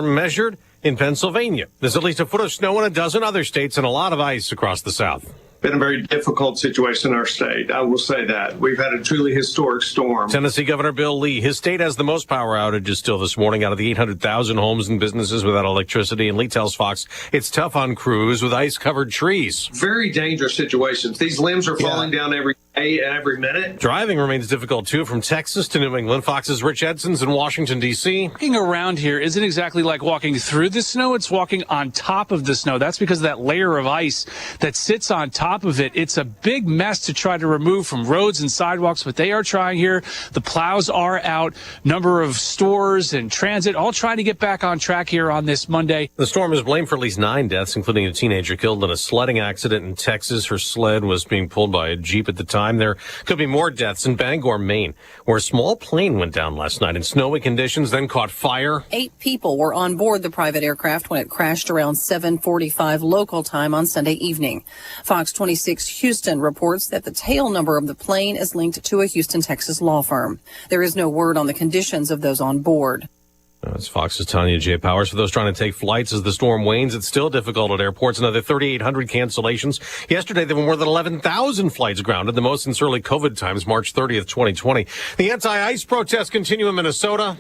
measured in Pennsylvania. There's at least a foot of snow in a dozen other states and a lot of ice across the South. Been a very difficult situation in our state. I will say that. We've had a truly historic storm. Tennessee Governor Bill Lee, his state has the most power outages still this morning out of the 800,000 homes and businesses without electricity. And Lee tells Fox it's tough on crews with ice-covered trees. Very dangerous situations. These limbs are falling down every day and every minute. Driving remains difficult, too, from Texas to New England. Fox's Rich Edson's in Washington, D.C. Walking around here isn't exactly like walking through the snow. It's walking on top of the snow. That's because of that layer of ice that sits on top of it. It's a big mess to try to remove from roads and sidewalks, but they are trying here. The plows are out. Number of stores and transit all trying to get back on track here on this Monday. The storm is blamed for at least 9 deaths, including a teenager killed in a sledding accident in Texas. Her sled was being pulled by a Jeep at the time. There could be more deaths in Bangor, Maine, where a small plane went down last night in snowy conditions, then caught fire. 8 people were on board the private aircraft when it crashed around 7:45 local time on Sunday evening. Fox 26 Houston reports that the tail number of the plane is linked to a Houston, Texas law firm. There is no word on the conditions of those on board. That's Fox's Tanya J. Powers. For those trying to take flights as the storm wanes, it's still difficult at airports. Another 3,800 cancellations. Yesterday, there were more than 11,000 flights grounded, the most since early COVID times, March 30th, 2020. The anti-ICE protests continue in Minnesota.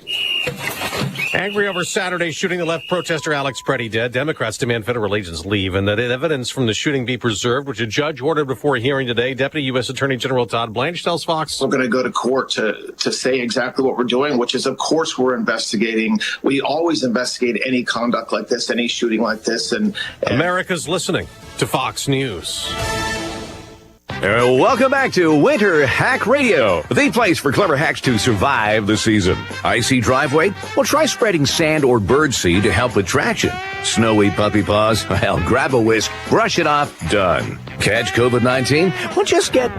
Angry over Saturday's shooting that left protester Alex Preddy dead, Democrats demand federal agents leave and that evidence from the shooting be preserved, which a judge ordered before a hearing today. Deputy U.S. Attorney General Todd Blanche tells Fox. We're going to go to court to say exactly what we're doing, which is, of course, we're investigating. We always investigate any conduct like this, any shooting like this. And America's listening to Fox News. Welcome back to Winter Hack Radio, the place for clever hacks to survive the season. Icy driveway? Well, try spreading sand or birdseed to help with traction. Snowy puppy paws? Well, grab a whisk, brush it off, done. Catch COVID-19? Well, just get...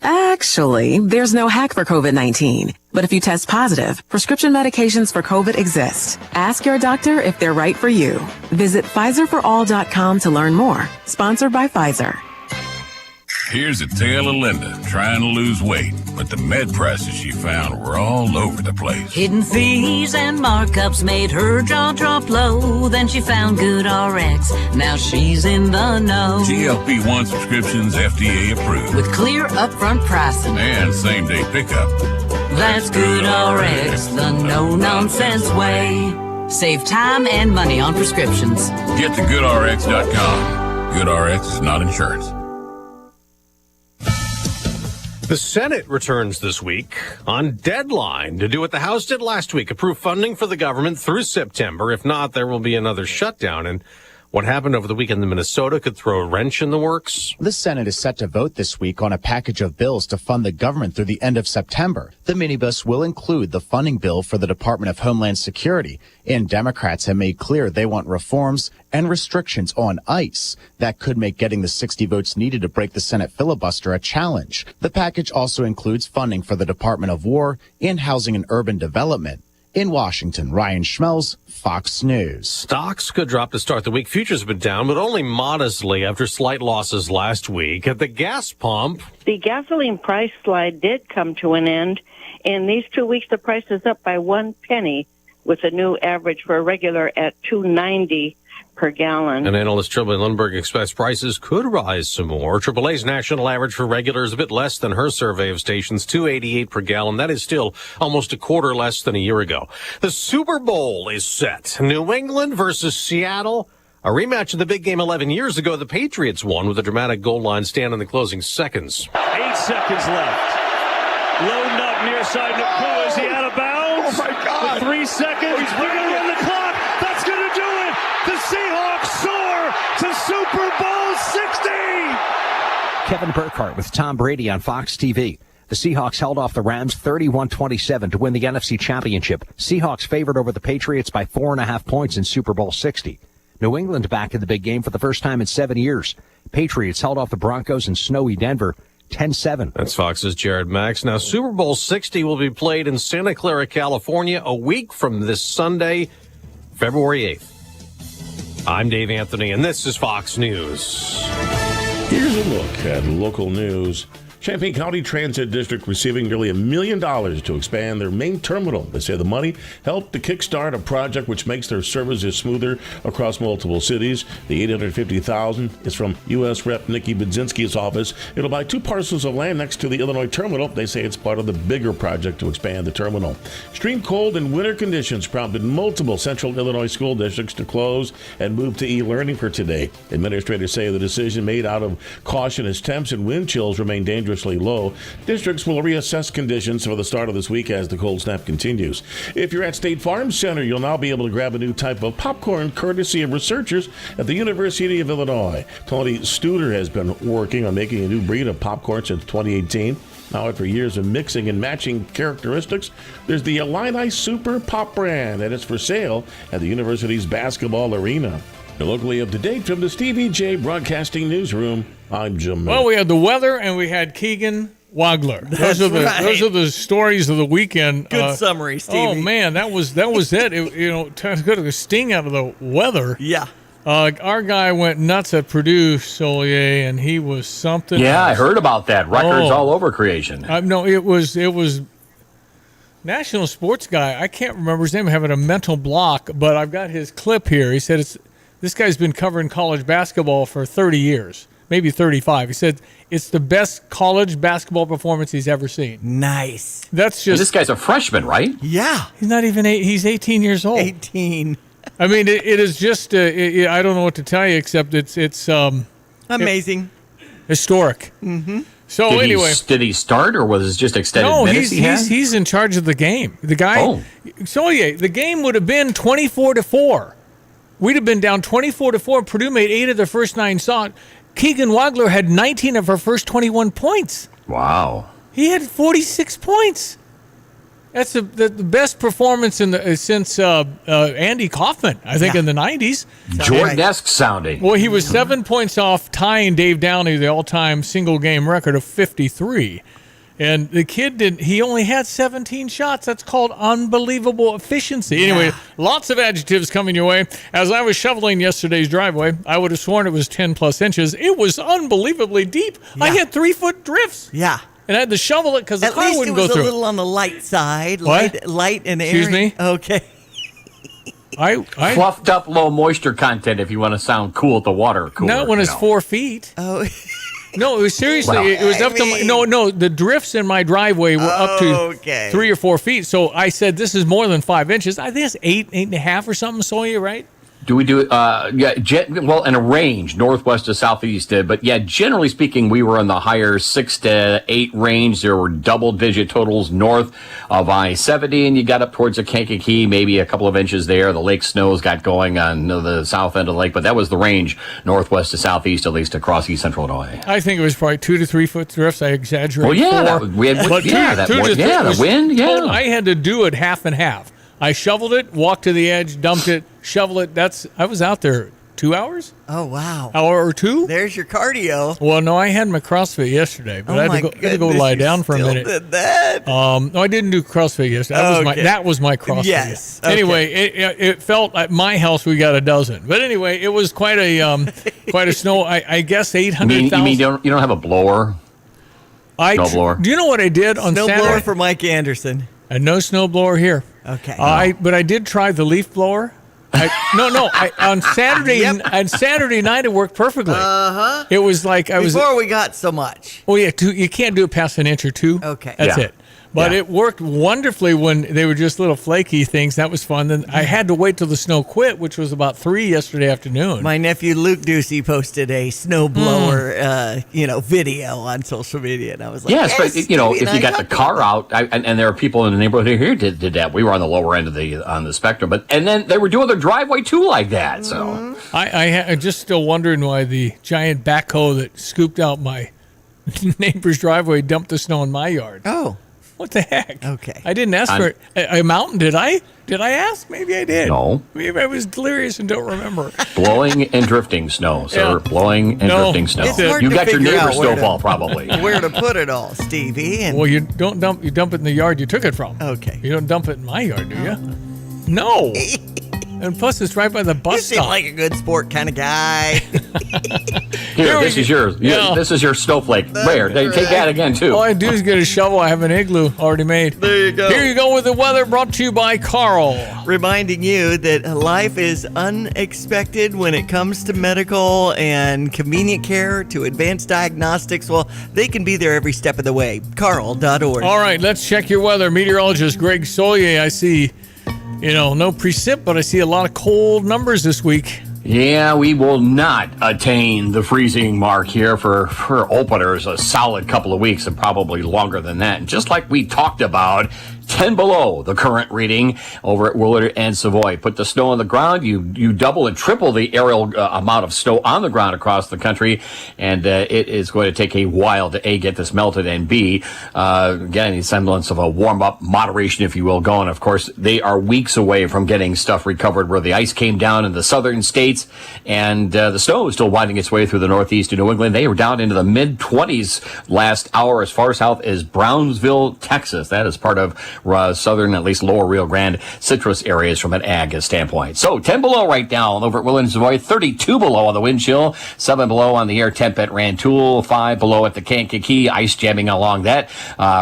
Actually, there's no hack for COVID-19. But if you test positive, prescription medications for COVID exist. Ask your doctor if they're right for you. Visit PfizerForAll.com to learn more. Sponsored by Pfizer. Here's a tale of Linda trying to lose weight, but the med prices she found were all over the place. Hidden fees and markups made her jaw drop low. Then she found GoodRx. Now she's in the know. GLP-1 subscriptions FDA approved. With clear upfront pricing. And same-day pickup. That's GoodRx, the no-nonsense way. Save time and money on prescriptions. Get to GoodRx.com. GoodRx is not insurance. The Senate returns this week on deadline to do what the House did last week, approve funding for the government through September. If not, there will be another shutdown. And what happened over the weekend in Minnesota could throw a wrench in the works. The Senate is set to vote this week on a package of bills to fund the government through the end of September. The minibus will include the funding bill for the Department of Homeland Security, and Democrats have made clear they want reforms and restrictions on ICE that could make getting the 60 votes needed to break the Senate filibuster a challenge. The package also includes funding for the Department of War and Housing and Urban Development. In Washington, Ryan Schmelz, Fox News. Stocks could drop to start the week. Futures have been down, but only modestly after slight losses last week. At the gas pump, the gasoline price slide did come to an end. In these 2 weeks, the price is up by 1 penny, with a new average for a regular at $2.90 per gallon. And analyst Tribble Lundberg expects prices could rise some more. AAA's national average for regular is a bit less than her survey of stations, $2.88 per gallon. That is still almost a quarter less than a year ago. The Super Bowl is set. New England versus Seattle. A rematch of the big game 11 years ago. The Patriots won with a dramatic goal line stand in the closing seconds. 8 seconds left. Loading up near side Nakua. Is he out of bounds? Oh, my God. With 3 seconds. We're going to run the clock. That's going to do it. The Seahawks soar to Super Bowl 60. Kevin Burkhardt with Tom Brady on Fox TV. The Seahawks held off the Rams 31-27 to win the NFC Championship. Seahawks favored over the Patriots by 4.5 points in Super Bowl 60. New England back in the big game for the first time in 7 years. Patriots held off the Broncos in snowy Denver 10-7. That's Fox's Jared Max. Now, Super Bowl 60 will be played in Santa Clara, California, a week from this Sunday, February 8th. I'm Dave Anthony, and this is Fox News. Here's a look at local news. Champaign County Transit District receiving nearly $1 million to expand their main terminal. They say the money helped to kickstart a project which makes their services smoother across multiple cities. The $850,000 is from U.S. Rep. Nikki Budzinski's office. It'll buy 2 parcels of land next to the Illinois terminal. They say it's part of the bigger project to expand the terminal. Extreme cold and winter conditions prompted multiple central Illinois school districts to close and move to e-learning for today. Administrators say the decision made out of caution as temps and wind chills remain dangerously low. Districts will reassess conditions for the start of this week as the cold snap continues. If you're at State Farm Center, you'll now be able to grab a new type of popcorn courtesy of researchers at the University of Illinois. Tony Studer has been working on making a new breed of popcorn since 2018. Now, after years of mixing and matching characteristics, there's the Illini Super Pop brand, and it's for sale at the university's basketball arena. Locally up to date from the Stevie J Broadcasting Newsroom, I'm Jim. Well, we had the weather and we had Keegan Wagler. Those are the stories of the weekend. Good summary, Stevie. Oh man, that was it. To get a sting out of the weather. Yeah. Our guy went nuts at Purdue, Solier, and he was something. Yeah, else. I heard about that. Records all over creation. No, it was national sports guy. I can't remember his name. I'm having a mental block, but I've got his clip here. He said this guy's been covering college basketball for 30 years, maybe 35. He said it's the best college basketball performance he's ever seen. Nice. That's just. And this guy's a freshman, right? Yeah. He's not even he's 18 years old. 18. I mean, it is just. I don't know what to tell you except it's amazing, historic. Mm-hmm. So Did he start, or was it just extended minutes? He's in charge of the game. The guy. Oh. Solier, the game would have been 24-4. We'd have been down 24-4. Purdue made 8 of their first 9 shots. Keegan Wagler had 19 of her first 21 points. Wow. He had 46 points. That's the best performance since Andy Kaufman, I think, in the 90s. Jordan-esque sounding. Well, he was 7 points off tying Dave Downey, the all-time single-game record of 53. And the kid he only had 17 shots. That's called unbelievable efficiency. Anyway, lots of adjectives coming your way. As I was shoveling yesterday's driveway, I would have sworn it was 10-plus inches. It was unbelievably deep. Yeah. I had 3-foot drifts. Yeah. And I had to shovel it because the car wouldn't go through. At least it was a little on the light side. What? Light and airy. Excuse me? Okay. I fluffed up low moisture content if you want to sound cool at the water cooler. Not when it's 4 feet. Oh. No, it was seriously. Well, it was up to the drifts in my driveway were up to 3 or 4 feet. So I said, this is more than 5 inches. I think it's 8.5 or something. So you're right. Do we do in a range, northwest to southeast? But yeah, generally speaking, we were in the higher 6 to 8 range. There were double-digit totals north of I-70, and you got up towards the Kankakee, maybe a couple of inches there. The lake snows got going on the south end of the lake, but that was the range, northwest to southeast, at least across east central Illinois. I think it was probably 2 to 3 foot drifts. I exaggerate. Well, yeah, the wind. Yeah, I had to do it half and half. I shoveled it, walked to the edge, dumped it, shovel it. I was out there 2 hours. Oh, wow. Hour or 2. There's your cardio. Well, no, I had my CrossFit yesterday, but I had to go lie down for a minute. Did that? No, I didn't do CrossFit yesterday. That was my CrossFit. Yes. Okay. Anyway, it felt at my house we got a dozen. But anyway, it was quite a snow. I guess 800,000. You mean you don't have a blower? Snowblower. Do you know what I did on Saturday? Snowblower for Mike Anderson. And no snowblower here. Okay. But I did try the leaf blower. On Saturday night it worked perfectly. It was like before we got so much. Oh yeah, you can't do it past an inch or 2. Okay. That's it. But it worked wonderfly when they were just little flaky things. That was fun. Then I had to wait till the snow quit, which was about 3 yesterday afternoon. My nephew Luke Ducey posted a snowblower, video on social media, and I was like, yes, but if you got the car out, and there are people in the neighborhood here did that. We were on the lower end of the spectrum, and then they were doing their driveway too like that. So I just still wondering why the giant backhoe that scooped out my neighbor's driveway dumped the snow in my yard. Oh. What the heck? Okay. I didn't ask for a mountain, did I? Did I ask? Maybe I did. No. Maybe I was delirious and don't remember. Blowing and drifting snow, sir. Yeah. Blowing and drifting snow. You got your neighbor's snowfall, probably. Where to put it all, Stevie? Well, you dump it in the yard you took it from. Okay. You don't dump it in my yard, do you? No. And plus, it's right by the bus You seem stop. like a good sport kind of guy. Here, this is yours. This is your snowflake. Rare. Take that again, too. All I do is get a shovel. I have an igloo already made. There you go. Here you go with the weather, brought to you by Carl. Reminding you that life is unexpected when it comes to medical and convenient care to advanced diagnostics. Well, they can be there every step of the way. Carl.org. All right, let's check your weather. Meteorologist Greg Solier, I see, no precip, but I see a lot of cold numbers this week. Yeah, we will not attain the freezing mark here for openers a solid couple of weeks and probably longer than that. And just like we talked about, 10 below the current reading over at Willard and Savoy. Put the snow on the ground, you double and triple the aerial amount of snow on the ground across the country, and it is going to take a while to A, get this melted, and B, get any semblance of a warm-up moderation, if you will, going. Of course, they are weeks away from getting stuff recovered where the ice came down in the southern states, and the snow is still winding its way through the northeast of New England. They were down into the mid-20s last hour as far south as Brownsville, Texas. That is part of southern, at least lower Rio Grande citrus areas from an ag standpoint. So 10 below right now over at Willard and Savoy, 32 below on the wind chill, 7 below on the air temp at Rantoul, 5 below at the Kankakee, ice jamming along that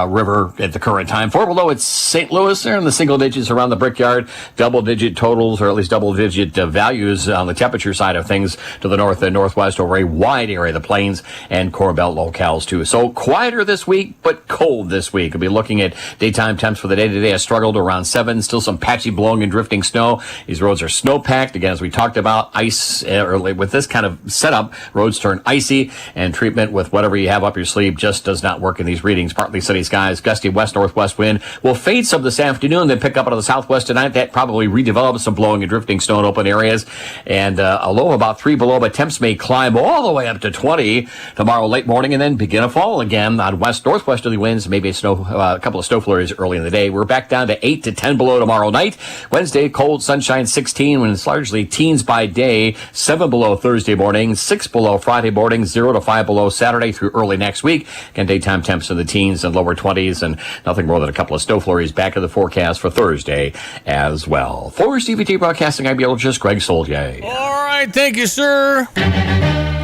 river at the current time. 4 below at St. Louis, there in the single digits around the Brickyard, double-digit totals, or at least double-digit values on the temperature side of things to the north and northwest over a wide area of the plains and Corn Belt locales too. So quieter this week, but cold this week. We'll be looking at daytime temps for the day today. Has struggled around 7. Still some patchy blowing and drifting snow. These roads are snow-packed. Again, as we talked about, ice, with this kind of setup, roads turn icy, and treatment with whatever you have up your sleeve just does not work in these readings. Partly sunny skies, gusty west-northwest wind will fade some this afternoon, then pick up out of the southwest tonight. That probably redevelops some blowing and drifting snow in open areas, and a low of about 3 below, but temps may climb all the way up to 20 tomorrow late morning, and then begin a fall again on west-northwesterly winds, maybe a couple of snow flurries early in the day. We're back down to 8 to 10 below tomorrow night. Wednesday, cold, sunshine 16, when it's largely teens by day. 7 below Thursday morning, 6 below Friday morning, 0 to 5 below Saturday through early next week. Again, daytime temps in the teens and lower 20s, and nothing more than a couple of snow flurries back in the forecast for Thursday as well. For CVT Broadcasting, I'm meteorologist Greg Solier. All right, thank you, sir.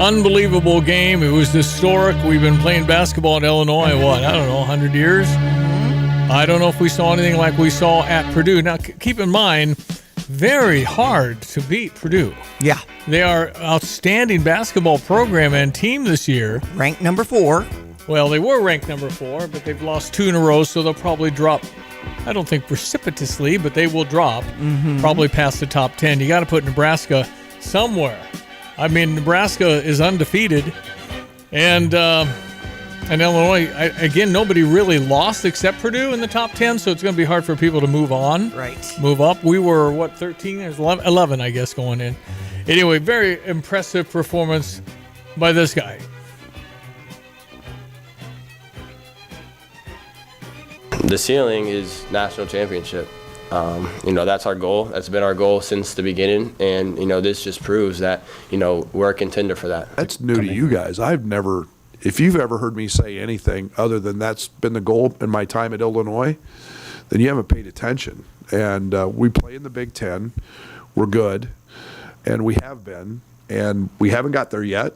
Unbelievable game. It was historic. We've been playing basketball in Illinois, 100 years? I don't know if we saw anything like we saw at Purdue. Now, keep in mind, very hard to beat Purdue. Yeah. They are outstanding basketball program and team this year. Ranked number 4. Well, they were ranked number 4, but they've lost 2 in a row, so they'll probably drop, I don't think precipitously, but they will drop, probably past the top 10. You got to put Nebraska somewhere. I mean, Nebraska is undefeated, and Illinois, again, nobody really lost except Purdue in the top 10, so it's going to be hard for people to move on. Right. Move up. We were, 13? There's 11, I guess, going in. Anyway, very impressive performance by this guy. The ceiling is national championship. That's our goal. That's been our goal since the beginning. And, this just proves that, we're a contender for that. That's new to you guys. If you've ever heard me say anything other than that's been the goal in my time at Illinois, then you haven't paid attention. And we play in the Big Ten. We're good. And we have been. And we haven't got there yet.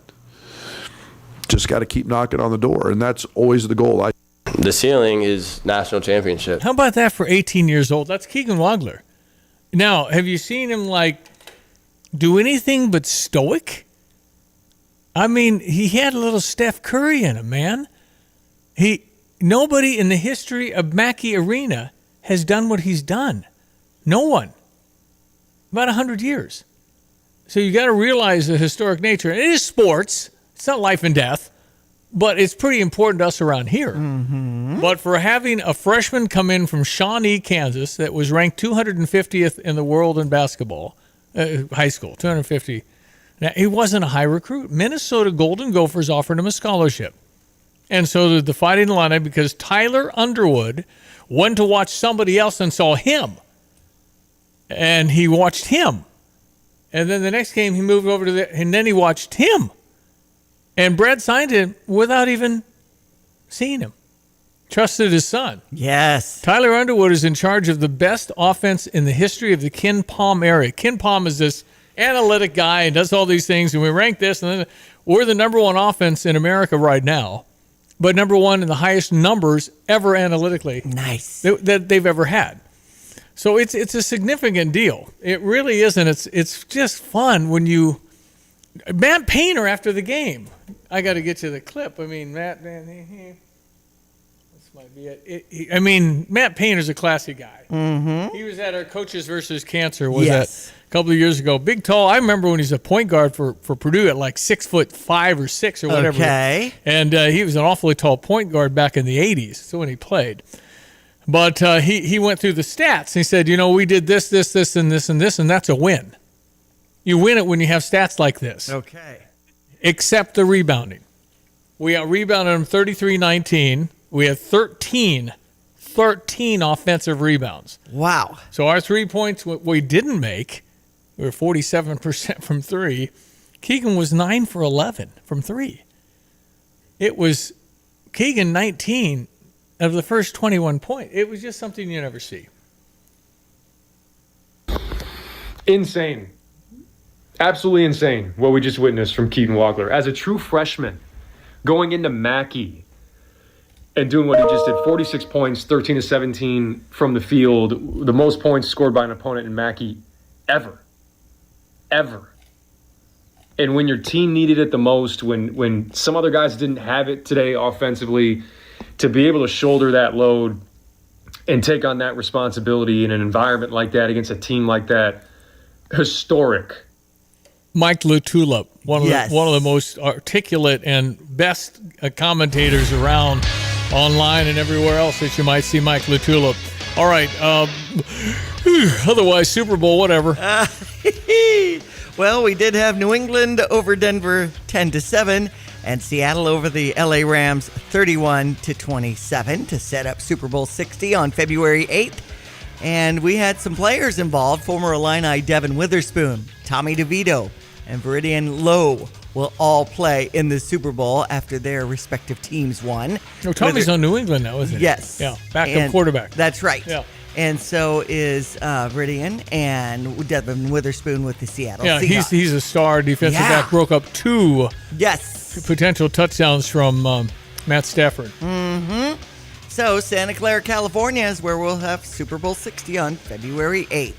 Just got to keep knocking on the door. And that's always the goal. The ceiling is national championship. How about that for 18 years old? That's Keegan Wagler. Now, have you seen him, do anything but stoic? I mean, he had a little Steph Curry in him, man. Nobody in the history of Mackey Arena has done what he's done. No one. About 100 years. So you got to realize the historic nature. It is sports. It's not life and death. But it's pretty important to us around here. Mm-hmm. But for having a freshman come in from Shawnee, Kansas, that was ranked 250th in the world in basketball, high school, 250. Now, he wasn't a high recruit. Minnesota Golden Gophers offered him a scholarship. And so did the Fighting Illini, because Tyler Underwood went to watch somebody else and saw him. And he watched him. And then the next game he moved over to and then he watched him. And Brad signed him without even seeing him. trusted his son. Yes. Tyler Underwood is in charge of the best offense in the history of the Ken Palm area. Ken Palm is this analytic guy and does all these things, and we rank this, and then we're the number one offense in America right now, but number one in the highest numbers ever analytically. Nice. That they've ever had. So it's a significant deal. It really is, and it's just fun when you Matt Painter after the game. I got to get to the clip. I mean, Matt, this might be it. Matt Painter's a classy guy. Mm-hmm. He was at our Coaches versus Cancer. That a couple of years ago? Big, tall. I remember when he was a point guard for Purdue at like 6'5" or 6" or whatever. Okay. And he was an awfully tall point guard back in the 80s. So when he played. But he went through the stats. He said, we did this, this, this, and this, and this, and that's a win. You win it when you have stats like this. Okay. Except the rebounding. We out-rebounded them 33-19. We had 13 offensive rebounds. Wow. So our 3 points we didn't make, we were 47% from 3. Keegan was 9 for 11 from 3. It was Keegan 19 of the first 21 points. It was just something you never see. Insane. Absolutely insane what we just witnessed from Keaton Walker. As a true freshman, going into Mackey and doing what he just did, 46 points, 13 to 17 from the field, the most points scored by an opponent in Mackey ever. And when your team needed it the most, when some other guys didn't have it today offensively, to be able to shoulder that load and take on that responsibility in an environment like that against a team like that, historic. Mike LaTulip, one of the most articulate and best commentators around online and everywhere else that you might see Mike LaTulip. All right. Otherwise, Super Bowl, whatever. Well, we did have New England over Denver 10-7 and Seattle over the LA Rams 31-27 to set up Super Bowl 60 on February 8th. And we had some players involved. Former Illini Devin Witherspoon, Tommy DeVito, and Viridian Lowe will all play in the Super Bowl after their respective teams won. No, Tommy's on New England now, isn't he? Yes. Yeah, backup quarterback. That's right. Yeah. And so is Viridian and Devin Witherspoon with the Seattle Seahawks. He's a star defensive back. Broke up 2 potential touchdowns from Matt Stafford. Mm-hmm. So Santa Clara, California is where we'll have Super Bowl 60 on February 8th.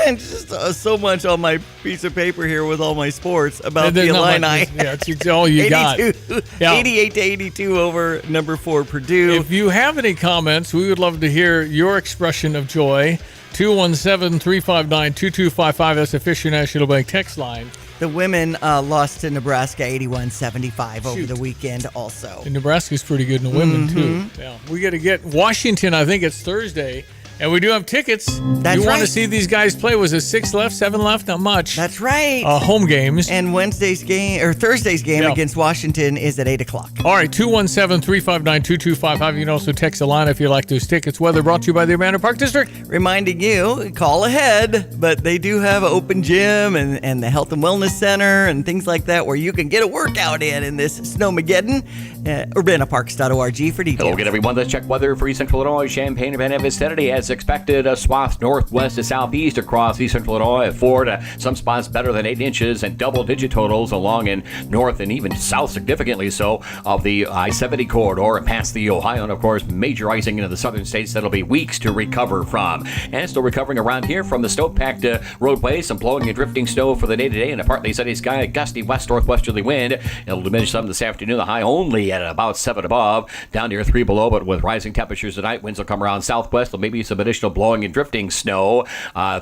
And just so much on my piece of paper here with all my sports about the Illini. It's all you got. 88-82 over number 4 Purdue. If you have any comments, we would love to hear your expression of joy. 217-359-2255. That's the Fisher National Bank text line. The women lost to Nebraska 81-75 over the weekend also. And Nebraska's pretty good in the women, too. Yeah, we got to get Washington, I think it's Thursday. And we do have tickets. That's you want right. to see these guys play? Was it 6 left, 7 left? Not much. That's right. Home games. And Thursday's game against Washington is at 8 o'clock. All right, 217-359-2255. You can also text the line if you like those tickets. Weather brought to you by the Amanda Park District. Reminding you, call ahead, but they do have an open gym and the Health and Wellness Center and things like that where you can get a workout in this Snowmageddon. UrbanaParks.org for details. Hello again, everyone. Let's check weather for East Central Illinois, Champaign-Urbana vicinity. As expected, a swath northwest to southeast across East Central Illinois, 4 to some spots better than 8 inches, and double-digit totals along in north and even south, significantly so, of the I-70 corridor and past the Ohio. And, of course, major icing into the southern states that'll be weeks to recover from. And still recovering around here from the snow-packed roadways, some blowing and drifting snow for the day-to-day, and a partly sunny sky, a gusty west-northwesterly wind. It'll diminish some this afternoon. The high only at about 7 above, down near 3 below, but with rising temperatures tonight, winds will come around southwest. There'll maybe some additional blowing and drifting snow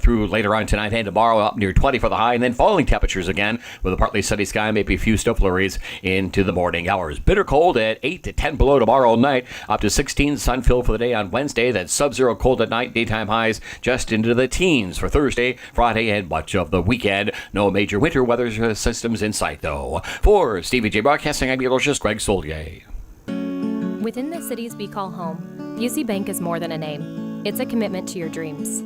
through later on tonight and tomorrow, up near 20 for the high, and then falling temperatures again with a partly sunny sky, maybe a few snow flurries into the morning hours. Bitter cold at 8 to 10 below tomorrow night, up to 16 sun fill for the day on Wednesday. Then sub-zero cold at night, daytime highs just into the teens for Thursday, Friday, and much of the weekend. No major winter weather systems in sight, though. For Stevie J Broadcasting, I'm meteorologist Greg Solier. Within the cities we call home, Busey Bank is more than a name. It's a commitment to your dreams.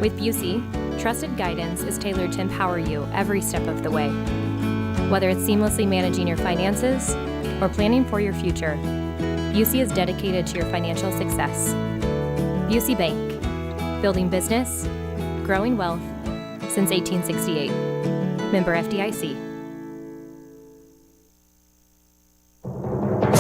With Busey, trusted guidance is tailored to empower you every step of the way. Whether it's seamlessly managing your finances or planning for your future, Busey is dedicated to your financial success. Busey Bank, building business, growing wealth since 1868. Member FDIC.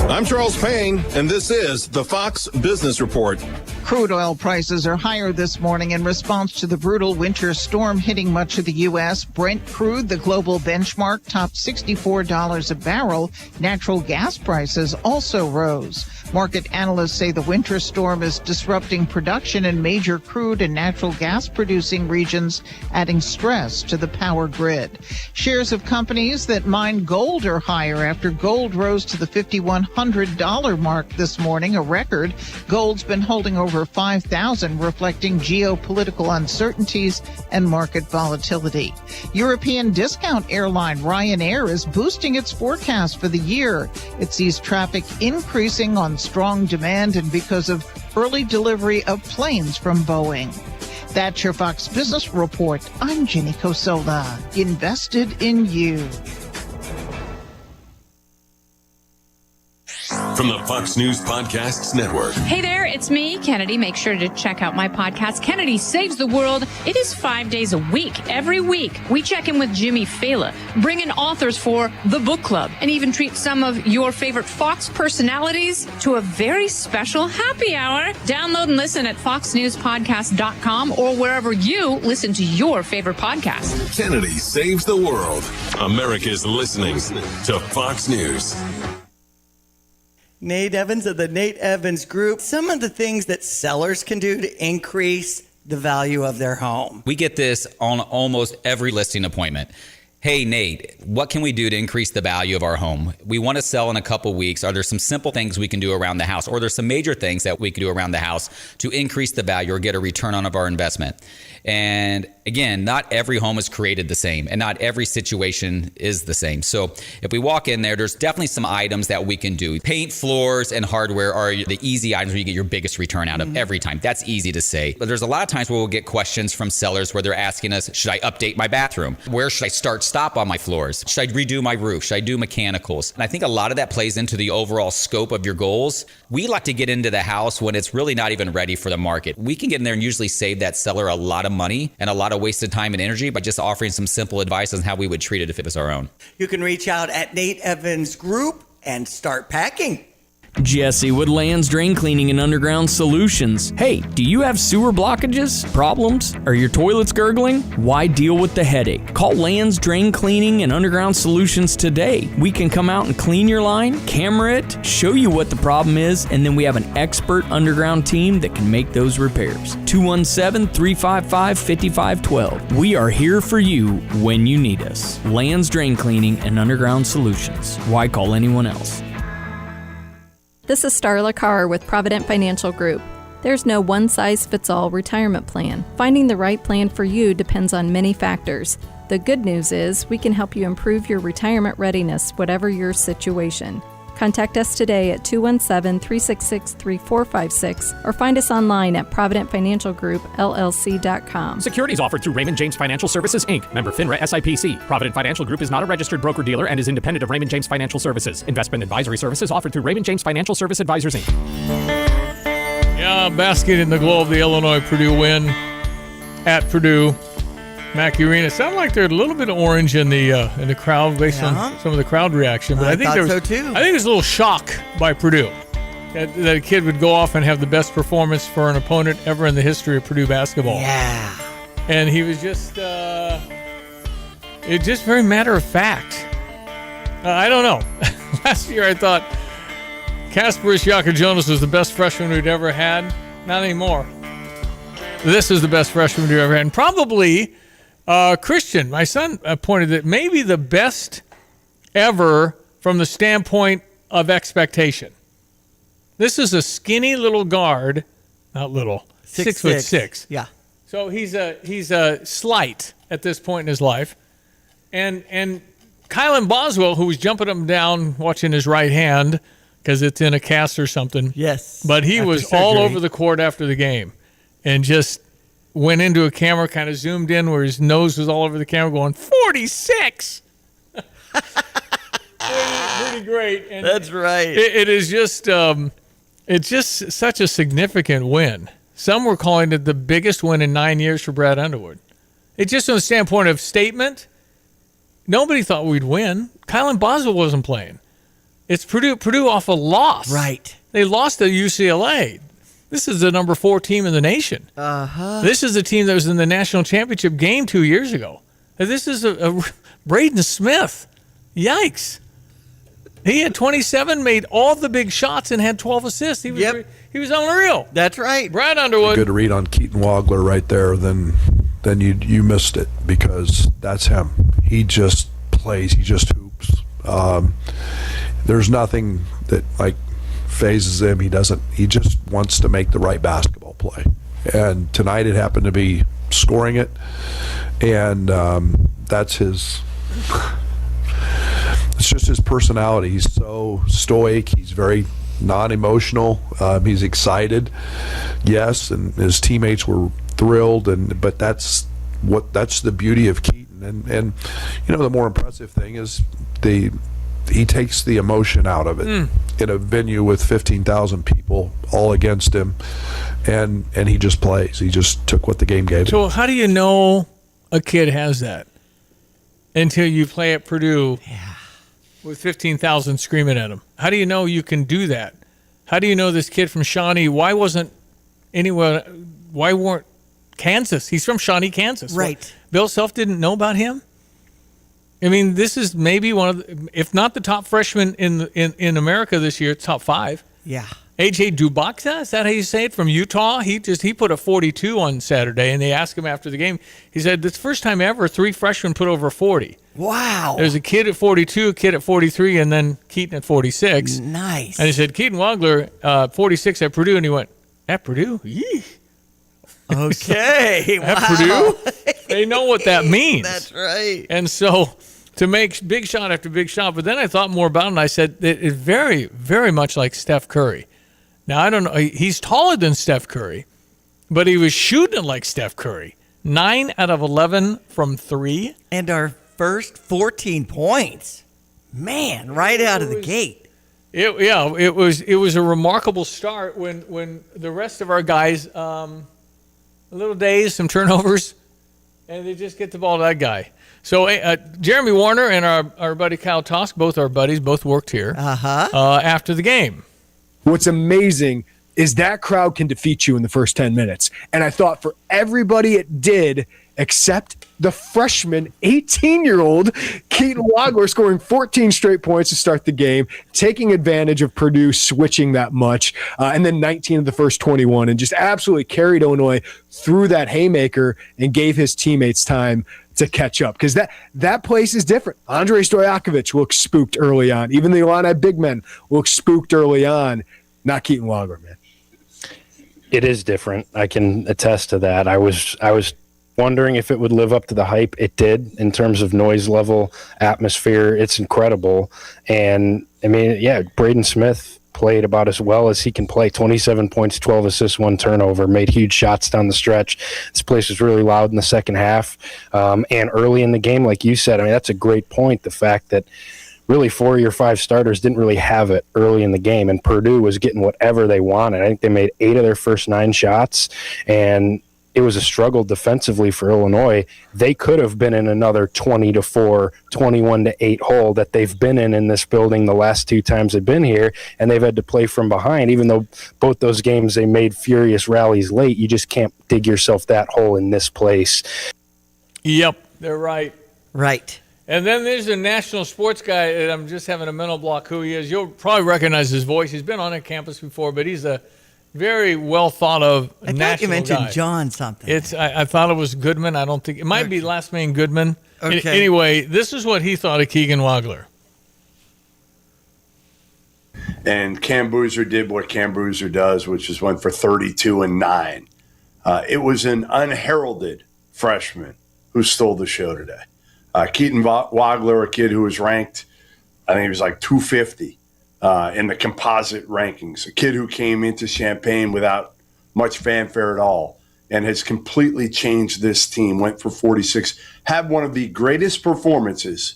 I'm Charles Payne, and this is the Fox Business Report. Crude oil prices are higher this morning in response to the brutal winter storm hitting much of the U.S. Brent crude, the global benchmark, topped $64 a barrel. Natural gas prices also rose. Market analysts say the winter storm is disrupting production in major crude and natural gas producing regions, adding stress to the power grid. Shares of companies that mine gold are higher after gold rose to the $5,100 mark this morning, a record. Gold's been holding over 5,000, reflecting geopolitical uncertainties and market volatility. European discount airline Ryanair is boosting its forecast for the year. It sees traffic increasing on strong demand and because of early delivery of planes from Boeing. That's your Fox Business Report. I'm Jenny Cosola. Invested in you. From the Fox News Podcasts Network. Hey there, it's me, Kennedy. Make sure to check out my podcast, Kennedy Saves the World. It is 5 days a week. Every week, we check in with Jimmy Fallon, bring in authors for the book club, and even treat some of your favorite Fox personalities to a very special happy hour. Download and listen at foxnewspodcast.com or wherever you listen to your favorite podcast. Kennedy Saves the World. America's listening to Fox News. Nate Evans of the Nate Evans Group. Some of the things that sellers can do to increase the value of their home. We get this on almost every listing appointment. Hey, Nate, what can we do to increase the value of our home? We want to sell in a couple weeks. Are there some simple things we can do around the house? Or there's some major things that we can do around the house to increase the value or get a return on our investment? And again, not every home is created the same and not every situation is the same. So if we walk in there, there's definitely some items that we can do. Paint, floors, and hardware are the easy items where you get your biggest return out of every time. That's easy to say. But there's a lot of times where we'll get questions from sellers where they're asking us, should I update my bathroom? Where should I stop on my floors? Should I redo my roof? Should I do mechanicals? And I think a lot of that plays into the overall scope of your goals. We like to get into the house when it's really not even ready for the market. We can get in there and usually save that seller a lot of money and a lot of wasted time and energy by just offering some simple advice on how we would treat it if it was our own. You can reach out at Nate Evans Group and start packing. Jesse with Land's Drain Cleaning and Underground Solutions. Hey, do you have sewer blockages, problems? Are your toilets gurgling? Why deal with the headache? Call Land's Drain Cleaning and Underground Solutions today. We can come out and clean your line, camera it, show you what the problem is, and then we have an expert underground team that can make those repairs. 217-355-5512. We are here for you when you need us. Land's Drain Cleaning and Underground Solutions. Why call anyone else? This is Starla Carr with Provident Financial Group. There's no one-size-fits-all retirement plan. Finding the right plan for you depends on many factors. The good news is we can help you improve your retirement readiness, whatever your situation. Contact us today at 217-366-3456 or find us online at providentfinancialgroupllc.com. Securities offered through Raymond James Financial Services, Inc., member FINRA SIPC. Provident Financial Group is not a registered broker-dealer and is independent of Raymond James Financial Services. Investment advisory services offered through Raymond James Financial Service Advisors, Inc. Yeah, basket in the glow of the Illinois-Purdue win at Purdue. Mackey Arena. Sounded like there's a little bit of orange in the crowd based on some of the crowd reaction. But I think so too. I think there's a little shock by Purdue that a kid would go off and have the best performance for an opponent ever in the history of Purdue basketball. Yeah. And he was just it's just very matter of fact. I don't know. Last year I thought Kasparis Jonas was the best freshman we'd ever had. Not anymore. This is the best freshman we've ever had. And probably Christian, my son, pointed that maybe the best ever from the standpoint of expectation. This is a skinny little guard, not little, 6'6". Yeah. So he's a slight at this point in his life, and Kylan Boswell, who was jumping up and down watching his right hand because it's in a cast or something. Yes. But he was surgery. all over the court after the game, and just went into a camera, kind of zoomed in where his nose was all over the camera going, 46! pretty great. And that's right. It is just, It's just such a significant win. Some were calling it the biggest win in 9 years for Brad Underwood. It's just from the standpoint of statement. Nobody thought we'd win. Kylan Boswell wasn't playing. It's Purdue off a loss. Right. They lost to UCLA. This is the number 4 team in the nation. Uh-huh. This is the team that was in the national championship game 2 years ago. And this is a Braden Smith. Yikes. He had 27, made all the big shots, and had 12 assists. He was unreal. That's right. Brad Underwood. Good read on Keaton Wagler right there. Then you missed it, because that's him. He just plays. He just hoops. There's nothing that phases him. He just wants to make the right basketball play. And tonight it happened to be scoring it, and that's his. It's just his personality. He's so stoic. He's very non-emotional. He's excited, yes, and his teammates were thrilled. But that's the beauty of Keaton. And the more impressive thing is he takes the emotion out of it in a venue with 15,000 people all against him, and he just plays. He just took what the game gave him. So how do you know a kid has that until you play at Purdue with 15,000 screaming at him? How do you know you can do that? How do you know this kid from Shawnee? Why weren't Kansas? He's from Shawnee, Kansas. Right. What, Bill Self didn't know about him? I mean, this is maybe one of the, if not the top freshman in America this year, it's top 5. Yeah. AJ Dubaxa, is that how you say it, from Utah? He put a 42 on Saturday, and they asked him after the game. He said, "It's the first time ever 3 freshmen put over 40. Wow. There's a kid at 42, a kid at 43, and then Keaton at 46. Nice. And he said, Keaton Wagler, 46 at Purdue, and he went, at Purdue? Yee. Okay. At wow. Purdue? They know what that means. That's right. And so to make big shot after big shot, but then I thought more about it, and I said, it's very, very much like Steph Curry. Now, I don't know. He's taller than Steph Curry, but he was shooting like Steph Curry. 9 out of 11 from 3. And our first 14 points. Man, right out of the gate. It was a remarkable start when the rest of our guys, a little dazed, some turnovers, and they just get the ball to that guy. So Jeremy Warner and our buddy Kyle Tosk, both our buddies, both worked here after the game. What's amazing is that crowd can defeat you in the first 10 minutes. And I thought for everybody it did, except the freshman, 18-year-old Keaton Wagler scoring 14 straight points to start the game, taking advantage of Purdue switching that much, and then 19 of the first 21, and just absolutely carried Illinois through that haymaker and gave his teammates time to catch up, because that place is different. Andrei Stojakovic looked spooked early on. Even the Illini big men looked spooked early on. Not Keaton Wagler, man. It is different. I can attest to that. I was wondering if it would live up to the hype. It did in terms of noise level, atmosphere. It's incredible. And I mean, yeah, Braden Smith played about as well as he can play. 27 points, 12 assists, 1 turnover, made huge shots down the stretch. This place was really loud in the second half. And early in the game, like you said, I mean, that's a great point. The fact that really 4 of your 5 starters didn't really have it early in the game, and Purdue was getting whatever they wanted. I think they made 8 of their first 9 shots, and it was a struggle defensively for Illinois. They could have been in another 20-4, 21-8 hole that they've been in this building the last 2 times they've been here, and they've had to play from behind. Even though both those games they made furious rallies late, you just can't dig yourself that hole in this place. Yep, they're right. Right. And then there's a national sports guy, and I'm just having a mental block who he is. You'll probably recognize his voice. He's been on a campus before, but he's a very well thought of national guy. I thought you mentioned John something. I thought it was Goodman. I don't think it might be last name Goodman. Okay. Anyway, this is what he thought of Keegan Wagler. And Cam Boozer did what Cam Boozer does, which is went for 32 and 9. It was an unheralded freshman who stole the show today. Keaton Wagler, a kid who was ranked, I think he was like 250 in the composite rankings, a kid who came into Champaign without much fanfare at all and has completely changed this team, went for 46, had one of the greatest performances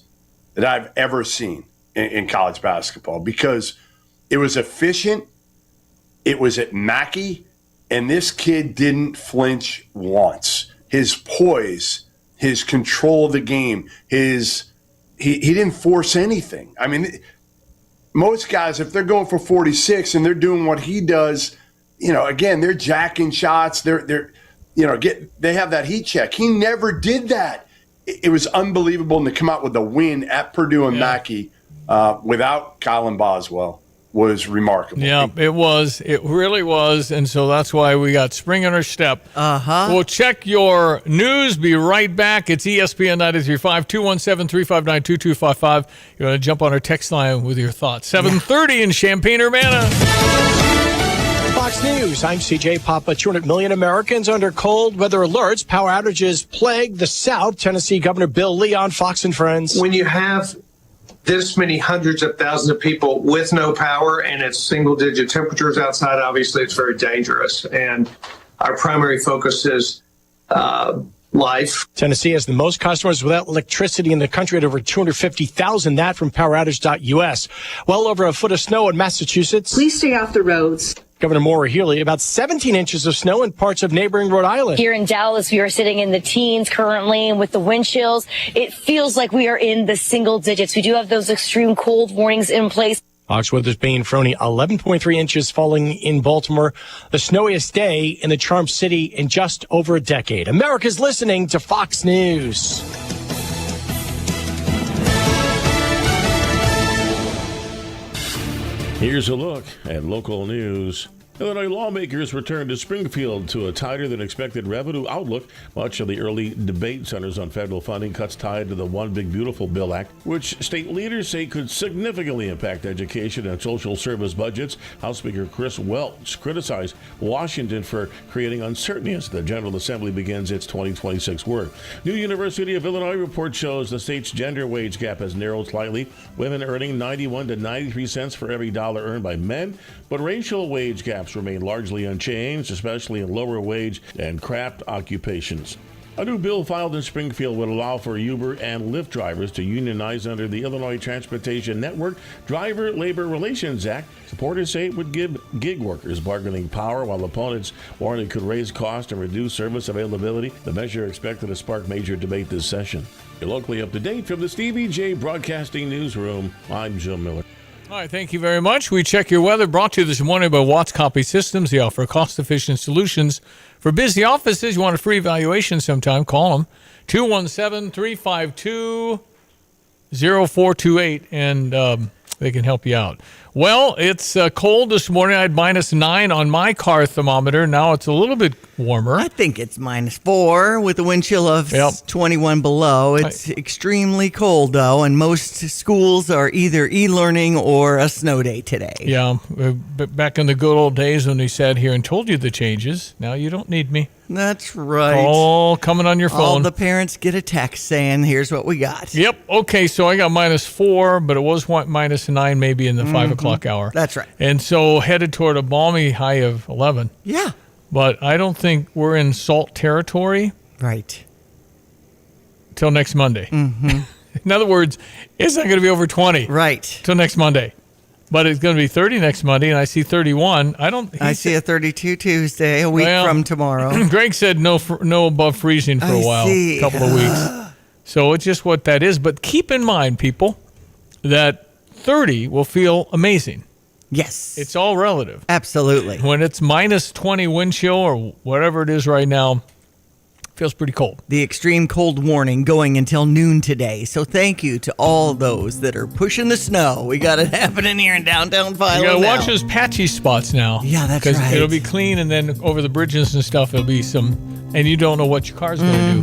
that I've ever seen in college basketball, because it was efficient It was at Mackey, and this kid didn't flinch once. His poise, his control of the game, he didn't force anything. I mean, most guys, if they're going for 46 and they're doing what he does, again, they're jacking shots. They have that heat check. He never did that. It was unbelievable, and to come out with a win at Purdue and Mackey without Colin Boswell was remarkable. Yeah, it was. It really was. And so that's why we got spring in our step. We'll check your news. Be right back. It's ESPN 93.5, 217-359-2255. You want to jump on our text line with your thoughts. 7:30 in Champaign-Urbana. Fox News, I'm CJ Papa. 200 million Americans under cold weather alerts. Power outages plague the South. Tennessee Governor Bill Lee on Fox and Friends. When you have this many hundreds of thousands of people with no power and it's single-digit temperatures outside, obviously it's very dangerous. And our primary focus is life. Tennessee has the most customers without electricity in the country at over 250,000. That from PowerOutage.us. Well over a foot of snow in Massachusetts. Please stay off the roads. Governor Maura Healey, about 17 inches of snow in parts of neighboring Rhode Island. Here in Dallas, we are sitting in the teens currently, and with the wind chills, it feels like we are in the single digits. We do have those extreme cold warnings in place. Fox weather's being for only 11.3 inches falling in Baltimore, the snowiest day in the Charm City in just over a decade. America's listening to Fox News. Here's a look at local news. Illinois lawmakers returned to Springfield to a tighter than expected revenue outlook. Much of the early debate centers on federal funding cuts tied to the One Big Beautiful Bill Act, which state leaders say could significantly impact education and social service budgets. House Speaker Chris Welch criticized Washington for creating uncertainty as the General Assembly begins its 2026 work. New University of Illinois report shows the state's gender wage gap has narrowed slightly, women earning 91 to 93 cents for every dollar earned by men, but racial wage gaps remain largely unchanged, especially in lower wage and craft occupations. A new bill filed in Springfield would allow for Uber and Lyft drivers to unionize under the Illinois Transportation Network Driver Labor Relations Act. Supporters say it would give gig workers bargaining power, while opponents warn it could raise costs and reduce service availability. The measure expected to spark major debate this session. You're locally up to date from the Stevie J Broadcasting Newsroom. I'm Jim Miller. All right, thank you very much. We check your weather, brought to you this morning by Watts Copy Systems. They offer cost-efficient solutions for busy offices. You want a free evaluation sometime, call them. 217-352-0428, and they can help you out. Well, it's cold this morning. I had -9 on my car thermometer. Now it's a little bit warmer. I think it's -4 with a wind chill of 21 below. It's extremely cold, though, and most schools are either e-learning or a snow day today. Yeah, but back in the good old days when we sat here and told you the changes, now you don't need me. That's right. All coming on your phone. All the parents get a text saying, here's what we got. Yep. Okay, so I got -4, but it was -9 maybe in the 5 o'clock hour. That's right. And so headed toward a balmy high of 11. Yeah. But I don't think we're in salt territory. Right. Till next Monday. Mm-hmm. In other words, it's not going to be over 20. Right. Till next Monday. But it's going to be 30 next Monday, and I see 31. I see a 32 Tuesday, a week from tomorrow. Greg said no above freezing for a while, a couple of weeks. So it's just what that is. But keep in mind, people, that 30 will feel amazing. Yes. It's all relative. Absolutely. When it's -20 wind chill or whatever it is right now, feels pretty cold. The extreme cold warning going until noon today. So thank you to all those that are pushing the snow. We got it happening here in downtown Philo. You got to watch those patchy spots now. Yeah, that's right. Because it'll be clean, and then over the bridges and stuff, there'll be some, and you don't know what your car's going to do.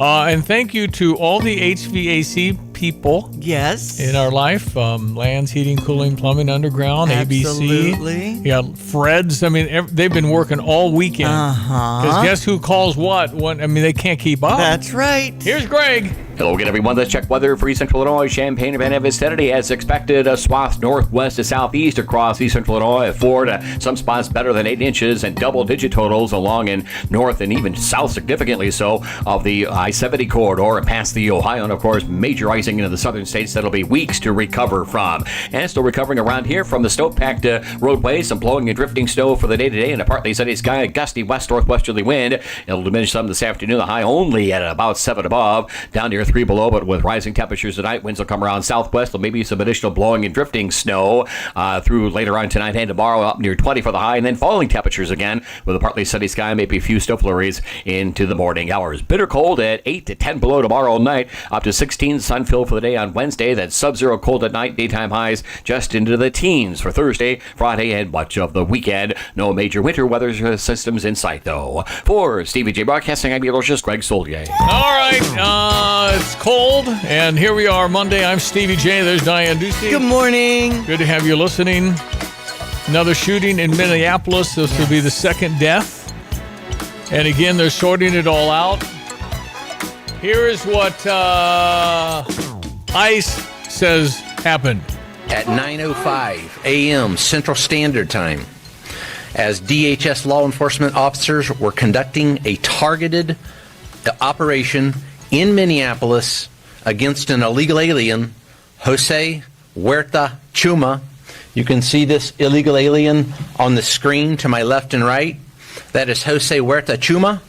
And thank you to all the HVAC people. Yes. In our life. Lands, Heating, Cooling, Plumbing, Underground, Absolutely. ABC. Yeah, Fred's. I mean, they've been working all weekend. Because guess who calls what? When, I mean, they can't keep up. That's right. Here's Greg. Hello again, everyone. Let's check weather for East Central Illinois. Champaign-Urbana vicinity, as expected, a swath northwest to southeast across East Central Illinois. 4 to some spots better than 8 inches, and double-digit totals along in north and even south, significantly so, of the I-70 corridor and past the Ohio. And, of course, major icing into the southern states that'll be weeks to recover from. And still recovering around here from the snow-packed roadways. Some blowing and drifting snow for the day-to-day, and a partly sunny sky, a gusty west-northwesterly wind. It'll diminish some this afternoon. The high only at about 7 above, down near 3 below, but with rising temperatures tonight, winds will come around southwest. There'll maybe some additional blowing and drifting snow through later on tonight and tomorrow, up near 20 for the high, and then falling temperatures again with a partly sunny sky, maybe a few snow flurries into the morning hours. Bitter cold at 8 to 10 below tomorrow night, up to 16 sun filled for the day on Wednesday. That's sub-zero cold at night, daytime highs just into the teens for Thursday, Friday, and much of the weekend. No major winter weather systems in sight, though. For Stevie J Broadcasting, I'm meteorologist Greg Solier. All right, it's cold, and here we are Monday. I'm Stevie J. There's Diane Ducey. Good morning. Good to have you listening. Another shooting in Minneapolis. This will be the second death. And again, they're sorting it all out. Here is what ICE says happened. At 9:05 a.m. Central Standard Time, as DHS law enforcement officers were conducting a targeted operation in Minneapolis against an illegal alien, Jose Huerta Chuma. You can see this illegal alien on the screen to my left and right. That is Jose Huerta Chuma,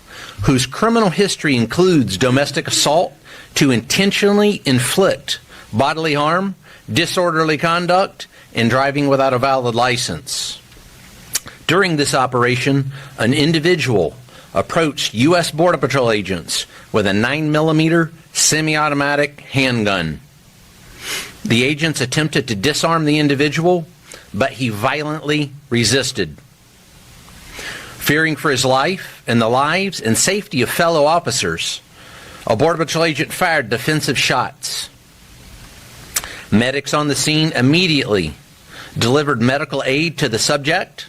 whose criminal history includes domestic assault to intentionally inflict bodily harm, disorderly conduct, and driving without a valid license. During this operation, an individual approached U.S. Border Patrol agents with a 9mm semi-automatic handgun. The agents attempted to disarm the individual, but he violently resisted. Fearing for his life and the lives and safety of fellow officers, a Border Patrol agent fired defensive shots. Medics on the scene immediately delivered medical aid to the subject,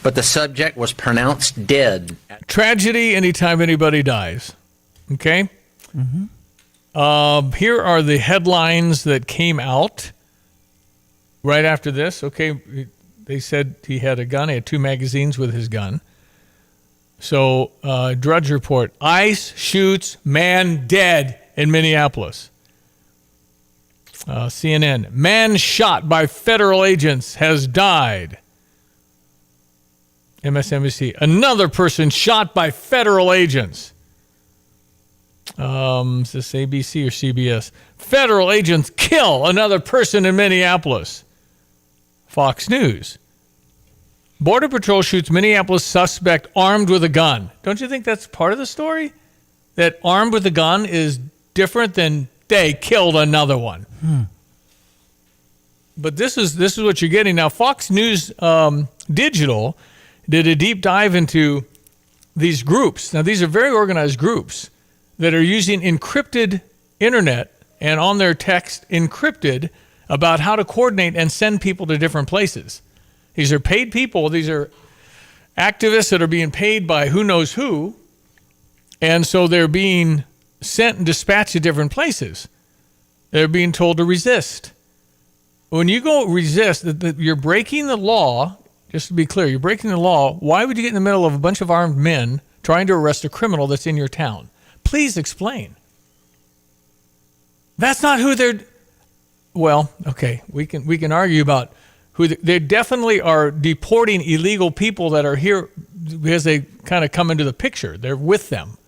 but the subject was pronounced dead. Tragedy anytime anybody dies. Okay? Here are the headlines that came out right after this. Okay, they said he had a gun. He had 2 magazines with his gun. So, Drudge Report. ICE shoots man dead in Minneapolis. CNN. Man shot by federal agents has died. MSNBC. Another person shot by federal agents. Is this ABC or CBS? Federal agents kill another person in Minneapolis. Fox News. Border Patrol shoots Minneapolis suspect armed with a gun. Don't you think that's part of the story? That armed with a gun is different than they killed another one. But this is what you're getting now. Fox News Digital did a deep dive into these groups. Now, these are very organized groups that are using encrypted internet and on their text encrypted about how to coordinate and send people to different places. These are paid people. These are activists that are being paid by who knows who. And so they're being sent and dispatched to different places. They're being told to resist. When you go resist, you're breaking the law. Just to be clear, you're breaking the law. Why would you get in the middle of a bunch of armed men trying to arrest a criminal that's in your town? Please explain. That's not who they're... Well, okay, we can argue about who they definitely are deporting illegal people that are here because they kind of come into the picture. They're with them.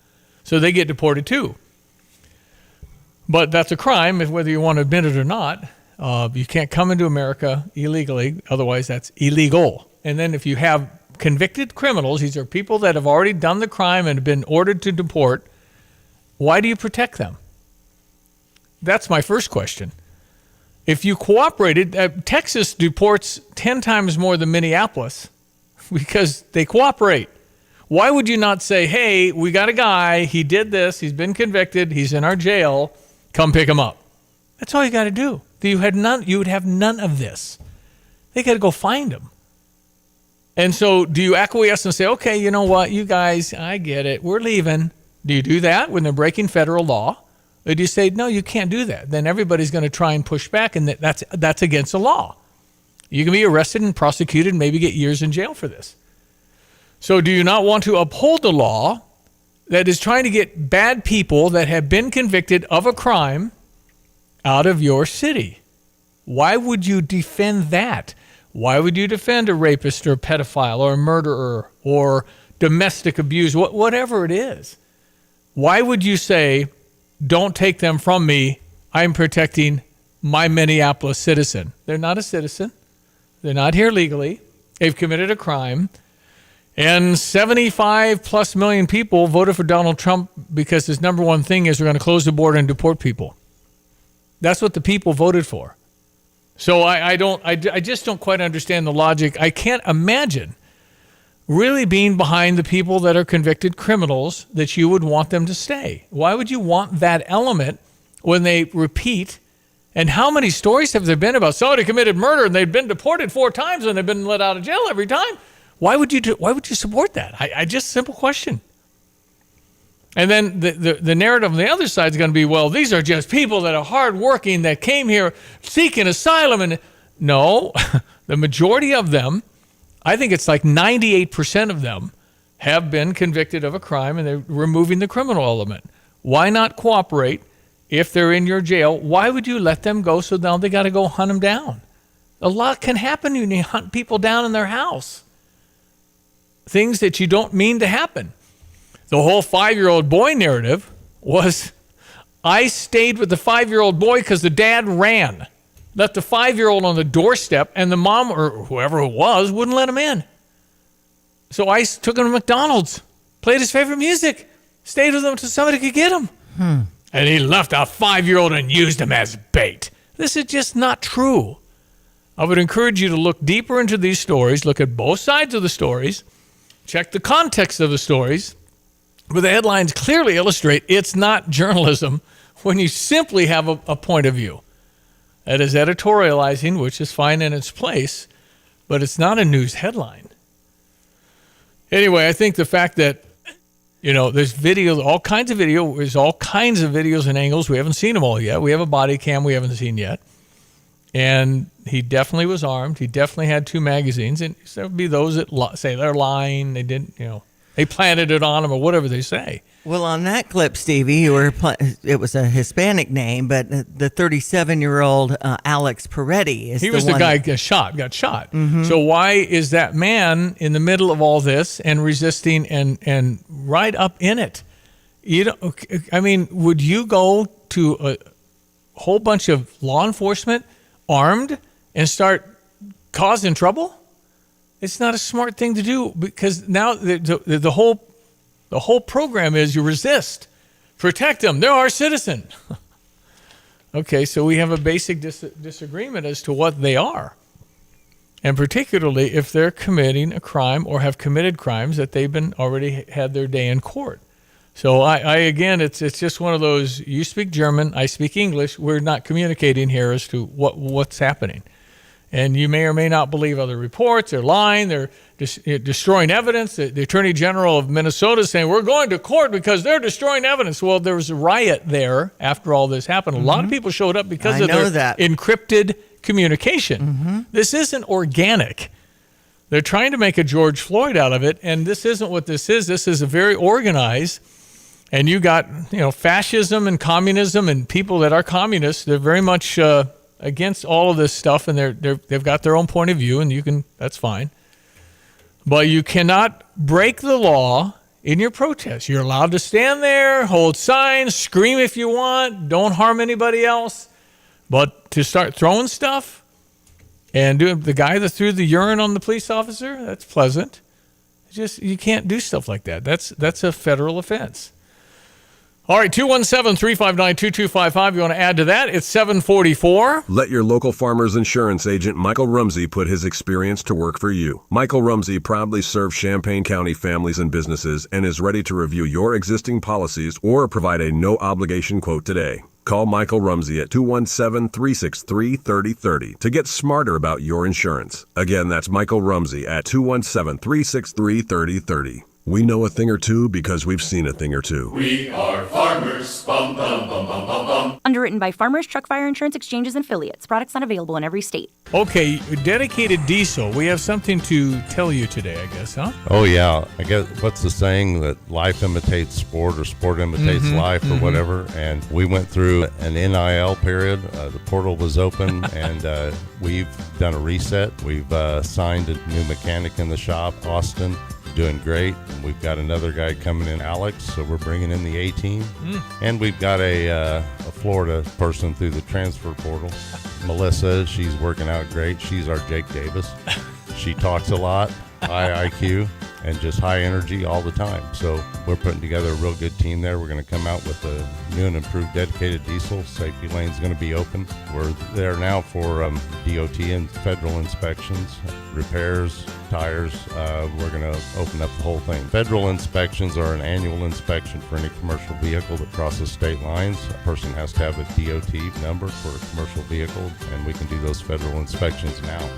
So they get deported too. But that's a crime, whether you want to admit it or not. You can't come into America illegally. Otherwise, that's illegal. And then if you have convicted criminals, these are people that have already done the crime and have been ordered to deport, why do you protect them? That's my first question. If you cooperated, Texas deports 10 times more than Minneapolis because they cooperate. Why would you not say, hey, we got a guy, he did this, he's been convicted, he's in our jail, come pick him up? That's all you got to do. You would have none of this. They got to go find him. And so do you acquiesce and say, okay, you know what, you guys, I get it, we're leaving. Do you do that when they're breaking federal law? Or do you say, no, you can't do that? Then everybody's going to try and push back, and that's against the law. You can be arrested and prosecuted and maybe get years in jail for this. So do you not want to uphold the law that is trying to get bad people that have been convicted of a crime out of your city? Why would you defend that? Why would you defend a rapist or a pedophile or a murderer or domestic abuse, whatever it is? Why would you say, don't take them from me, I'm protecting my Minneapolis citizen? They're not a citizen. They're not here legally. They've committed a crime. And 75 plus million people voted for Donald Trump because his number one thing is we're going to close the border and deport people. That's what the people voted for. So I just don't quite understand the logic. I can't imagine really being behind the people that are convicted criminals that you would want them to stay. Why would you want that element when they repeat? And how many stories have there been about somebody committed murder and they've been deported 4 times and they've been let out of jail every time? Why would you support that? I just simple question. And then the narrative on the other side is going to be, well, these are just people that are hardworking that came here seeking asylum. And no, the majority of them, I think it's like 98% of them, have been convicted of a crime, and they're removing the criminal element. Why not cooperate if they're in your jail? Why would you let them go so now they got to go hunt them down? A lot can happen when you hunt people down in their house. Things that you don't mean to happen. The whole 5-year-old boy narrative was, I stayed with the 5-year-old boy because the dad ran. Left the 5-year-old on the doorstep, and the mom or whoever it was wouldn't let him in. So I took him to McDonald's, played his favorite music, stayed with him until somebody could get him. And he left a 5-year-old and used him as bait. This is just not true. I would encourage you to look deeper into these stories, look at both sides of the stories, check the context of the stories. But the headlines clearly illustrate it's not journalism when you simply have a point of view. That is editorializing, which is fine in its place, but it's not a news headline. Anyway, I think the fact that, there's videos, all kinds of video, there's all kinds of videos and angles. We haven't seen them all yet. We have a body cam we haven't seen yet. And he definitely was armed. He definitely had 2 magazines. And there would be those that say they're lying. They didn't, they planted it on him or whatever they say. Well, on that clip, Stevie, it was a Hispanic name, but the 37-year-old Alex Peretti is he was the guy got shot. Mm-hmm. So why is that man in the middle of all this and resisting and right up in it? Would you go to a whole bunch of law enforcement armed and start causing trouble? It's not a smart thing to do because now the whole program is you resist, protect them. They're our citizen. Okay, so we have a basic disagreement as to what they are, and particularly if they're committing a crime or have committed crimes that they've been already had their day in court. So I again, it's just one of those. You speak German, I speak English. We're not communicating here as to what's happening. And you may or may not believe other reports. They're lying. They're destroying evidence. The Attorney General of Minnesota is saying, we're going to court because they're destroying evidence. Well, there was a riot there after all this happened. A lot of people showed up because of their encrypted communication. This isn't organic. They're trying to make a George Floyd out of it, and this isn't what this is. This is a very organized, and you got fascism and communism and people that are communists. They're very much against all of this stuff, and they've got their own point of view, and that's fine. But you cannot break the law in your protest. You're allowed to stand there, hold signs, scream if you want, don't harm anybody else. But to start throwing stuff and the guy that threw the urine on the police officer, that's pleasant. You can't do stuff like that. That's a federal offense. All right, 217-359-2255. You want to add to that? It's 744. Let your local farmer's insurance agent, Michael Rumsey, put his experience to work for you. Michael Rumsey proudly serves Champaign County families and businesses and is ready to review your existing policies or provide a no-obligation quote today. Call Michael Rumsey at 217-363-3030 to get smarter about your insurance. Again, that's Michael Rumsey at 217-363-3030. We know a thing or two because we've seen a thing or two. We are farmers. Bum, bum, bum, bum, bum. Underwritten by Farmers Truck Fire Insurance Exchanges and Affiliates. Products not available in every state. Okay, dedicated diesel. We have something to tell you today, I guess, huh? Oh, yeah. I guess what's the saying that life imitates sport or sport imitates life or whatever? And we went through an NIL period. The portal was open and we've done a reset. We've signed a new mechanic in the shop, Austin. Doing great. And we've got another guy coming in, Alex, so we're bringing in the A team. And we've got a Florida person through the transfer portal, Melissa. She's working out great. She's our Jake Davis. She talks a lot, high IQ, and just high energy all the time. So we're putting together a real good team there. We're going to come out with a new and improved dedicated diesel. Safety lane's going to be open. We're there now for DOT and federal inspections, repairs, tires. We're going to open up the whole thing. Federal inspections are an annual inspection for any commercial vehicle that crosses state lines. A person has to have a DOT number for a commercial vehicle, and we can do those federal inspections now.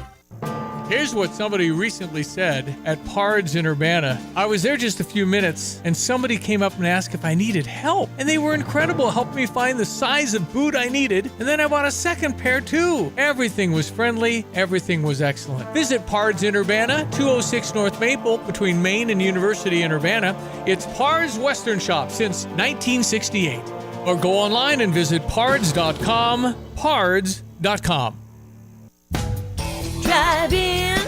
Here's what somebody recently said at Pards in Urbana. I was there just a few minutes, and somebody came up and asked if I needed help. And they were incredible, helped me find the size of boot I needed, and then I bought a second pair too. Everything was friendly, everything was excellent. Visit Pards in Urbana, 206 North Maple, between Maine and University in Urbana. It's Pards Western Shop since 1968. Or go online and visit pards.com, pards.com. Drive in,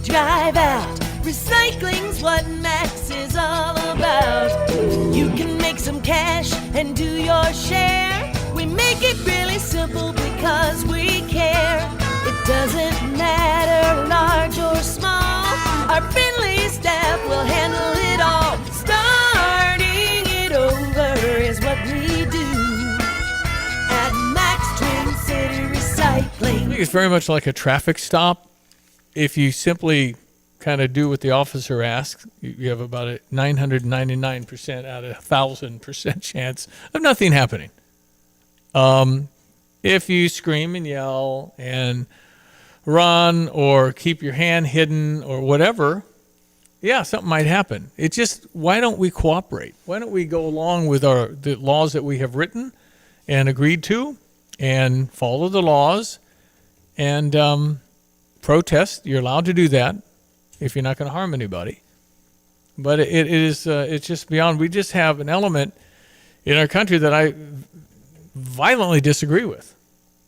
drive out. Recycling's what Max is all about. You can make some cash and do your share. We make it really simple because we care. It doesn't matter large or small. Our friendly staff will handle it all. Starting it over is what we do at Max Twin City Recycling. I think it's very much like a traffic stop. If you simply kind of do what the officer asks, you have about a 999% out of 1,000% chance of nothing happening. If you scream and yell and run or keep your hand hidden or whatever, yeah, something might happen. It's just, why don't we cooperate? Why don't we go along with the laws that we have written and agreed to and follow the laws and protest? You're allowed to do that if you're not going to harm anybody. But it's just beyond. We just have an element in our country that I violently disagree with.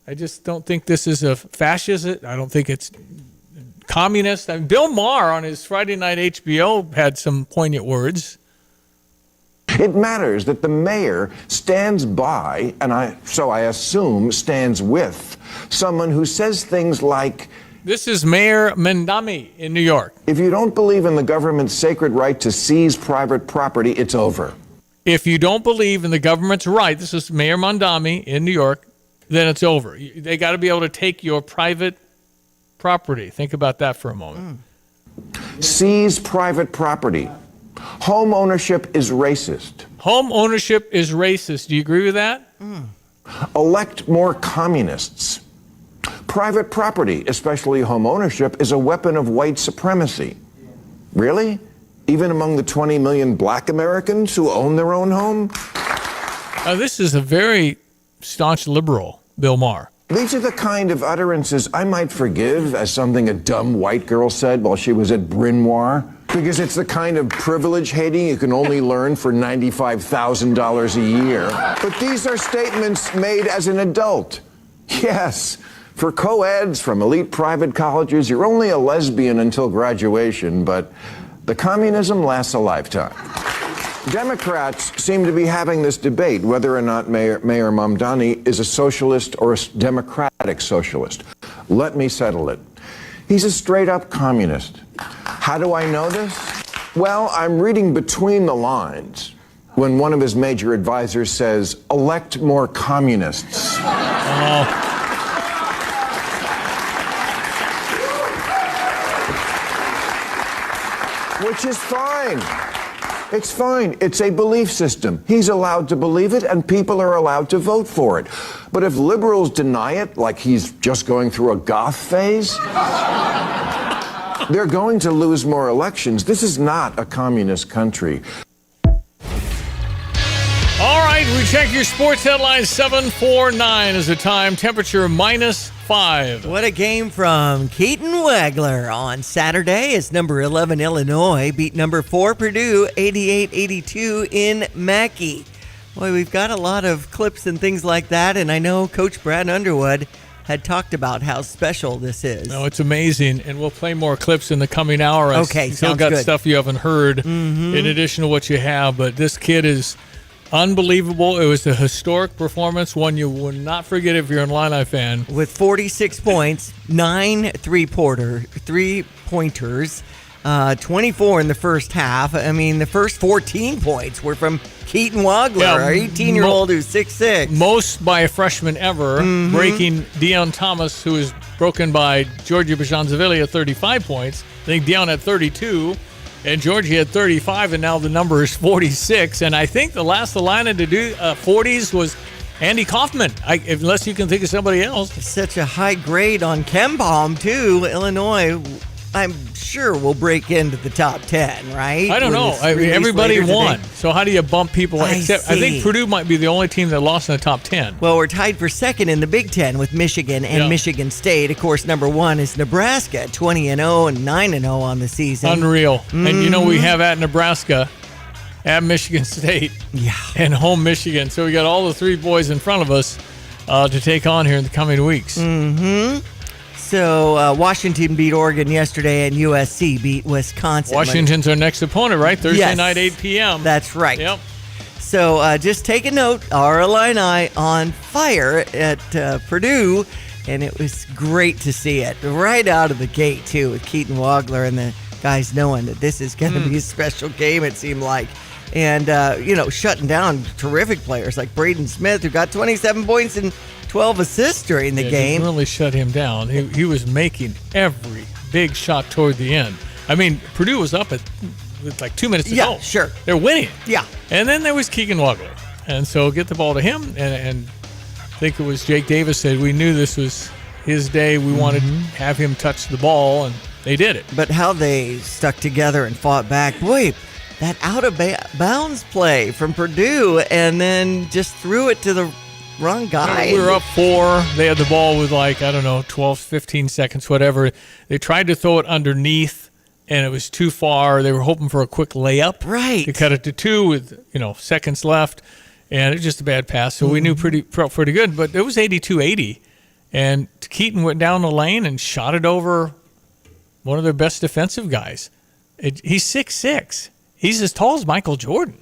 I just don't think this is a fascist. I don't think it's communist. I mean, Bill Maher on his Friday night HBO had some poignant words. It matters that the mayor stands by, and so I assume stands with, someone who says things like, this is Mayor Mandami in New York. If you don't believe in the government's sacred right to seize private property, it's over. If you don't believe in the government's right, this is Mayor Mandami in New York, then it's over. They got to be able to take your private property. Think about that for a moment. Seize private property. Home ownership is racist. Home ownership is racist. Do you agree with that? Elect more communists. Private property, especially home ownership, is a weapon of white supremacy. Really? Even among the 20 million black Americans who own their own home? This is a very staunch liberal, Bill Maher. These are the kind of utterances I might forgive as something a dumb white girl said while she was at Bryn Mawr, because it's the kind of privilege hating you can only learn for $95,000 a year. But these are statements made as an adult. Yes, for co-eds from elite private colleges, you're only a lesbian until graduation, but the communism lasts a lifetime. Democrats seem to be having this debate whether or not Mayor Mamdani is a socialist or a democratic socialist. Let me settle it. He's a straight-up communist. How do I know this? Well, I'm reading between the lines when one of his major advisors says, elect more communists. Which is fine. It's fine. It's a belief system. He's allowed to believe it, and people are allowed to vote for it. But if liberals deny it, like he's just going through a goth phase, they're going to lose more elections. This is not a communist country. All right, we check your sports headlines. 7:49 is the time. Temperature -5. What a game from Keaton Wagler on Saturday as number 11 Illinois beat number 4 Purdue 88-82 in Mackey. Boy, we've got a lot of clips and things like that, and I know Coach Brad Underwood had talked about how special this is. No, it's amazing, and we'll play more clips in the coming hour. Okay, still sounds got good. stuff you haven't heard in addition to what you have, but this kid is unbelievable. It was a historic performance, one you will not forget if you're an Illini fan. With 46 points, 9 three-pointers, 24 in the first half. I mean, the first 14 points were from Keaton Wagler, our 18-year-old who's 6'6". Most by a freshman ever, breaking Deion Thomas, who was broken by Georgie Bajanzavili at 35 points. I think Deion had 32, and Georgie had 35, and now the number is 46. And I think the last Illini to do 40s was Andy Kaufman, unless you can think of somebody else. Such a high grade on KenPom, too. Illinois, I'm sure, will break into the top 10, right? I don't know. I mean, everybody won. So how do you bump people? I think Purdue might be the only team that lost in the top 10. Well, we're tied for second in the Big Ten with Michigan and Michigan State. Of course, number 1 is Nebraska, 20-0 and 9-0 on the season. Unreal. And you know we have at Nebraska, at Michigan State, and home Michigan. So we got all the 3 boys in front of us to take on here in the coming weeks. So Washington beat Oregon yesterday, and USC beat Wisconsin. Washington's our next opponent, right? Thursday night, 8 p.m. That's right. Yep. So just take a note, our Illini on fire at Purdue, and it was great to see it right out of the gate, too, with Keaton Wagler and the guys knowing that this is going to be a special game, it seemed like. And, shutting down terrific players like Braden Smith, who got 27 points and 12 assists during the game. Didn't really shut him down. He was making every big shot toward the end. I mean, Purdue was up with like 2 minutes to go. Yeah, sure. They're winning. Yeah. And then there was Keegan Wagler. And so get the ball to him. And I think it was Jake Davis said, we knew this was his day. We wanted to have him touch the ball, and they did it. But how they stuck together and fought back. Boy, that out-of-bounds play from Purdue, and then just threw it to the wrong guy. We were up 4. They had the ball with 12, 15 seconds, whatever. They tried to throw it underneath, and it was too far. They were hoping for a quick layup. Right. To cut it to 2 with, seconds left, and it was just a bad pass. So we knew pretty good, but it was 82-80. And Keaton went down the lane and shot it over one of their best defensive guys. He's 6'6". He's as tall as Michael Jordan.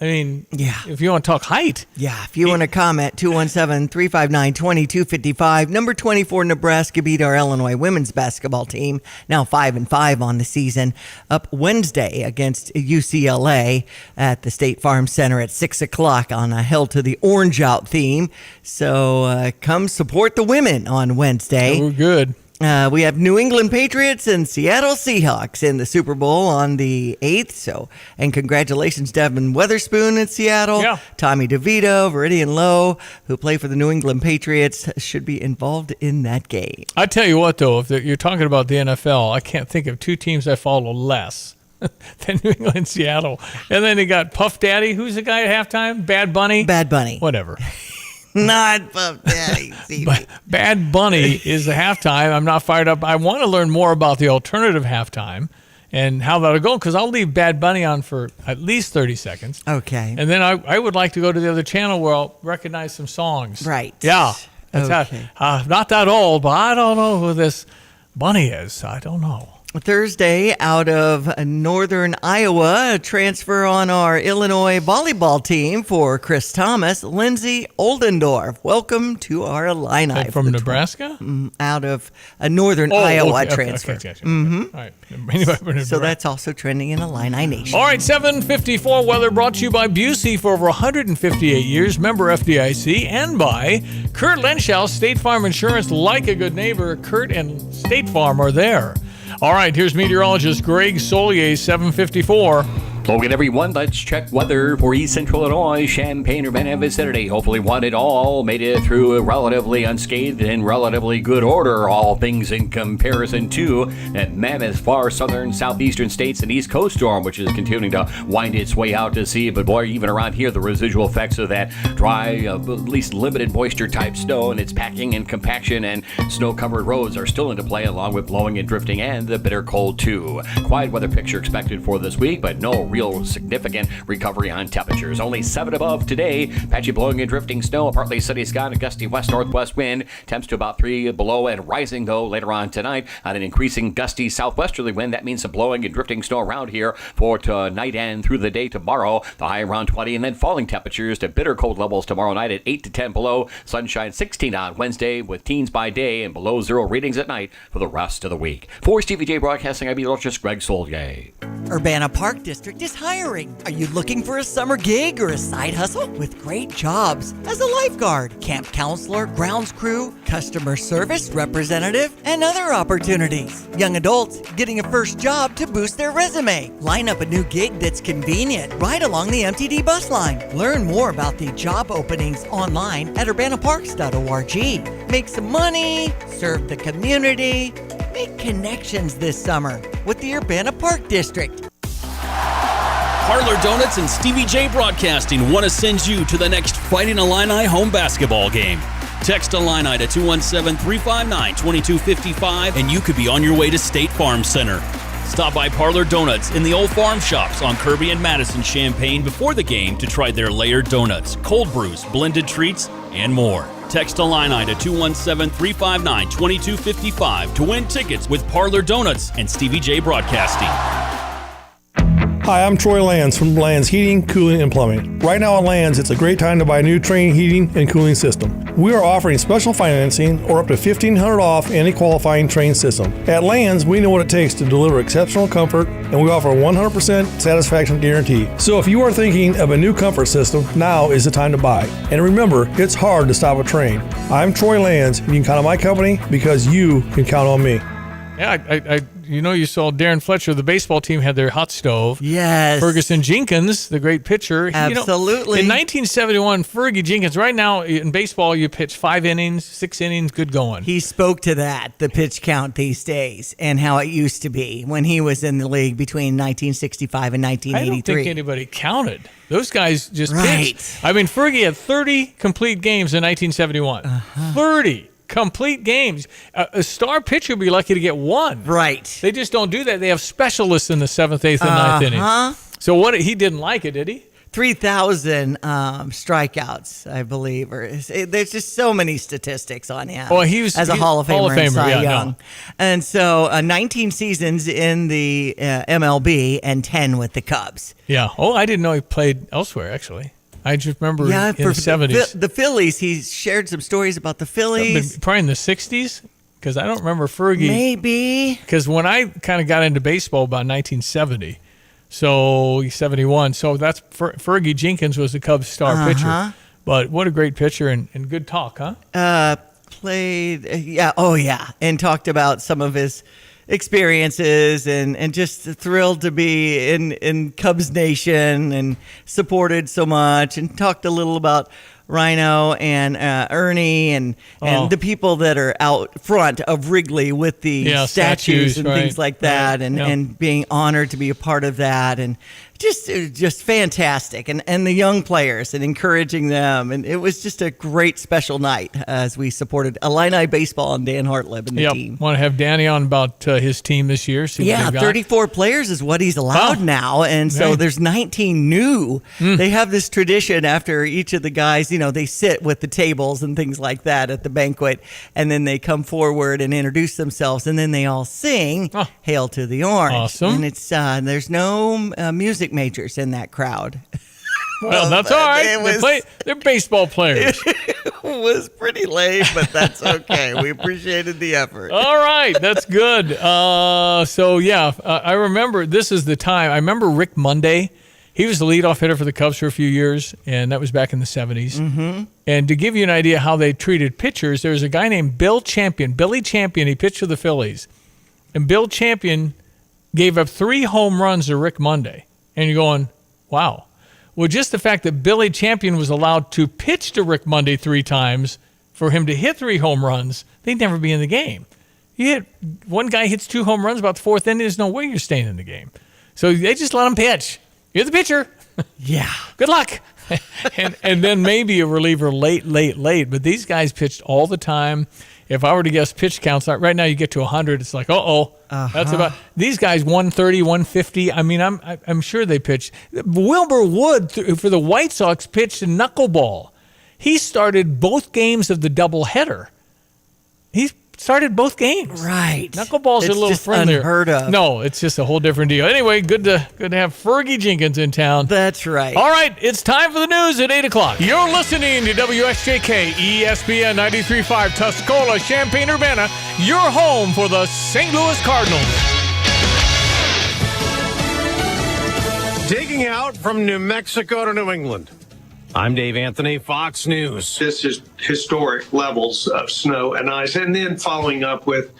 I mean, if you want to talk height. Yeah, if you want to comment, 217-359-2255. Number 24, Nebraska beat our Illinois women's basketball team, now 5-5 on the season, up Wednesday against UCLA at the State Farm Center at 6 o'clock on a Hell to the Orange Out theme. So come support the women on Wednesday. We're good. We have New England Patriots and Seattle Seahawks in the Super Bowl on the 8th. And congratulations, Devin Weatherspoon in Seattle. Yeah. Tommy DeVito, Veridian Lowe, who play for the New England Patriots, should be involved in that game. I tell you what, though, if you're talking about the NFL, I can't think of 2 teams I follow less than New England and Seattle. And then they got Puff Daddy. Who's the guy at halftime? Bad Bunny? Bad Bunny. Whatever. Not Puff Daddy. Bad Bunny is the halftime. I'm not fired up. I want to learn more about the alternative halftime and how that'll go, because I'll leave Bad Bunny on for at least 30 seconds. Okay. And then I would like to go to the other channel where I'll recognize some songs. Right. Yeah. That's not that old, but I don't know who this Bunny is. I don't know. Thursday, out of northern Iowa, a transfer on our Illinois volleyball team for Chris Thomas, Lindsay Oldendorf. Welcome to our Illini. From Nebraska? Out of a northern Iowa transfer. Okay. All right. So that's also trending in Illini Nation. All right, 7:54 weather brought to you by Busey for over 158 years, member FDIC, and by Kurt Lenschow, State Farm Insurance. Like a good neighbor, Kurt and State Farm are there. All right, here's meteorologist Greg Solier, 7:54. Hello again, everyone. Let's check weather for East Central Illinois, Champaign, Urbana vicinity. Hopefully one and all made it through relatively unscathed in relatively good order. All things in comparison to that mammoth far southern southeastern states and East Coast storm, which is continuing to wind its way out to sea. But boy, even around here, the residual effects of that dry, at least limited moisture type snow and its packing and compaction and snow-covered roads are still into play, along with blowing and drifting and the bitter cold too. Quiet weather picture expected for this week, but no real significant recovery on temperatures. Only 7 above today. Patchy blowing and drifting snow, a partly sunny sky, and a gusty west-northwest wind. Temps to about 3 below and rising, though, later on tonight on an increasing gusty southwesterly wind. That means some blowing and drifting snow around here for tonight and through the day tomorrow. The high around 20, and then falling temperatures to bitter cold levels tomorrow night at 8 to 10 below. Sunshine 16 on Wednesday with teens by day and below 0 readings at night for the rest of the week. For Stevie J Broadcasting, I'm meteorologist Greg Solgay. Urbana Park District is hiring. Are you looking for a summer gig or a side hustle? With great jobs as a lifeguard, camp counselor, grounds crew, customer service representative, and other opportunities. Young adults getting a first job to boost their resume. Line up a new gig that's convenient right along the MTD bus line. Learn more about the job openings online at urbanaparks.org. Make some money, serve the community, make connections this summer with the Urbana Park District. Parlor Donuts and Stevie J Broadcasting want to send you to the next Fighting Illini home basketball game. Text Illini to 217-359-2255 and you could be on your way to State Farm Center. Stop by Parlor Donuts in the Old Farm Shops on Kirby and Madison Champaign before the game to try their layered donuts, cold brews, blended treats, and more. Text Illini to 217-359-2255 to win tickets with Parlor Donuts and Stevie J Broadcasting. Hi, I'm Troy Lands from Lands Heating, Cooling, and Plumbing. Right now at Lands, it's a great time to buy a new Trane heating and cooling system. We are offering special financing or up to $1,500 off any qualifying Trane system. At Lands, we know what it takes to deliver exceptional comfort, and we offer a 100% satisfaction guarantee. So if you are thinking of a new comfort system, now is the time to buy. And remember, it's hard to stop a Trane. I'm Troy Lands. You can count on my company because you can count on me. Yeah, you saw Darren Fletcher, the baseball team, had their hot stove. Yes. Ferguson Jenkins, the great pitcher. Absolutely. In 1971, Fergie Jenkins, right now in baseball, you pitch 5 innings, 6 innings, good going. He spoke to that, the pitch count these days, and how it used to be when he was in the league between 1965 and 1983. I don't think anybody counted. Those guys just pitched. I mean, Fergie had 30 complete games in 1971. 30. Complete games. A star pitcher would be lucky to get 1. Right. They just don't do that. They have specialists in the 7th, 8th, and 9th innings. So he didn't like it, did he? 3,000 strikeouts, I believe. There's just so many statistics on him. Well, he was as a Hall of Famer, and Cy Young. No. And so 19 seasons in the MLB and 10 with the Cubs. Yeah. Oh, I didn't know he played elsewhere, actually. I just remember in the 70s. The Phillies, he shared some stories about the Phillies. Probably in the 60s, because I don't remember Fergie. Maybe. Because when I kind of got into baseball about 1970, so 71, so that's Fergie Jenkins was the Cubs star pitcher. But what a great pitcher and good talk, huh? And talked about some of his experiences and just thrilled to be in Cubs Nation and supported so much, and talked a little about Rhino and Ernie and the people that are out front of Wrigley with the statues and things like that, and being honored to be a part of that, and just fantastic, and the young players and encouraging them, and it was just a great special night as we supported Illini baseball and Dan Hartlib and the team. Want to have Danny on about his team this year? 34 players is what he's allowed now, and so there's 19 new. They have this tradition after each of the guys, they sit with the tables and things like that at the banquet, and then they come forward and introduce themselves, and then they all sing "Hail to the Orange." Awesome. And it's there's no music majors in that crowd. Well, that's all right. They're baseball players. It was pretty lame, but that's okay. We appreciated the effort. All right, that's good. I remember this is the time. I remember Rick Monday. He was the leadoff hitter for the Cubs for a few years, and that was back in the 70s. Mm-hmm. And to give you an idea how they treated pitchers, there was a guy named Billy Champion. He pitched for the Phillies. And Bill Champion gave up 3 home runs to Rick Monday And you're going, wow. Well, just the fact that Billy Champion was allowed to pitch to Rick Monday 3 times for him to hit 3 home runs, they'd never be in the game. One guy hits 2 home runs about the 4th inning, there's no way you're staying in the game. So they just let him pitch. You're the pitcher. Yeah. Good luck. and then maybe a reliever late. But these guys pitched all the time. If I were to guess pitch counts, right now you get to 100, it's like, that's about. These guys 130, 150. I mean, I'm sure they pitched. Wilbur Wood for the White Sox pitched a knuckleball. He started both games of the doubleheader. He started both games. Right. Knuckleballs are a little just friendlier. Unheard of. No, it's just a whole different deal. Anyway, good to have Fergie Jenkins in town. That's right. All right, it's time for the news at 8 o'clock. You're listening to WSJK ESPN 93.5 Tuscola, Champaign-Urbana, your home for the St. Louis Cardinals. Digging out from New Mexico to New England. I'm Dave Anthony, Fox News. This is historic levels of snow and ice, and then following up with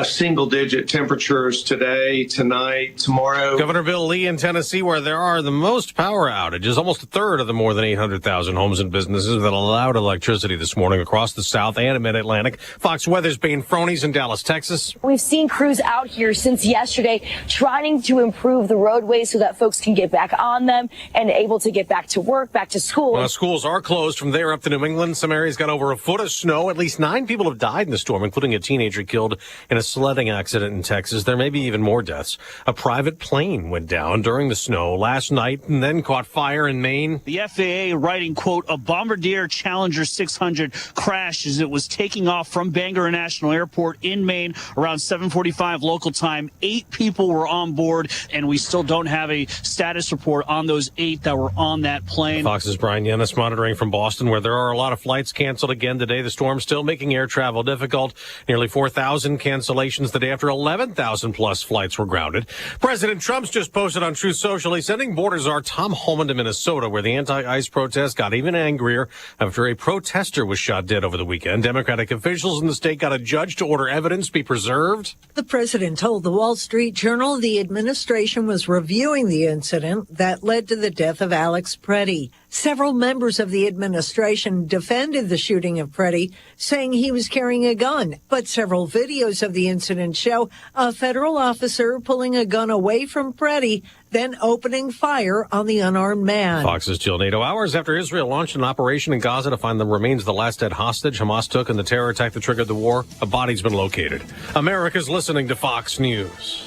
single-digit temperatures today, tonight, tomorrow. Governor Bill Lee in Tennessee, where there are the most power outages, almost a third of the more than 800,000 homes and businesses that allowed electricity this morning across the South and Mid-Atlantic. Fox Weather's Bane Fronies in Dallas, Texas. We've seen crews out here since yesterday trying to improve the roadways so that folks can get back on them and able to get back to work, back to school. Well, schools are closed from there up to New England. Some areas got over a foot of snow. At least 9 people have died in the storm, including a teenager killed in a sledding accident in Texas. There may be even more deaths. A private plane went down during the snow last night and then caught fire in Maine. The FAA writing, quote, a Bombardier Challenger 600 crashed as it was taking off from Bangor International Airport in Maine around 7:45 local time. 8 people were on board, and we still don't have a status report on those 8 that were on that plane. Fox's Brian Yennis monitoring from Boston, where there are a lot of flights canceled again today. The storm still making air travel difficult. Nearly 4,000 cancellations the day after 11,000 plus flights were grounded. President Trump's just posted on Truth Social he's sending border czar Tom Homan to Minnesota, where the anti-ICE protest got even angrier after a protester was shot dead over the weekend. Democratic officials in the state got a judge to order evidence be preserved. The president told the Wall Street Journal the administration was reviewing the incident that led to the death of Alex Preddy. Several members of the administration defended the shooting of Preddy, saying he was carrying a gun. But several videos of the incident show a federal officer pulling a gun away from Preddy, then opening fire on the unarmed man. Fox's Jill Nato. Hours after Israel launched an operation in Gaza to find the remains of the last dead hostage Hamas took in the terror attack that triggered the war, a body's been located. America's listening to Fox News.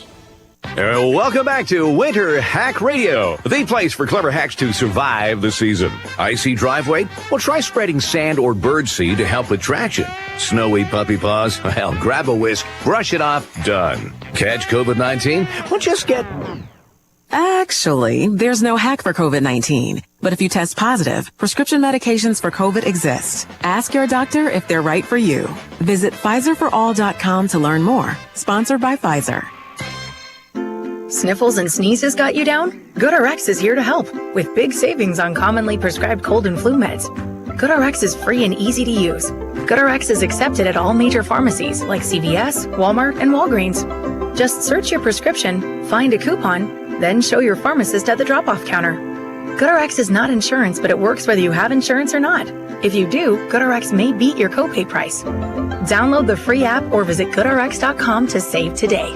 Welcome back to Winter Hack Radio, the place for clever hacks to survive the season. Icy driveway? Well, try spreading sand or birdseed to help with traction. Snowy puppy paws? Well, grab a whisk, brush it off, done. Catch COVID-19? Well, just get... Actually, there's no hack for COVID-19. But if you test positive, prescription medications for COVID exist. Ask your doctor if they're right for you. Visit PfizerForAll.com to learn more. Sponsored by Pfizer. Sniffles and sneezes got you down? GoodRx is here to help with big savings on commonly prescribed cold and flu meds. GoodRx is free and easy to use. GoodRx is accepted at all major pharmacies like CVS, Walmart, and Walgreens. Just search your prescription, find a coupon, then show your pharmacist at the drop-off counter. GoodRx is not insurance, but it works whether you have insurance or not. If you do, GoodRx may beat your copay price. Download the free app or visit GoodRx.com to save today.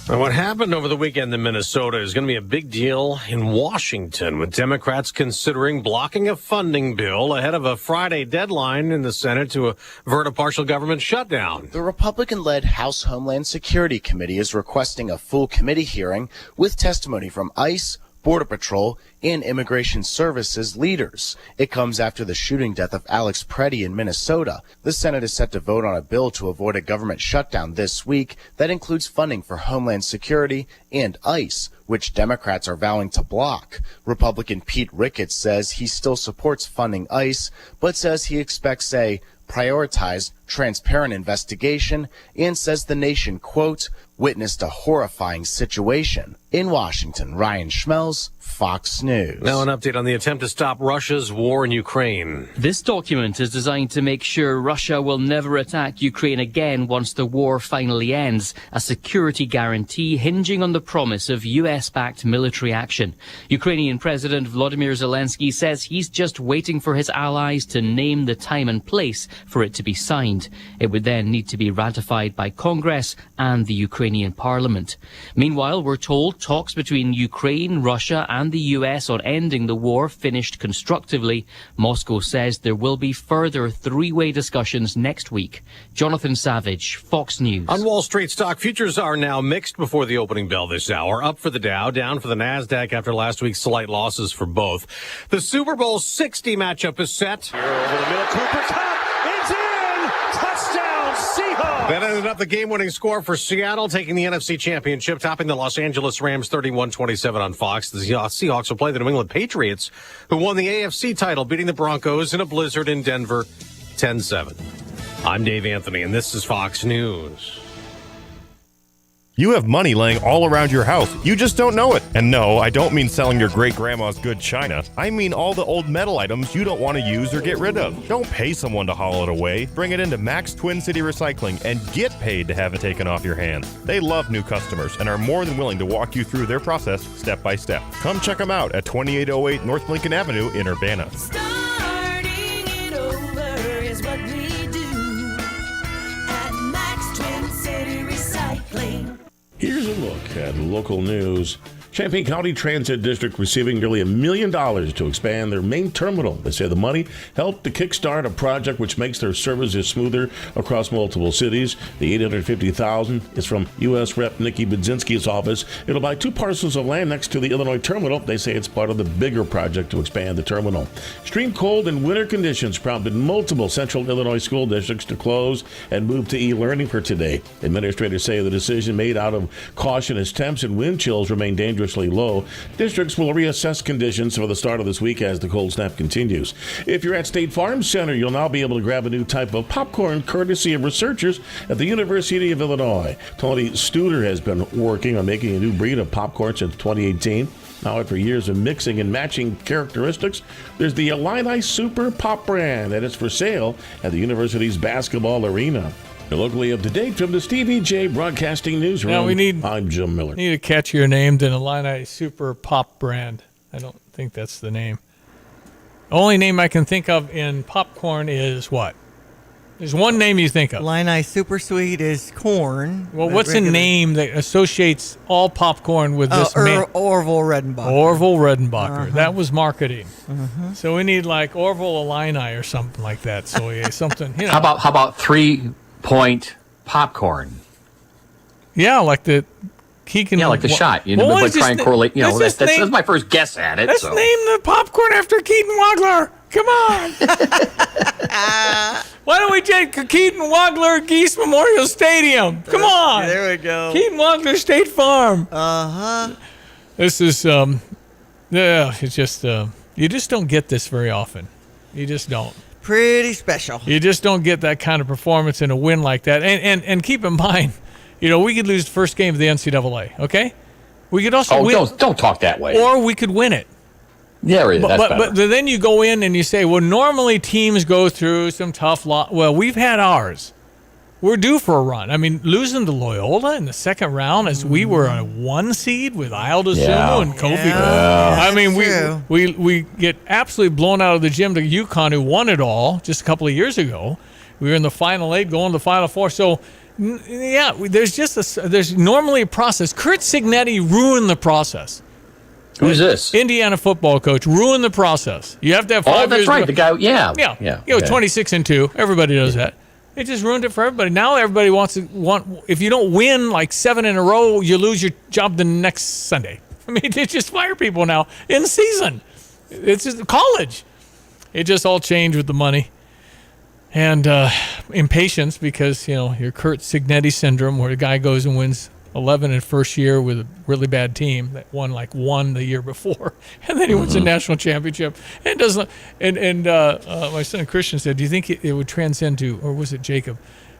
Now, what happened over the weekend in Minnesota is going to be a big deal in Washington, with Democrats considering blocking a funding bill ahead of a Friday deadline in the Senate to avert a partial government shutdown. The Republican-led House Homeland Security Committee is requesting a full committee hearing with testimony from ICE, Border Patrol, and Immigration Services leaders. It comes after the shooting death of Alex Preddy in Minnesota. The Senate is set to vote on a bill to avoid a government shutdown this week that includes funding for Homeland Security and ICE, which Democrats are vowing to block. Republican Pete Ricketts says he still supports funding ICE, but says he expects a prioritized transparent investigation and says the nation, quote, witnessed a horrifying situation. In Washington, Ryan Schmelz, Fox News. Now an update on the attempt to stop Russia's war in Ukraine. This document is designed to make sure Russia will never attack Ukraine again once the war finally ends, a security guarantee hinging on the promise of US-backed military action. Ukrainian President Volodymyr Zelensky says he's just waiting for his allies to name the time and place for it to be signed. It would then need to be ratified by Congress and the Ukrainian parliament. Meanwhile, we're told talks between Ukraine, Russia and the US on ending the war finished constructively. Moscow says there will be further three-way discussions next week. Jonathan Savage, Fox News. On Wall Street, stock futures are now mixed before the opening bell this hour. Up for the Dow, down for the NASDAQ after last week's slight losses for both. The Super Bowl 60 matchup is set. Here over the middle, Cooper Cup, it's in! Touchdown, Seahawks! That ended up the game-winning score for Seattle, taking the NFC Championship, topping the Los Angeles Rams 31-27 on Fox. The Seahawks will play the New England Patriots, who won the AFC title, beating the Broncos in a blizzard in Denver 10-7. I'm Dave Anthony, and this is Fox News. You have money laying all around your house. You just don't know it. And no, I don't mean selling your great-grandma's good china. I mean all the old metal items you don't want to use or get rid of. Don't pay someone to haul it away. Bring it into Max Twin City Recycling and get paid to have it taken off your hands. They love new customers and are more than willing to walk you through their process step by step. Come check them out at 2808 North Lincoln Avenue in Urbana. Starting it over is what we do at Max Twin City Recycling. Here's a look at local news. Champaign County Transit District receiving nearly $1 million to expand their main terminal. They say the money helped to kickstart a project which makes their services smoother across multiple cities. The $850,000 is from U.S. Rep. Nikki Budzinski's office. It'll buy 2 parcels of land next to the Illinois terminal. They say it's part of the bigger project to expand the terminal. Extreme cold and winter conditions prompted multiple central Illinois school districts to close and move to e-learning for today. Administrators say the decision made out of caution as temps and wind chills remain dangerous low. Districts will reassess conditions for the start of this week as the cold snap continues. If you're at State Farm Center, you'll now be able to grab a new type of popcorn courtesy of researchers at the University of Illinois. Tony Studer has been working on making a new breed of popcorn since 2018. Now, after years of mixing and matching characteristics, there's the Illini Super Pop brand that is for sale at the university's basketball arena. Locally up to date from the Stevie J Broadcasting Newsroom. Now I'm Jim Miller. Need a catchier name than Illini Super Pop brand. I don't think that's the name. The only name I can think of in popcorn is what? There's one name you think of. Illini Super Sweet is corn. Well, what's a name that associates all popcorn with this man? Orville Redenbacher. Orville Redenbacher. Uh-huh. That was marketing. Uh-huh. So we need like Orville Illini or something like that. So something, you know. How about 3-point popcorn? Yeah, like the Keegan. Yeah, like the shot. You know, Well, but try and correlate. You know, that's my first guess at it. Let's so. name the popcorn after Keaton Wagler. Come on. Why don't we take Keaton Wagler Geese Memorial Stadium? Come on. There we go. Keaton Wagler State Farm. Uh-huh. This is, it's just, you just don't get this very often. You just don't. Pretty special. You just don't get that kind of performance in a win like that. And keep in mind, you know, we could lose the first game of the NCAA, okay? We could also win. Don't talk that way. Or we could win it. Yeah, really, that's better. But then you go in and you say, well, normally teams go through some tough lot. Well, we've had ours. We're due for a run. I mean, losing to Loyola in the second round as we were a 1 seed with Aldo Sumo and Kobe. Yeah. I mean, True. we get absolutely blown out of the gym to UConn, who won it all just a couple of years ago. We were in the Final 8, going to the Final 4. So, yeah, there's normally a process. Kurt Signetti ruined the process. Who's this? Indiana football coach ruined the process. You have to have 5 years. Oh, that's right. The guy, yeah. You know, 26-2. Everybody knows that. It just ruined it for everybody. Now everybody wants. If you don't win like 7 in a row, you lose your job the next Sunday. I mean, they just fire people now in season. It's just college. It just all changed with the money and impatience because, you know, your Kurt Signetti syndrome, where the guy goes and wins 11 in first year with a really bad team that won like one the year before, and then he wins a national championship and doesn't. And my son Christian said, "Do you think it would transcend to, or was it Jacob,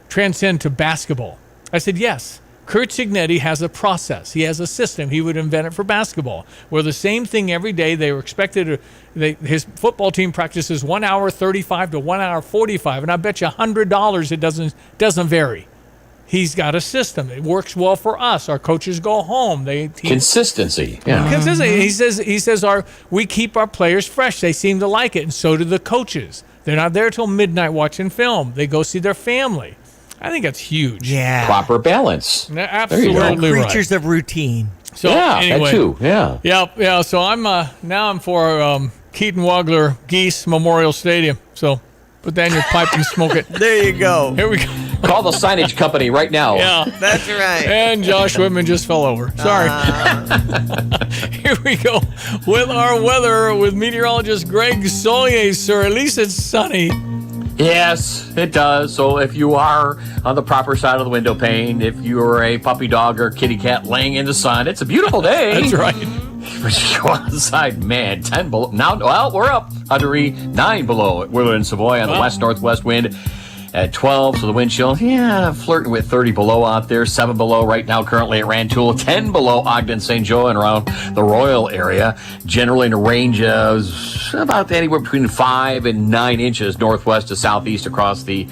transcend to basketball?" I said, "Yes." Kurt Signetti has a process. He has a system. He would invent it for basketball, where the same thing every day. They were expected to. His football team practices 1 hour 35 to 1 hour 45, and I bet you $100 it doesn't vary. He's got a system. It works well for us. Our coaches go home. Consistency. Yeah. Consistency. He says we keep our players fresh. They seem to like it, and so do the coaches. They're not there till midnight watching film. They go see their family. I think that's huge. Yeah. Proper balance. Absolutely right. Creatures of routine. So anyway, that too. Yeah. Yeah. So I'm for Keaton Wagler Geese Memorial Stadium. So put that in your pipe and smoke it. There you go. Here we go. Call the signage company right now. Yeah, that's right. And Josh Whitman just fell over. Sorry. Here we go with our weather with meteorologist Greg Solier, sir. At least it's sunny. Yes, it does. So if you are on the proper side of the window pane, if you're a puppy dog or kitty cat laying in the sun, it's a beautiful day. That's right. But you go outside, man, 10 below. Now, well, we're up. 9 below at Willard and Savoy on the west-northwest wind. At 12, so the wind chill, flirting with 30 below out there, 7 below right now currently at Rantoul, 10 below Ogden, St. Joe, and around the Royal area. Generally in a range of about anywhere between 5 and 9 inches northwest to southeast across the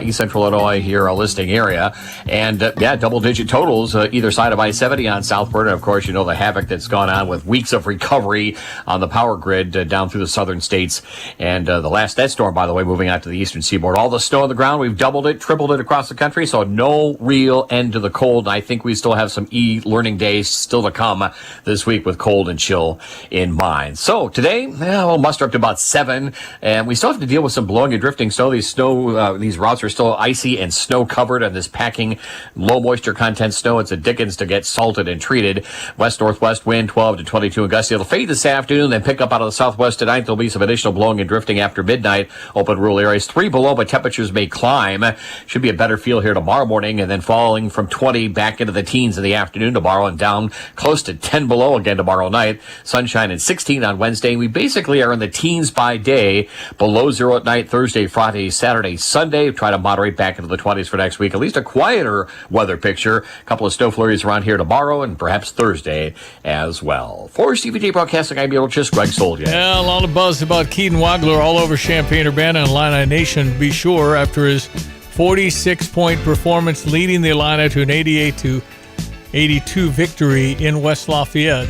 east central Illinois here, a listing area. And, double-digit totals either side of I-70 on southward. And, of course, you know the havoc that's gone on with weeks of recovery on the power grid down through the southern states. And that storm, by the way, moving out to the eastern seaboard. All the snow on the ground, we've doubled it, tripled it across the country, so no real end to the cold. I think we still have some e-learning days still to come this week with cold and chill in mind. So today, we'll muster up to about 7, and we still have to deal with some blowing and drifting snow. These routes are still icy and snow covered, and this packing low moisture content snow, it's a dickens to get salted and treated. West-northwest wind 12 to 22 and gusty. It'll fade this afternoon, then pick up out of the southwest tonight. There'll be some additional blowing and drifting after midnight. Open rural areas 3 below, but temperatures may climb. Should be a better feel here tomorrow morning, and then falling from 20 back into the teens in the afternoon tomorrow, and down close to 10 below again tomorrow night. Sunshine and 16 on Wednesday. We basically are in the teens by day, below 0 at night, Thursday, Friday, Saturday, Sunday. Try to moderate back into the 20s for next week. At least a quieter weather picture. A couple of snow flurries around here tomorrow and perhaps Thursday as well. For CVT Broadcasting, I'm meteorologist Greg Solier. Yeah, a lot of buzz about Keaton Wagler all over Champaign-Urbana and Illini Nation. Be sure after his 46-point performance leading the Illini to an 88-82 victory in West Lafayette.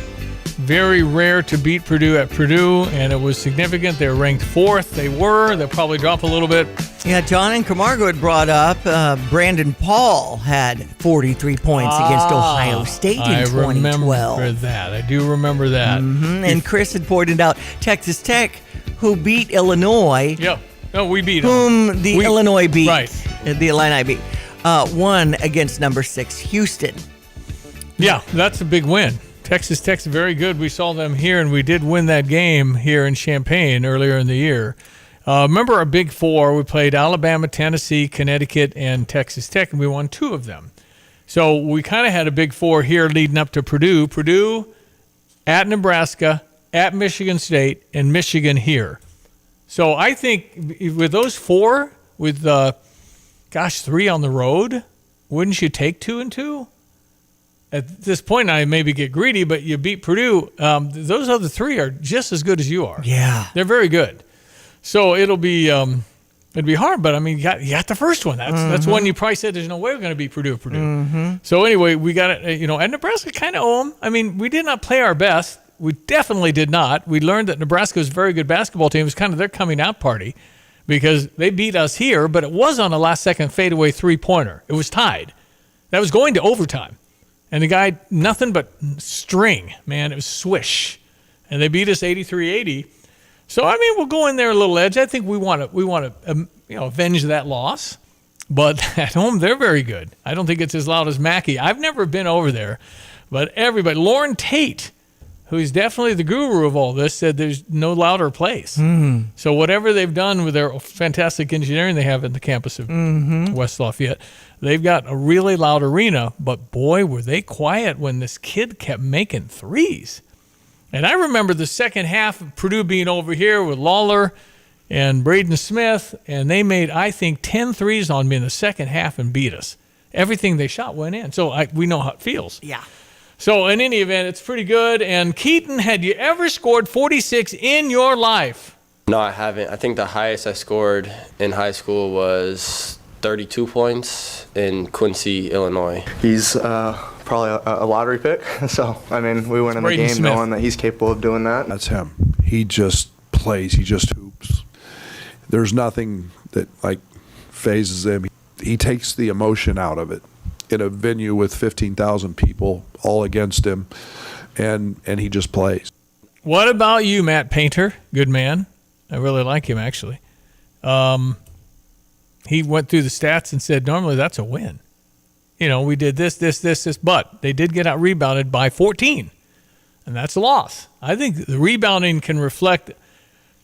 Very rare to beat Purdue at Purdue, and it was significant. They were ranked 4th. They'll probably drop a little bit. Yeah, John and Camargo had brought up Brandon Paul had 43 points against Ohio State in 2012. I remember that. I do remember that. Mm-hmm. And Chris had pointed out Texas Tech, who beat Illinois. Yep. No, we beat them. Whom Illinois beat. Right. The Illini beat. Won against number 6, Houston. Yeah, that's a big win. Texas Tech's very good. We saw them here, and we did win that game here in Champaign earlier in the year. Remember our Big Four? We played Alabama, Tennessee, Connecticut, and Texas Tech, and we won 2 of them. So we kind of had a Big Four here leading up to Purdue. Purdue, at Nebraska, at Michigan State, and Michigan here. So I think with those 4, with 3 on the road, wouldn't you take 2 and 2? At this point, I maybe get greedy, but you beat Purdue. Those other 3 are just as good as you are. Yeah, they're very good. So it'd be hard, but I mean, you got the first one. That's one you probably said there's no way we're going to beat Purdue. Mm-hmm. So anyway, we got it. And Nebraska kind of owe them. I mean, we did not play our best. We definitely did not. We learned that Nebraska was a very good basketball team. It was kind of their coming out party because they beat us here, but it was on a last-second fadeaway three-pointer. It was tied. That was going to overtime. And the guy, nothing but string, man. It was swish. And they beat us 83-80. So, I mean, we'll go in there a little edge. I think we want to avenge that loss. But at home, they're very good. I don't think it's as loud as Mackey. I've never been over there. But everybody, Lauren Tate, who's definitely the guru of all this, said there's no louder place. So whatever they've done with their fantastic engineering they have in the campus of West Lafayette, they've got a really loud arena, but boy, were they quiet when this kid kept making threes. And I remember the second half of Purdue being over here with Lawler and Braden Smith, and they made, I think, 10 threes on me in the second half and beat us. Everything they shot went in. So we know how it feels. Yeah. So in any event, it's pretty good. And Keaton, had you ever scored 46 in your life? No, I haven't. I think the highest I scored in high school was 32 points in Quincy, Illinois. He's probably a lottery pick. So, I mean, we went in the game knowing that he's capable of doing that. That's him. He just plays. He just hoops. There's nothing that, like, phases him. He takes the emotion out of it in a venue with 15,000 people all against him, and he just plays. What about you, Matt Painter? Good man. I really like him, actually. He went through the stats and said, normally that's a win. You know, we did this, but they did get out rebounded by 14, and that's a loss. I think the rebounding can reflect,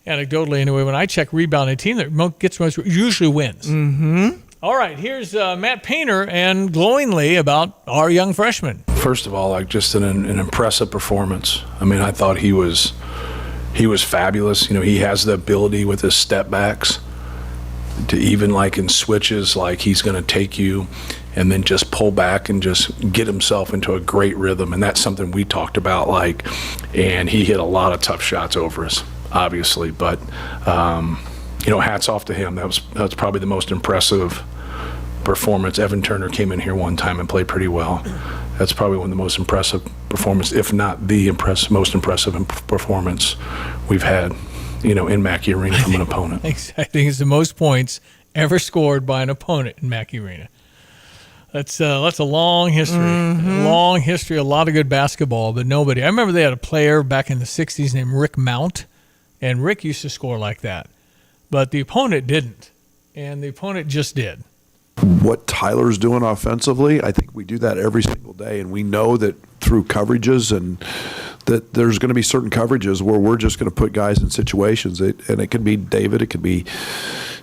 anecdotally anyway, when I check rebounding team that gets most usually wins. Mm-hmm. All right, here's Matt Painter and glowingly about our young freshman. First of all, like just an impressive performance. I mean, I thought he was fabulous. You know, he has the ability with his step backs to even like in switches, like he's going to take you and then just pull back and just get himself into a great rhythm. And that's something we talked about, like, and he hit a lot of tough shots over us, obviously. But, you know, hats off to him. That was probably the most impressive performance. Evan Turner came in here one time and played pretty well. That's probably one of the most impressive performance, if not the most impressive performance we've had, you know, in Mackey Arena from an opponent. I think it's the most points ever scored by an opponent in Mackey Arena. That's a long history. Long history, a lot of good basketball, but nobody. I remember they had a player back in the 60s named Rick Mount, and Rick used to score like that. But the opponent didn't, and the opponent just did. What Tyler's doing offensively, I think we do that every single day, and we know that through coverages and that there's going to be certain coverages where we're just going to put guys in situations, and it could be David, it could be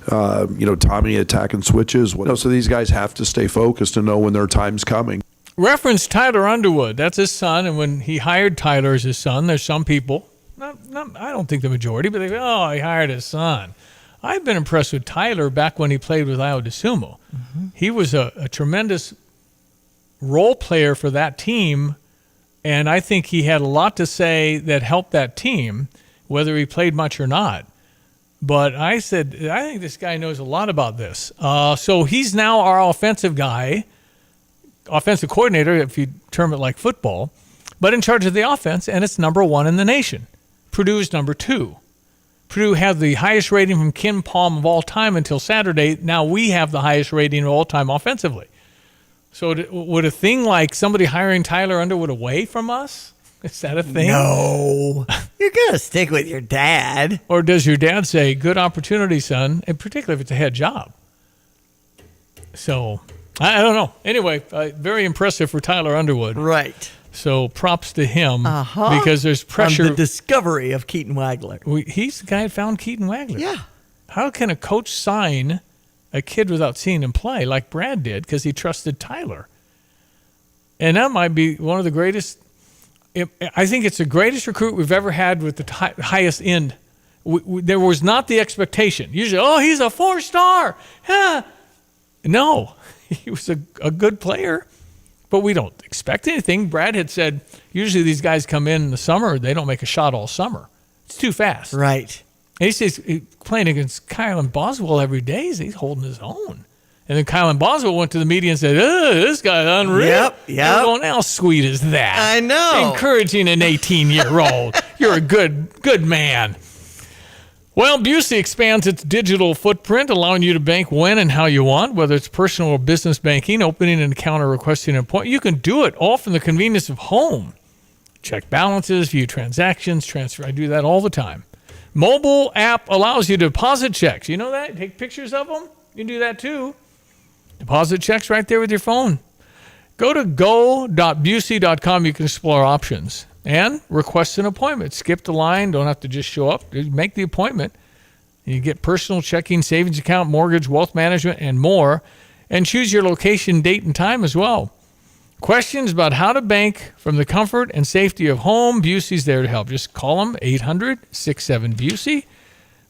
Tommy attacking switches. So these guys have to stay focused and know when their time's coming. Reference Tyler Underwood. That's his son, and when he hired Tyler as his son, there's some people, not I don't think the majority, but they go, oh, he hired his son. I've been impressed with Tyler back when he played with Io DeSumo. He was a tremendous role player for that team, and I think he had a lot to say that helped that team, whether he played much or not. But I said, I think this guy knows a lot about this. So he's now our offensive coordinator, if you term it like football, but in charge of the offense, and it's number 1 in the nation. Purdue's number 2. Purdue had the highest rating from Ken Palm of all time until Saturday. Now we have the highest rating of all time offensively. So would a thing like somebody hiring Tyler Underwood away from us? Is that a thing? No. You're going to stick with your dad. Or does your dad say, good opportunity, son, and particularly if it's a head job? So, I don't know. Anyway, very impressive for Tyler Underwood. Right. So props to him because there's pressure. On the discovery of Keaton Wagler. He's the guy that found Keaton Wagler. Yeah. How can a coach sign a kid without seeing him play like Brad did because he trusted Tyler? And that might be one of the greatest. I think it's the greatest recruit we've ever had with the highest end. There was not the expectation. Usually, he's a 4-star. No, he was a good player. But we don't expect anything. Brad had said, usually these guys come in the summer, they don't make a shot all summer. It's too fast. Right. And he says, playing against Kylan Boswell every day, he's holding his own. And then Kylan Boswell went to the media and said, this guy's unreal. Yep. I'm going, how sweet is that? I know. Encouraging an 18-year-old. You're a good man. Well, Busey expands its digital footprint, allowing you to bank when and how you want, whether it's personal or business banking, opening an account or requesting an appointment. You can do it all from the convenience of home. Check balances, view transactions, transfer. I do that all the time. Mobile app allows you to deposit checks. You know that? Take pictures of them. You can do that too. Deposit checks right there with your phone. Go to go.busey.com. You can explore options. and request an appointment. Skip the line. Don't have to just show up. Just make the appointment. You get personal checking, savings account, mortgage, wealth management, and more. And choose your location, date, and time as well. Questions about how to bank from the comfort and safety of home. Busey's there to help. Just call them 800-67-BUSEY.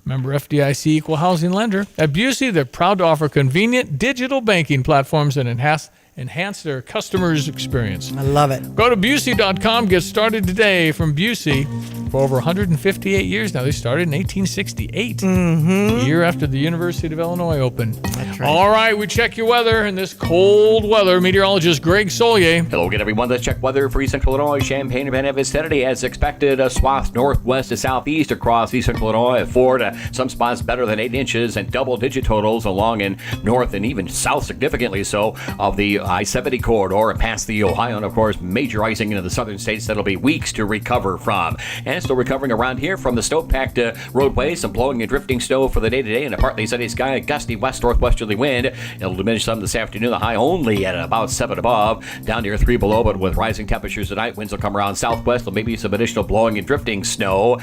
Member FDIC equal housing lender. At Busey, they're proud to offer convenient digital banking platforms that enhance their customers' experience. I love it. Go to Busey.com. Get started today from Busey. For over 158 years now. They started in 1868, a year after the University of Illinois opened. That's right. All right, we check your weather in this cold weather. Meteorologist Greg Solier. Hello again, everyone. Let's check weather for East Central Illinois, Champaign, and vicinity. As expected, a swath northwest to southeast across East Central Illinois. 4 to some spots better than 8 inches, and double-digit totals along in north and even south, significantly so, of the I-70 corridor and past the Ohio. And, of course, major icing into the southern states that'll be weeks to recover from. And still recovering around here from the snow-packed roadways. Some blowing and drifting snow for the day-to-day, and a partly sunny sky. A gusty west-northwesterly wind. It'll diminish some this afternoon. The high only at about 7 above, down near 3 below, but with rising temperatures tonight, winds will come around southwest. There'll maybe some additional blowing and drifting snow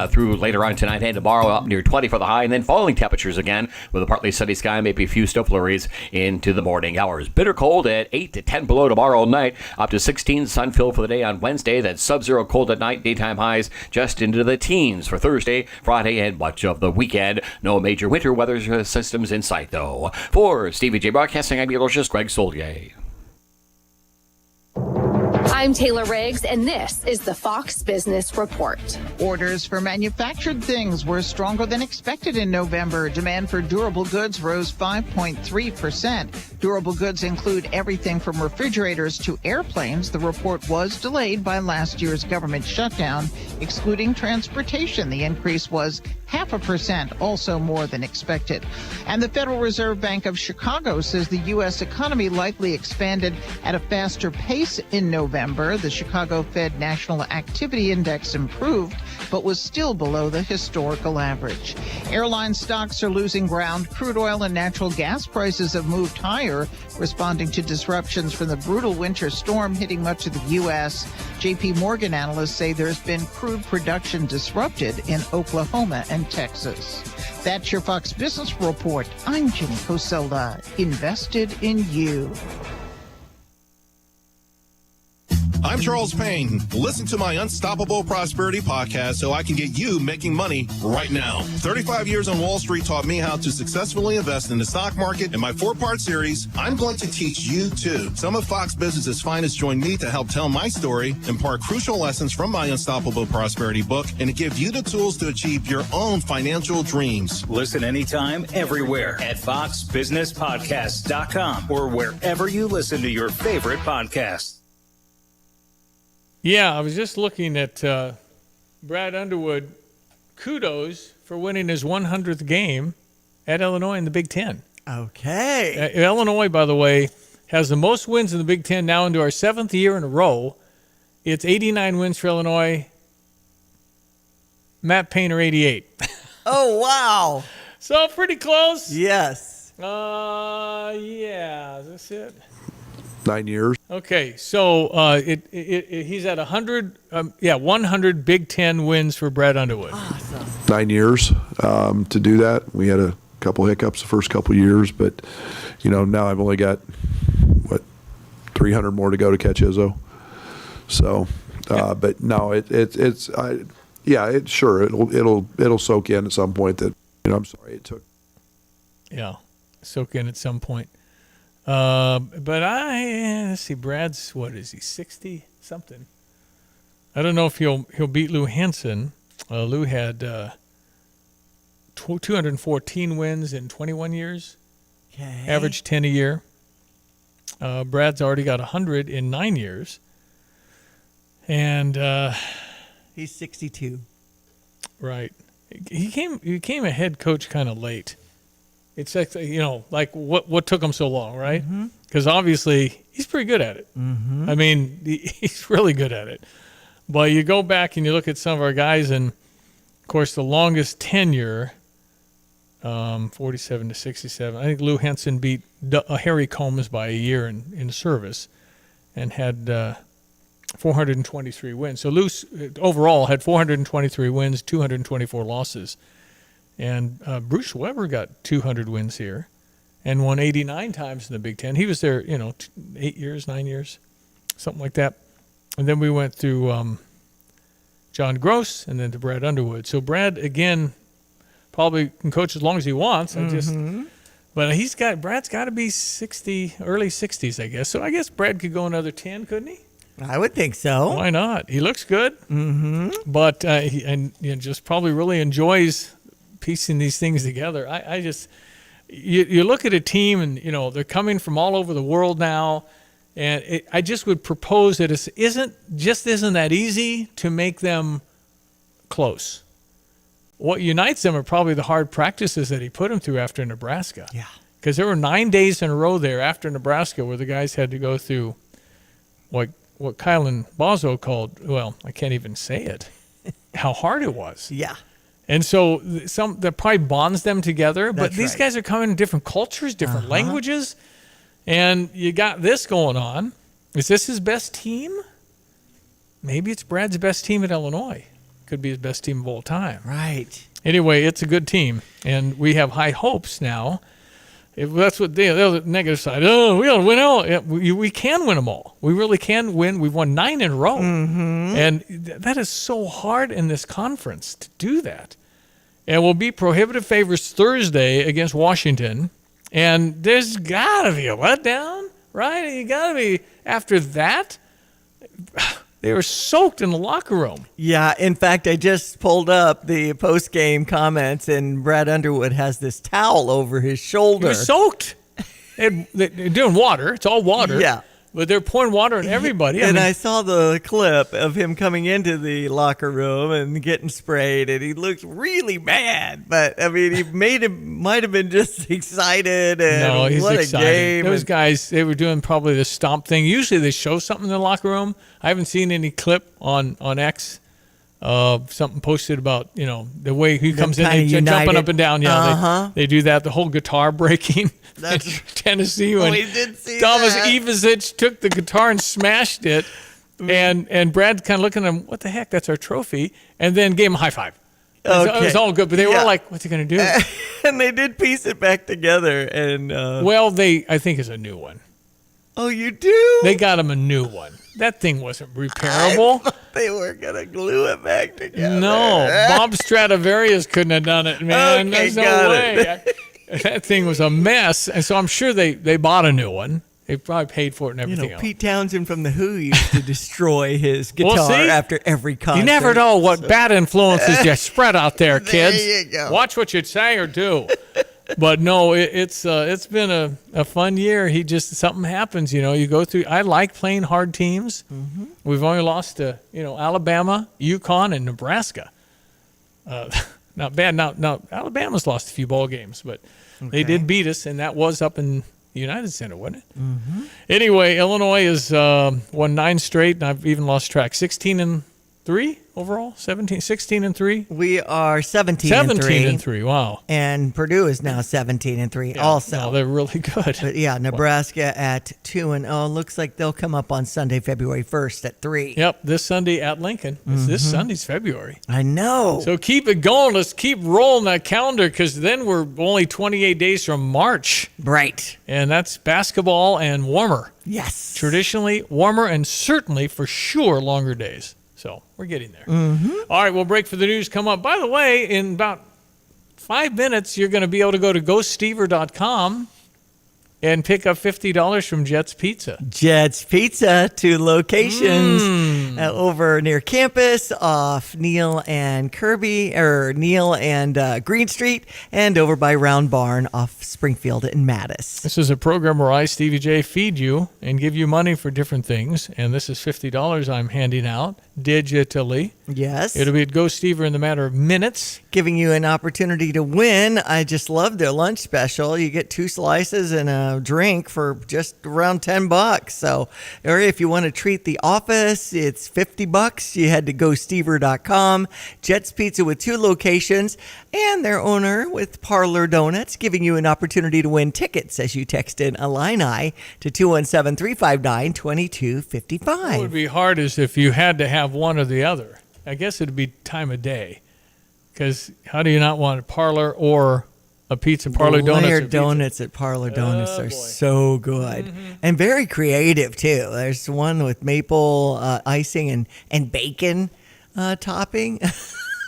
through later on tonight and tomorrow, up near 20 for the high, and then falling temperatures again with a partly sunny sky, maybe a few snow flurries into the morning hours. Bitter cold at 8 to 10 below tomorrow night, up to 16 sun filled for the day on Wednesday. That's sub-zero cold at night, daytime highs just into the teens for Thursday, Friday, and much of the weekend. No major winter weather systems in sight, though. For Stevie J. Broadcasting, I'm meteorologist Greg Solier. I'm Taylor Riggs, and this is the Fox Business Report. Orders for manufactured things were stronger than expected in November. Demand for durable goods rose 5.3%. Durable goods include everything from refrigerators to airplanes. The report was delayed by last year's government shutdown. Excluding transportation, the increase was 0.5%, also more than expected. And the Federal Reserve Bank of Chicago says the U.S. economy likely expanded at a faster pace in November. The Chicago Fed National Activity Index improved, but was still below the historical average. Airline stocks are losing ground. Crude oil and natural gas prices have moved higher, responding to disruptions from the brutal winter storm hitting much of the U.S. J.P. Morgan analysts say there's been crude production disrupted in Oklahoma and Texas. That's your Fox Business Report. I'm Jenny Coselda, invested in you. I'm Charles Payne. Listen to my Unstoppable Prosperity podcast so I can get you making money right now. 35 years on Wall Street taught me how to successfully invest in the stock market. In my 4-part series, I'm going to teach you too. Some of Fox Business's finest join me to help tell my story, impart crucial lessons from my Unstoppable Prosperity book, and to give you the tools to achieve your own financial dreams. Listen anytime, everywhere at foxbusinesspodcast.com or wherever you listen to your favorite podcasts. Yeah, I was just looking at Brad Underwood. Kudos for winning his 100th game at Illinois in the Big Ten. Okay. Illinois, by the way, has the most wins in the Big Ten now into our 7th year in a row. It's 89 wins for Illinois. Matt Painter, 88. Oh, wow. So pretty close. Yes. Yeah. Is this it? 9 years. Okay, so he's at 100 Big Ten wins for Brad Underwood. Awesome. 9 years to do that. We had a couple hiccups the first couple years, but now I've only got 300 more to go to catch Izzo. So, but no, it'll soak in at some point that I'm sorry it took. Yeah, soak in at some point. But let's see, Brad's, what is he, 60 something? I don't know if he'll beat Lou Hansen. Lou had 214 wins in 21 years. Okay. Average 10 a year. Brad's already got 100 in 9 years. And he's 62. Right. He came a head coach kind of late. It's like what took him so long, right? Because obviously he's pretty good at it. Mm-hmm. I mean, he's really good at it. But you go back and you look at some of our guys, and of course the longest tenure, 47 to 67. I think Lou Henson beat Harry Combs by a year in service, and had 423 wins. So Luce overall had 423 wins, 224 losses. And Bruce Weber got 200 wins here and won 89 times in the Big Ten. He was there, 8 years, 9 years, something like that. And then we went through John Gross and then to Brad Underwood. So Brad, again, probably can coach as long as he wants. But Brad's got to be 60, early 60s, I guess. So I guess Brad could go another 10, couldn't he? I would think so. Why not? He looks good. Mm-hmm. But he just probably really enjoys piecing these things together. You look at a team and, they're coming from all over the world now. And I just would propose that it isn't that easy to make them close. What unites them are probably the hard practices that he put them through after Nebraska. Yeah. Because there were 9 days in a row there after Nebraska where the guys had to go through what Kylan Bozo called, well, I can't even say it, how hard it was. Yeah. And so that probably bonds them together. But these guys are coming in different cultures, different languages. And you got this going on. Is this his best team? Maybe it's Brad's best team at Illinois. Could be his best team of all time. Right. Anyway, it's a good team. And we have high hopes now. That's what the negative side. Oh, we got to win all. Yeah, we can win them all. We really can win. We've won 9 in a row. Mm-hmm. And that is so hard in this conference to do that. And we'll be prohibitive favorites Thursday against Washington. And there's got to be a letdown, right? You got to be, after that, they were soaked in the locker room. Yeah, in fact, I just pulled up the post-game comments, and Brad Underwood has this towel over his shoulder. He was soaked. They're doing water. It's all water. Yeah. But they're pouring water on everybody. I saw the clip of him coming into the locker room and getting sprayed, and he looked really mad. But, he might have been just excited. And no, he's what excited. A game. Those guys, they were doing probably the stomp thing. Usually they show something in the locker room. I haven't seen any clip on X. Something posted about, the way he comes in, they jumping up and down. Yeah, they do that. The whole guitar breaking. That's Tennessee when Thomas Ivasic took the guitar and smashed it, and Brad kind of looking at him, what the heck? That's our trophy, and then gave him a high five. Okay. It was all good, but they were like, what's he going to do? And they did piece it back together. And I think it's a new one. Oh, you do? They got him a new one. That thing wasn't repairable. I thought they were going to glue it back together. No, Bob Stradivarius couldn't have done it, man. Okay, There's no way. That thing was a mess. And so I'm sure they bought a new one. They probably paid for it and everything else. Pete Townsend from The Who used to destroy his guitar after every concert. You never know what bad influences you spread out there, kids. There you go. Watch what you say or do. But no, it's been a fun year. Something happens, you go through. I like playing hard teams. Mm-hmm. We've only lost to, Alabama, UConn, and Nebraska. Not bad. Now Alabama's lost a few ball games, but they did beat us, and that was up in the United Center, wasn't it? Mm-hmm. Anyway, Illinois has won 9 straight, and I've even lost track. 16-3 overall? 16-3? We are 17-3. 17-3, wow. And Purdue is now 17-3 also. No, they're really good. But Nebraska at 2-0. Looks like they'll come up on Sunday, February 1st at 3. Yep, this Sunday at Lincoln. This Sunday's February. I know. So keep it going. Let's keep rolling that calendar because then we're only 28 days from March. Right. And that's basketball and warmer. Yes. Traditionally warmer and certainly for sure longer days. So we're getting there. Mm-hmm. All right, we'll break for the news. Come up. By the way, in about 5 minutes, you're going to be able to go to GoStever.com and pick up $50 from Jet's Pizza. Jet's Pizza, 2 locations over near campus, off Neal and Kirby, or Neal and Green Street, and over by Round Barn off Springfield and Mattis. This is a program where I, Stevie J, feed you and give you money for different things. And this is $50 I'm handing out digitally. Yes. It'll be at GoStever in the matter of minutes. Giving you an opportunity to win. I just love their lunch special. You get 2 slices and a drink for just around $10. So, or if you want to treat the office, it's $50. You head to GoStever.com. Jet's Pizza with 2 locations, and their owner with Parlor Donuts, giving you an opportunity to win tickets as you text in Illini to 217-359-2255. What would be hard is if you had to have one or the other. I guess it'd be time of day. Because how do you not want a Parlor or a pizza? Parlor Donuts. Layered donuts at Parlor Donuts are so good and very creative too. There's one with maple icing and bacon topping.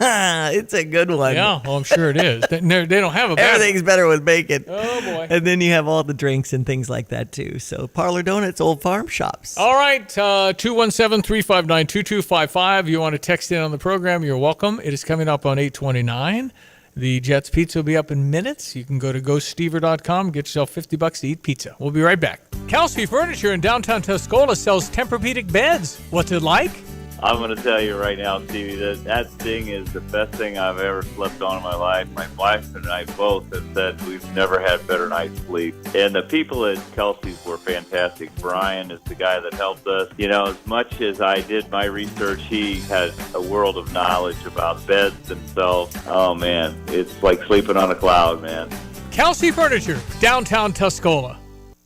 It's a good one. Yeah, well, I'm sure it is. They don't have a bad. Everything's better with bacon. Oh boy! And then you have all the drinks and things like that too. So Parlor Donuts, Old Farm Shops. All right, 217-359-2255. You want to text in on the program? You're welcome. It is coming up on 8:29. The Jets Pizza will be up in minutes. You can go to GoStever.com, get yourself $50 to eat pizza. We'll be right back. Kelsey Furniture in downtown Tuscola sells Tempur-Pedic beds. What's it like? I'm going to tell you right now, Stevie, that thing is the best thing I've ever slept on in my life. My wife and I both have said we've never had better night's sleep. And the people at Kelsey's were fantastic. Brian is the guy that helped us. You know, as much as I did my research, he had a world of knowledge about beds themselves. Oh, man, it's like sleeping on a cloud, man. Kelsey Furniture, downtown Tuscola.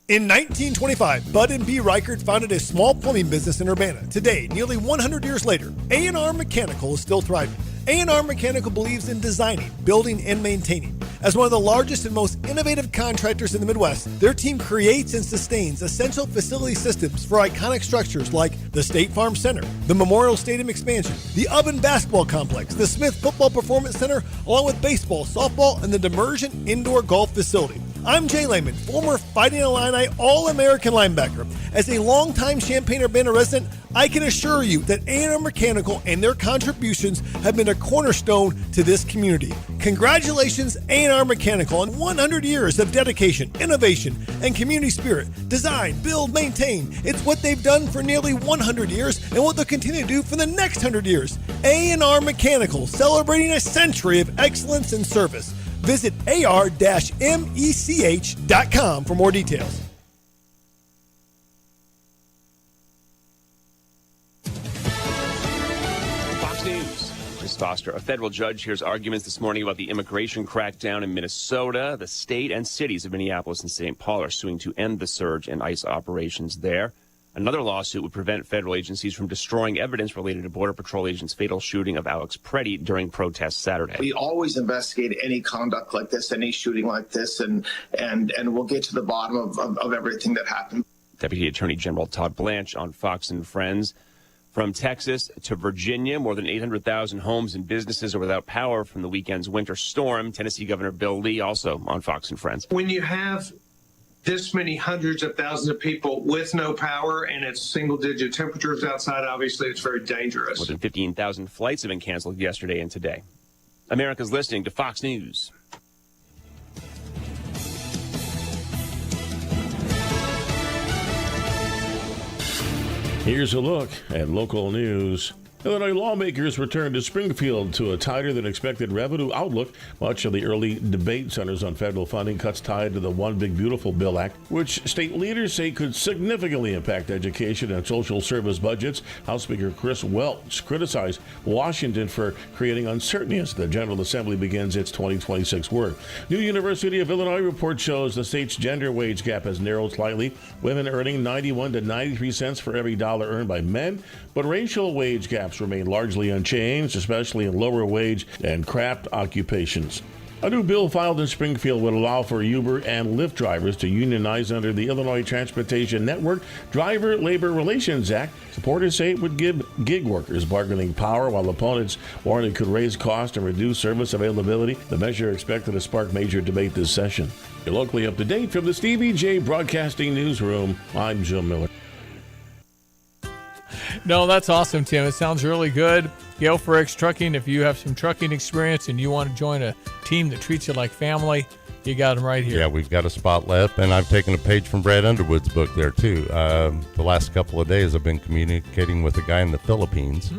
In 1925, Bud and B. Reichert founded a small plumbing business in Urbana. Today, nearly 100 years later, A&R Mechanical is still thriving. A&R Mechanical believes in designing, building, and maintaining. As one of the largest and most innovative contractors in the Midwest, their team creates and sustains essential facility systems for iconic structures like the State Farm Center, the Memorial Stadium expansion, the Oven Basketball Complex, the Smith Football Performance Center, along with baseball, softball, and the Demersion Indoor Golf Facility. I'm Jay Lehman, former Fighting Illini All-American linebacker. As a longtime Champaign-Urbana resident, I can assure you that A&R Mechanical and their contributions have been a cornerstone to this community. Congratulations, A&R Mechanical, on 100 years of dedication, innovation, and community spirit. Design, build, maintain. It's what they've done for nearly 100 years and what they'll continue to do for the next 100 years. A&R Mechanical, celebrating a century of excellence and service. Visit ar-mech.com for more details. Fox News. Chris Foster. A federal judge hears arguments this morning about the immigration crackdown in Minnesota. The state and cities of Minneapolis and St. Paul are suing to end the surge in ICE operations there. Another lawsuit would prevent federal agencies from destroying evidence related to Border Patrol agents' fatal shooting of Alex Preddy during protests Saturday. We always investigate any conduct like this, any shooting like this, and we'll get to the bottom of everything that happened. Deputy Attorney General Todd Blanche on Fox and Friends. From Texas to Virginia, more than 800,000 homes and businesses are without power from the weekend's winter storm. Tennessee Governor Bill Lee also on Fox and Friends. When you have this many hundreds of thousands of people with no power and it's single-digit temperatures outside, obviously it's very dangerous. More than 15,000 flights have been canceled yesterday and today. America's listening to Fox News. Here's a look at local news. Illinois lawmakers returned to Springfield to a tighter than expected revenue outlook. Much of the early debate centers on federal funding cuts tied to the One Big Beautiful Bill Act, which state leaders say could significantly impact education and social service budgets. House Speaker Chris Welch criticized Washington for creating uncertainty as the General Assembly begins its 2026 work. New University of Illinois report shows the state's gender wage gap has narrowed slightly, women earning 91 to 93 cents for every dollar earned by men, but racial wage gaps remain largely unchanged, especially in lower wage and craft occupations. A new bill filed in Springfield would allow for Uber and Lyft drivers to unionize under the Illinois Transportation Network Driver Labor Relations Act. Supporters say it would give gig workers bargaining power, while opponents warn it could raise costs and reduce service availability. The measure expected to spark major debate this session. You're locally up to date from the Stevie J Broadcasting Newsroom. I'm Joe Miller. No, that's awesome, Tim. It sounds really good. Yale for X Trucking. If you have some trucking experience and you want to join a team that treats you like family, you got them right here. Yeah, we've got a spot left, and I've taken a page from Brad Underwood's book there, too. The last couple of days, I've been communicating with a guy in the Philippines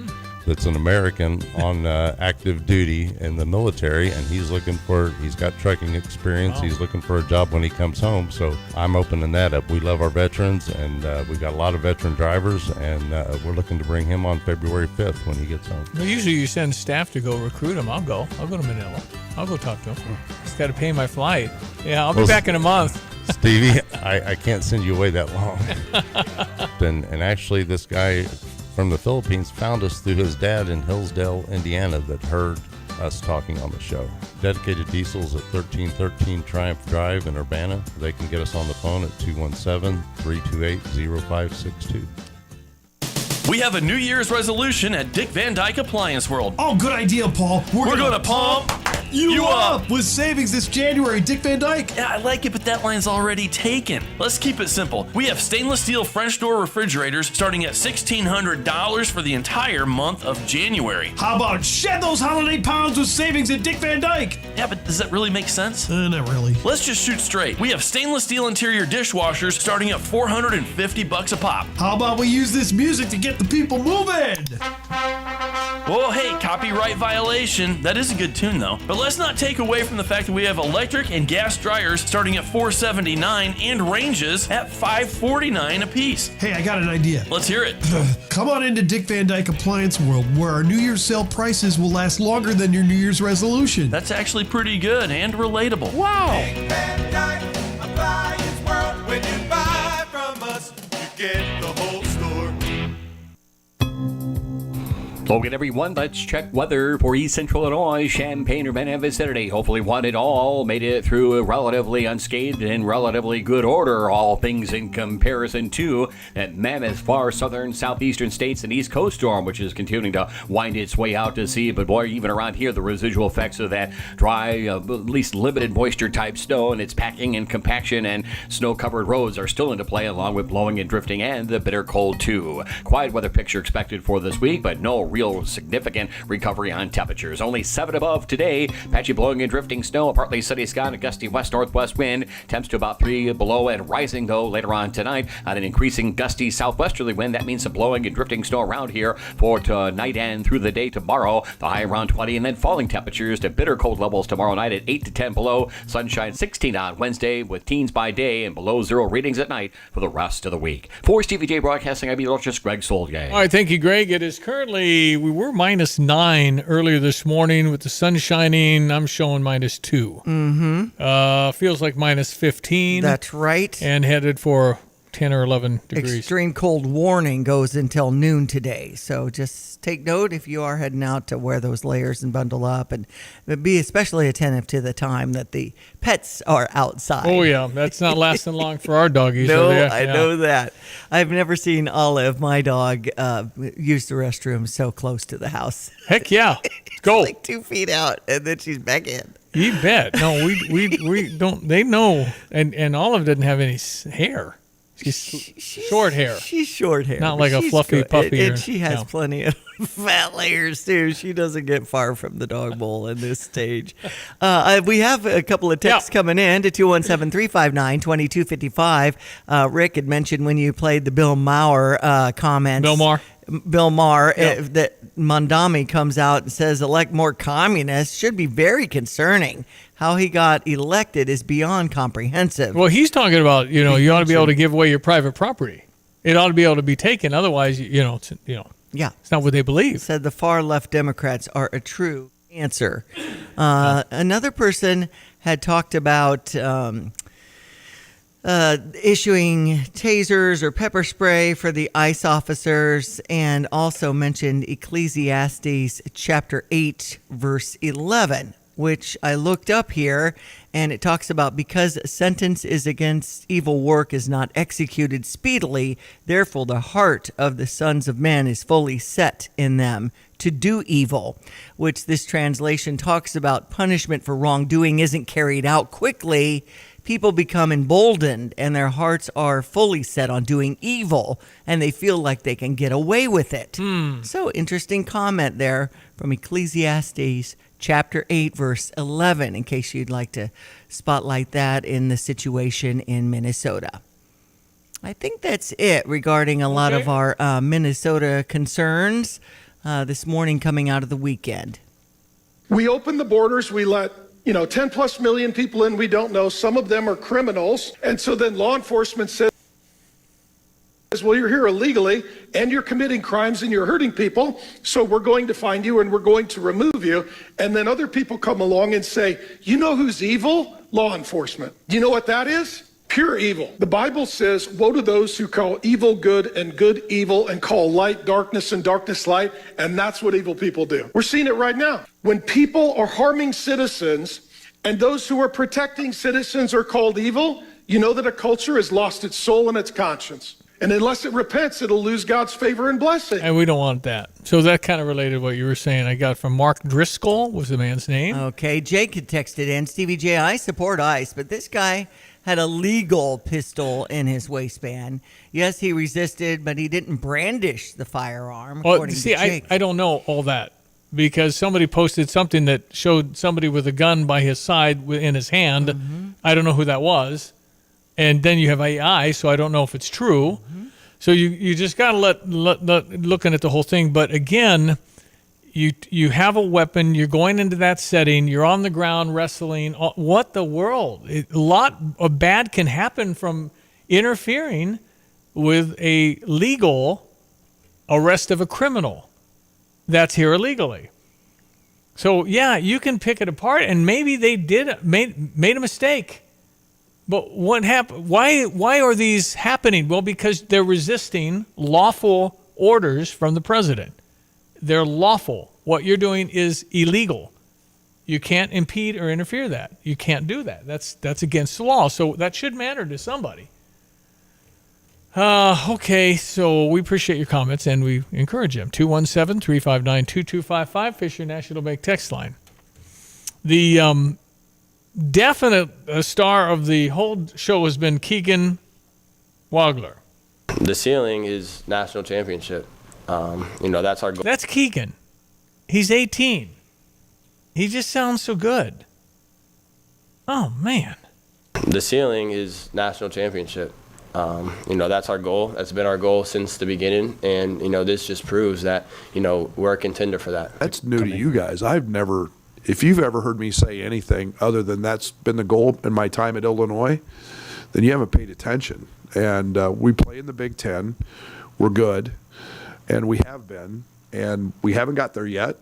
that's an American on active duty in the military, and he's got trucking experience. Wow. He's looking for a job when he comes home, so I'm opening that up. We love our veterans, and we've got a lot of veteran drivers, and we're looking to bring him on February 5th when he gets home. Well, usually you send staff to go recruit him. I'll go to Manila. I'll go talk to him. Just got to pay my flight. Yeah, I'll be back in a month. Stevie, I can't send you away that long. and actually, this guy from the Philippines found us through his dad in Hillsdale, Indiana, that heard us talking on the show. Dedicated Diesels at 1313 Triumph Drive in Urbana. They can get us on the phone at 217-328-0562. We have a New Year's resolution at Dick Van Dyke Appliance World. Oh, good idea, Paul. We're going to pump you up with savings this January, Dick Van Dyke. Yeah, I like it, but that line's already taken. Let's keep it simple. We have stainless steel French door refrigerators starting at $1,600 for the entire month of January. How about shed those holiday pounds with savings at Dick Van Dyke? Yeah, but does that really make sense? Not really. Let's just shoot straight. We have stainless steel interior dishwashers starting at $450 a pop. How about we use this music to get the people moving? Well, hey, copyright violation. That is a good tune, though. But let's not take away from the fact that we have electric and gas dryers starting at $479 and ranges at $549 a piece. Hey, I got an idea. Let's hear it. Come on into Dick Van Dyke Appliance World, where our New Year's sale prices will last longer than your New Year's resolution. That's actually pretty good and relatable. Wow. Dick Van Dyke Appliance World. When you buy from us, you get the whole store. Logan, everyone, let's check weather for East Central Illinois, Champaign-Urbana vicinity. Hopefully one and all made it through relatively unscathed in relatively good order, all things in comparison to that mammoth far southern southeastern states and East Coast storm, which is continuing to wind its way out to sea. But boy, even around here, the residual effects of that dry, at least limited moisture type snow and its packing and compaction and snow-covered roads are still into play, along with blowing and drifting and the bitter cold too. Quiet weather picture expected for this week, but no real significant recovery on temperatures. Only 7 above today. Patchy blowing and drifting snow, partly sunny sky, and a gusty west-northwest wind. Temps to about 3 below and rising, though, later on tonight on an increasing gusty southwesterly wind. That means some blowing and drifting snow around here for tonight and through the day tomorrow. The high around 20, and then falling temperatures to bitter cold levels tomorrow night at 8 to 10 below. Sunshine 16 on Wednesday with teens by day and below 0 readings at night for the rest of the week. For Stevie J Broadcasting, I'm meteorologist Greg Solgay. All right, thank you, Greg. It is currently, we were -9 earlier this morning with the sun shining. I'm showing -2. Mm-hmm. Feels like -15. That's right. And headed for 10 or 11 degrees. Extreme cold warning goes until noon today. So just take note if you are heading out to wear those layers and bundle up, and be especially attentive to the time that the pets are outside. Oh, yeah. That's not lasting long for our doggies. No, Yeah. I know that. I've never seen Olive, my dog, use the restroom so close to the house. Heck yeah. Go. Like 2 feet out, and then she's back in. You bet. No, we don't. They know. And Olive doesn't have any hair. She's short hair. She's short hair. Not like a she's fluffy good. puppy. And she has plenty of fat layers, too. She doesn't get far from the dog bowl in this stage. We have a couple of texts coming in to 217-359-2255. Rick had mentioned when you played the Bill Maher comments. Bill Maher, that Mondami comes out and says elect more communists should be very concerning. How he got elected is beyond comprehensive. Well, he's talking about, you ought to be able to give away your private property. It ought to be able to be taken. Otherwise, yeah, it's not what they believe. Said the far left Democrats are a true answer. Another person had talked about issuing tasers or pepper spray for the ICE officers, and also mentioned Ecclesiastes chapter 8, verse 11, which I looked up here, and it talks about, because sentence is against evil work is not executed speedily, therefore the heart of the sons of men is fully set in them to do evil, which this translation talks about punishment for wrongdoing isn't carried out quickly. People become emboldened and their hearts are fully set on doing evil, and they feel like they can get away with it. So interesting comment there from Ecclesiastes chapter 8, verse 11, in case you'd like to spotlight that in the situation in Minnesota. I think that's it regarding a lot of our Minnesota concerns. this morning coming out of the weekend. We open the borders. We let 10 plus million people in we don't know. Some of them are criminals. And so then law enforcement says, well, you're here illegally and you're committing crimes and you're hurting people. So we're going to find you and we're going to remove you. And then other people come along and say, you know who's evil? Law enforcement. Do you know what that is? Pure evil. The Bible says, woe to those who call evil good and good evil and call light darkness and darkness light. And that's what evil people do. We're seeing it right now. When people are harming citizens and those who are protecting citizens are called evil, you know that a culture has lost its soul and its conscience. And unless it repents, it'll lose God's favor and blessing. And we don't want that. So that kind of related to what you were saying. I got from Mark Driscoll was the man's name. Okay, Jake had texted in, Stevie J, I support ICE, but this guy had a legal pistol in his waistband. Yes, he resisted, but he didn't brandish the firearm, according to Jake. I don't know all that because somebody posted something that showed somebody with a gun by his side in his hand. Mm-hmm. I don't know who that was. And then you have AI, so I don't know if it's true. Mm-hmm. So you just got to let looking at the whole thing. But again, you have a weapon. You're going into that setting. You're on the ground wrestling. What the world? A lot of bad can happen from interfering with a legal arrest of a criminal that's here illegally. So yeah, you can pick it apart, and maybe they made a mistake. But what happened? Why are these happening? Well, because they're resisting lawful orders from the president. They're lawful. What you're doing is illegal. You can't impede or interfere that. You can't do that. That's against the law. So that should matter to somebody. Okay, so we appreciate your comments and we encourage them. 217-359-2255, Fisher National Bank text line. The definite star of the whole show has been Keegan Wagler. The ceiling is national championship. That's our goal. That's Keegan. He's 18. He just sounds so good. Oh, man. The ceiling is national championship. That's our goal. That's been our goal since the beginning. And, this just proves that, we're a contender for that. That's new to you guys. If you've ever heard me say anything other than that's been the goal in my time at Illinois, then you haven't paid attention. And we play in the Big Ten. We're good. And we have been. And we haven't got there yet.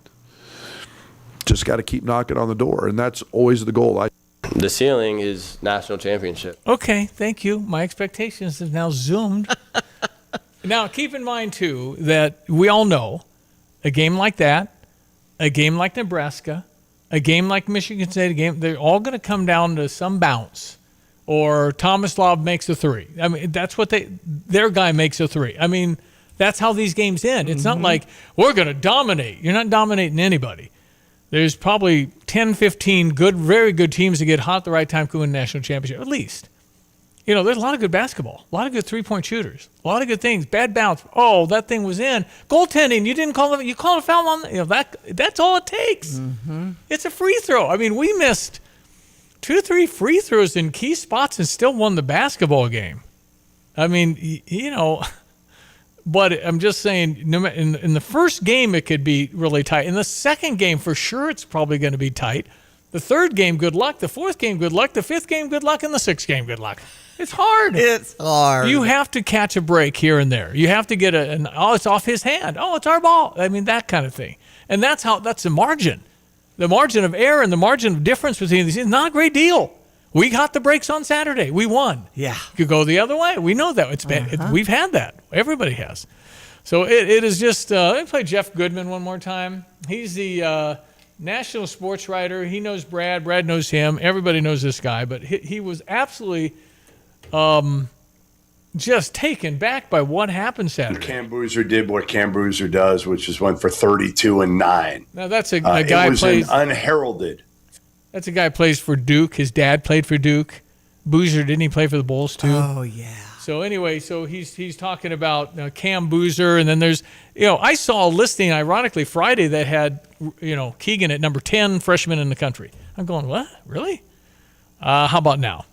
Just got to keep knocking on the door. And that's always the goal. The ceiling is national championship. Okay, thank you. My expectations have now zoomed. Now, keep in mind, too, that we all know a game like that, a game like Nebraska, a game like Michigan State, they're all going to come down to some bounce. Or Thomas Lobb makes a three. I mean, that's what their guy makes a three. I mean, that's how these games end. It's not like we're going to dominate. You're not dominating anybody. There's probably 10, 15 good, very good teams that get hot at the right time could win a national championship, at least. There's a lot of good basketball, a lot of good three-point shooters, a lot of good things. Bad bounce. Oh, that thing was in. Goaltending, you didn't call it. You called a foul on that's all it takes. Mm-hmm. It's a free throw. I mean, we missed 2-3 free throws in key spots and still won the basketball game. I mean, but I'm just saying, in the first game, it could be really tight. In the second game, for sure, it's probably going to be tight. The third game, good luck. The fourth game, good luck. The fifth game, good luck. And the sixth game, good luck. It's hard. It's hard. You have to catch a break here and there. You have to get it's off his hand. Oh, it's our ball. I mean, that kind of thing. And that's the margin. The margin of error and the margin of difference between these is not a great deal. We got the breaks on Saturday. We won. Yeah. You could go the other way. We know that. It's bad. We've had that. Everybody has. So it is just, let me play Jeff Goodman one more time. He's the national sports writer. He knows Brad. Brad knows him. Everybody knows this guy. But he was absolutely just taken back by what happened Saturday. Cam Boozer did what Cam Boozer does, which is went for 32-9. Now that's a guy it was plays unheralded. That's a guy who plays for Duke. His dad played for Duke. Boozer, didn't he play for the Bulls too? Oh yeah. So anyway, he's talking about Cam Boozer, and then there's I saw a listing ironically Friday that had Keegan at number 10 freshman in the country. I'm going, what? Really? How about now?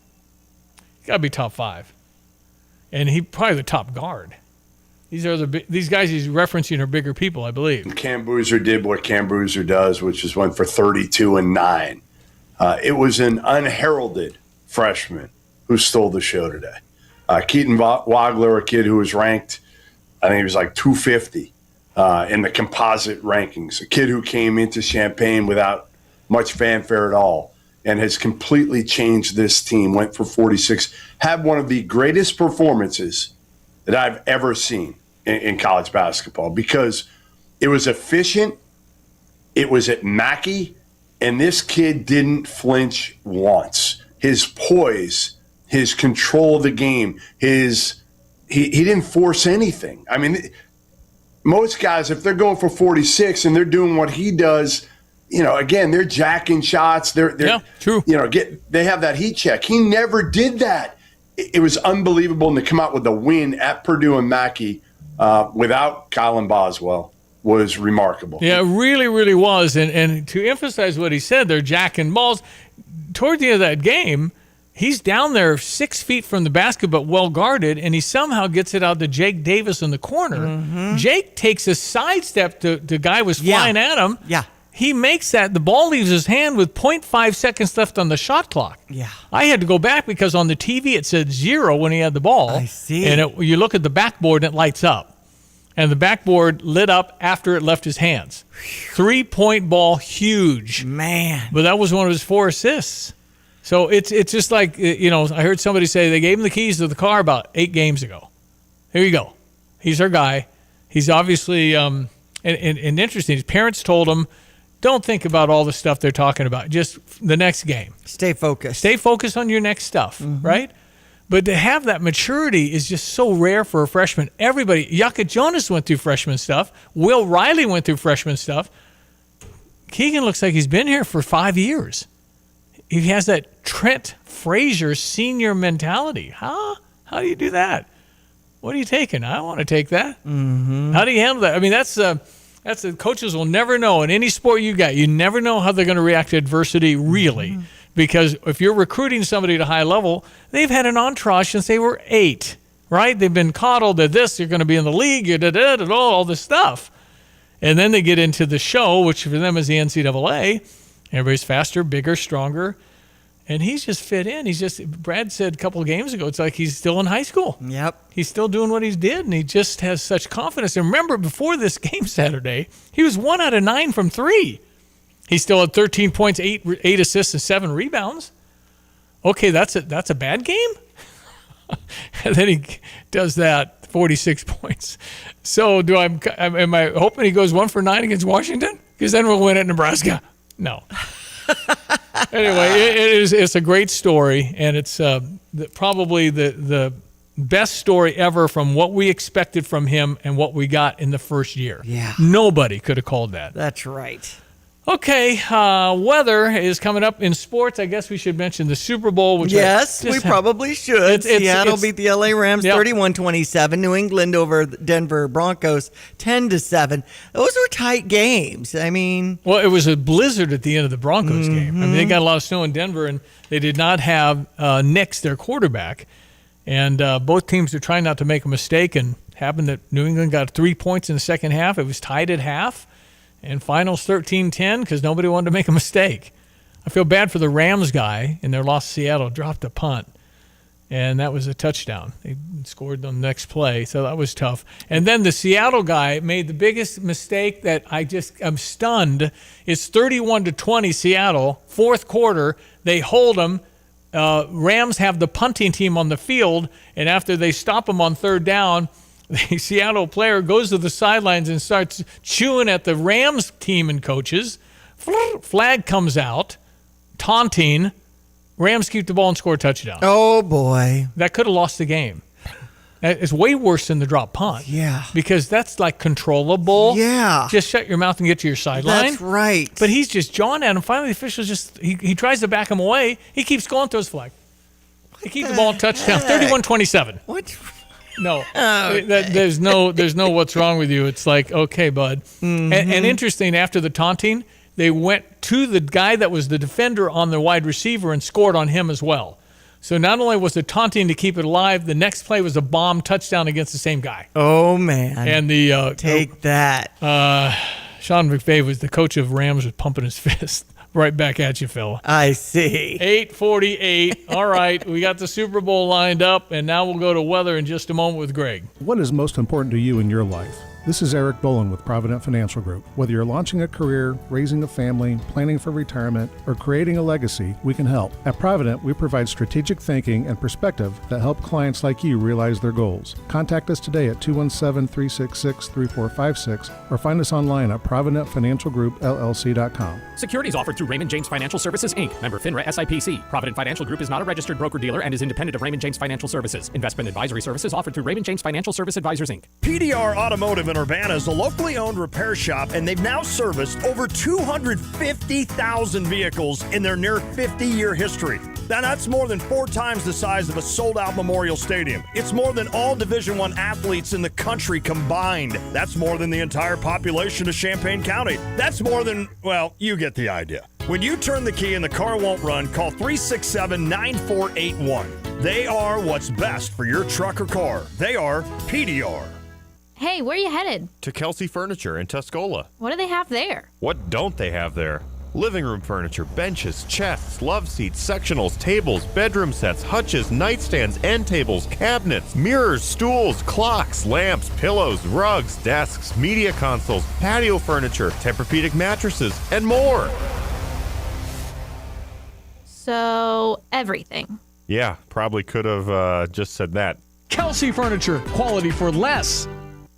Got to be top 5. And he probably the top guard. These guys he's referencing are bigger people, I believe. Cam Boozer did what Cam Boozer does, which is went for 32-9. It was an unheralded freshman who stole the show today. Keaton Wagler, a kid who was ranked, I think he was like 250 in the composite rankings. A kid who came into Champaign without much fanfare at all and has completely changed this team, went for 46, had one of the greatest performances that I've ever seen in college basketball because it was efficient, it was at Mackey, and this kid didn't flinch once. His poise, his control of the game, he didn't force anything. I mean, most guys, if they're going for 46 and they're doing what he does, again, they're jacking shots. They're true. They have that heat check. He never did that. It was unbelievable, and to come out with a win at Purdue and Mackey without Colin Boswell was remarkable. Yeah, it really, really was. And to emphasize what he said, they're jacking balls. Toward the end of that game, he's down there 6 feet from the basket, but well guarded, and he somehow gets it out to Jake Davis in the corner. Mm-hmm. Jake takes a sidestep to the guy was flying at him. Yeah. He makes that. The ball leaves his hand with 0.5 seconds left on the shot clock. Yeah. I had to go back because on the TV it said 0 when he had the ball. I see. And you look at the backboard and it lights up. And the backboard lit up after it left his hands. 3-point ball, huge. Man. But that was one of his 4 assists. So it's just like, I heard somebody say they gave him the keys to the car about 8 games ago. Here you go. He's our guy. He's obviously, and interesting, his parents told him, don't think about all the stuff they're talking about. Just the next game. Stay focused. Stay focused on your next stuff, right? But to have that maturity is just so rare for a freshman. Everybody, Yaka Jonas went through freshman stuff. Will Riley went through freshman stuff. Keegan looks like he's been here for 5 years. He has that Trent Frazier senior mentality. How do you do that? What are you taking? I want to take that. How do you handle that? I mean, that's the coaches will never know in any sport you got. You never know how they're going to react to adversity, really, because if you're recruiting somebody at a high level, they've had an entourage since they were 8, right? They've been coddled at this. You're going to be in the league. You're all this stuff, and then they get into the show, which for them is the NCAA. Everybody's faster, bigger, stronger, and he's just fit in. Brad said a couple of games ago, it's like he's still in high school. Yep. He's still doing what he did, and he just has such confidence. And remember, before this game Saturday, he was 1 out of 9 from 3. He still had 13 points, 8 assists, and 7 rebounds. Okay, that's a bad game? And then he does that, 46 points. So am I hoping he goes 1 for 9 against Washington? Because then we'll win at Nebraska. No. Anyway, it's a great story, and it's probably the best story ever from what we expected from him and what we got in the first year. Yeah. Nobody could have called that. That's right. Okay, weather is coming up in sports. I guess we should mention the Super Bowl. Which we probably should. Seattle beat the LA Rams 31-27. New England over Denver Broncos 10-7. Those were tight games. I mean, well, it was a blizzard at the end of the Broncos game. I mean, they got a lot of snow in Denver, and they did not have Nix, their quarterback. And both teams are trying not to make a mistake, and happened that New England got 3 points in the second half. It was tied at half. And finals 13-10 because nobody wanted to make a mistake. I feel bad for the Rams guy in their loss to Seattle, dropped a punt. And that was a touchdown. They scored on the next play, so that was tough. And then the Seattle guy made the biggest mistake that I'm stunned. It's 31-20 Seattle, fourth quarter. They hold them. Rams have the punting team on the field, and after they stop them on third down, the Seattle player goes to the sidelines and starts chewing at the Rams team and coaches. Flag comes out, taunting. Rams keep the ball and score a touchdown. Oh, boy. That could have lost the game. It's way worse than the drop punt. Yeah. Because that's like controllable. Yeah. Just shut your mouth and get to your sideline. That's right. But he's just jawing at him. Finally, the official he tries to back him away. He keeps going, throws flag. They keep the ball touchdown. 31-27. What? No, there's no what's wrong with you. It's like, okay, bud. And interesting, after the taunting, they went to the guy that was the defender on the wide receiver and scored on him as well. So not only was it taunting to keep it alive, the next play was a bomb touchdown against the same guy. Oh, man. And the take that. Sean McVay was the coach of Rams, was pumping his fist. Right back at you, fella. I see. 8:48. All right, we got the Super Bowl lined up, and now we'll go to weather in just a moment with Greg. What is most important to you in your life? This is Eric Boland with Provident Financial Group. Whether you're launching a career, raising a family, planning for retirement, or creating a legacy, we can help. At Provident, we provide strategic thinking and perspective that help clients like you realize their goals. Contact us today at 217-366-3456 or find us online at providentfinancialgroupllc.com. Securities offered through Raymond James Financial Services, Inc., member FINRA SIPC. Provident Financial Group is not a registered broker-dealer and is independent of Raymond James Financial Services. Investment advisory services offered through Raymond James Financial Service Advisors, Inc. PDR Automotive in Urbana is a locally owned repair shop, and they've now serviced over 250,000 vehicles in their near 50-year history. Now, that's more than 4 times the size of a sold-out Memorial Stadium. It's more than all Division I athletes in the country combined. That's more than the entire population of Champaign County. That's more than, well, you get the idea. When you turn the key and the car won't run, call 367-9481. They are what's best for your truck or car. They are PDR. Hey, where are you headed? To Kelsey Furniture in Tuscola. What do they have there? What don't they have there? Living room furniture, benches, chests, love seats, sectionals, tables, bedroom sets, hutches, nightstands, end tables, cabinets, mirrors, stools, clocks, lamps, pillows, rugs, desks, media consoles, patio furniture, Tempur-Pedic mattresses, and more. So, everything. Yeah, probably could have just said that. Kelsey Furniture, quality for less.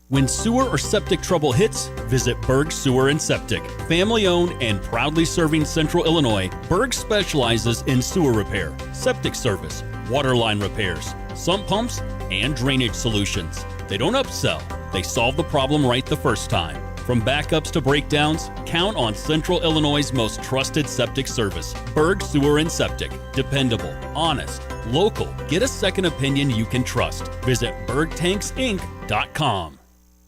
When sewer or septic trouble hits, visit Berg Sewer and Septic. Family owned and proudly serving Central Illinois, Berg specializes in sewer repair, septic service, water line repairs, sump pumps, and drainage solutions. They don't upsell, they solve the problem right the first time. From backups to breakdowns, count on Central Illinois' most trusted septic service. Berg Sewer and Septic. Dependable, honest, local. Get a second opinion you can trust. Visit bergtanksinc.com.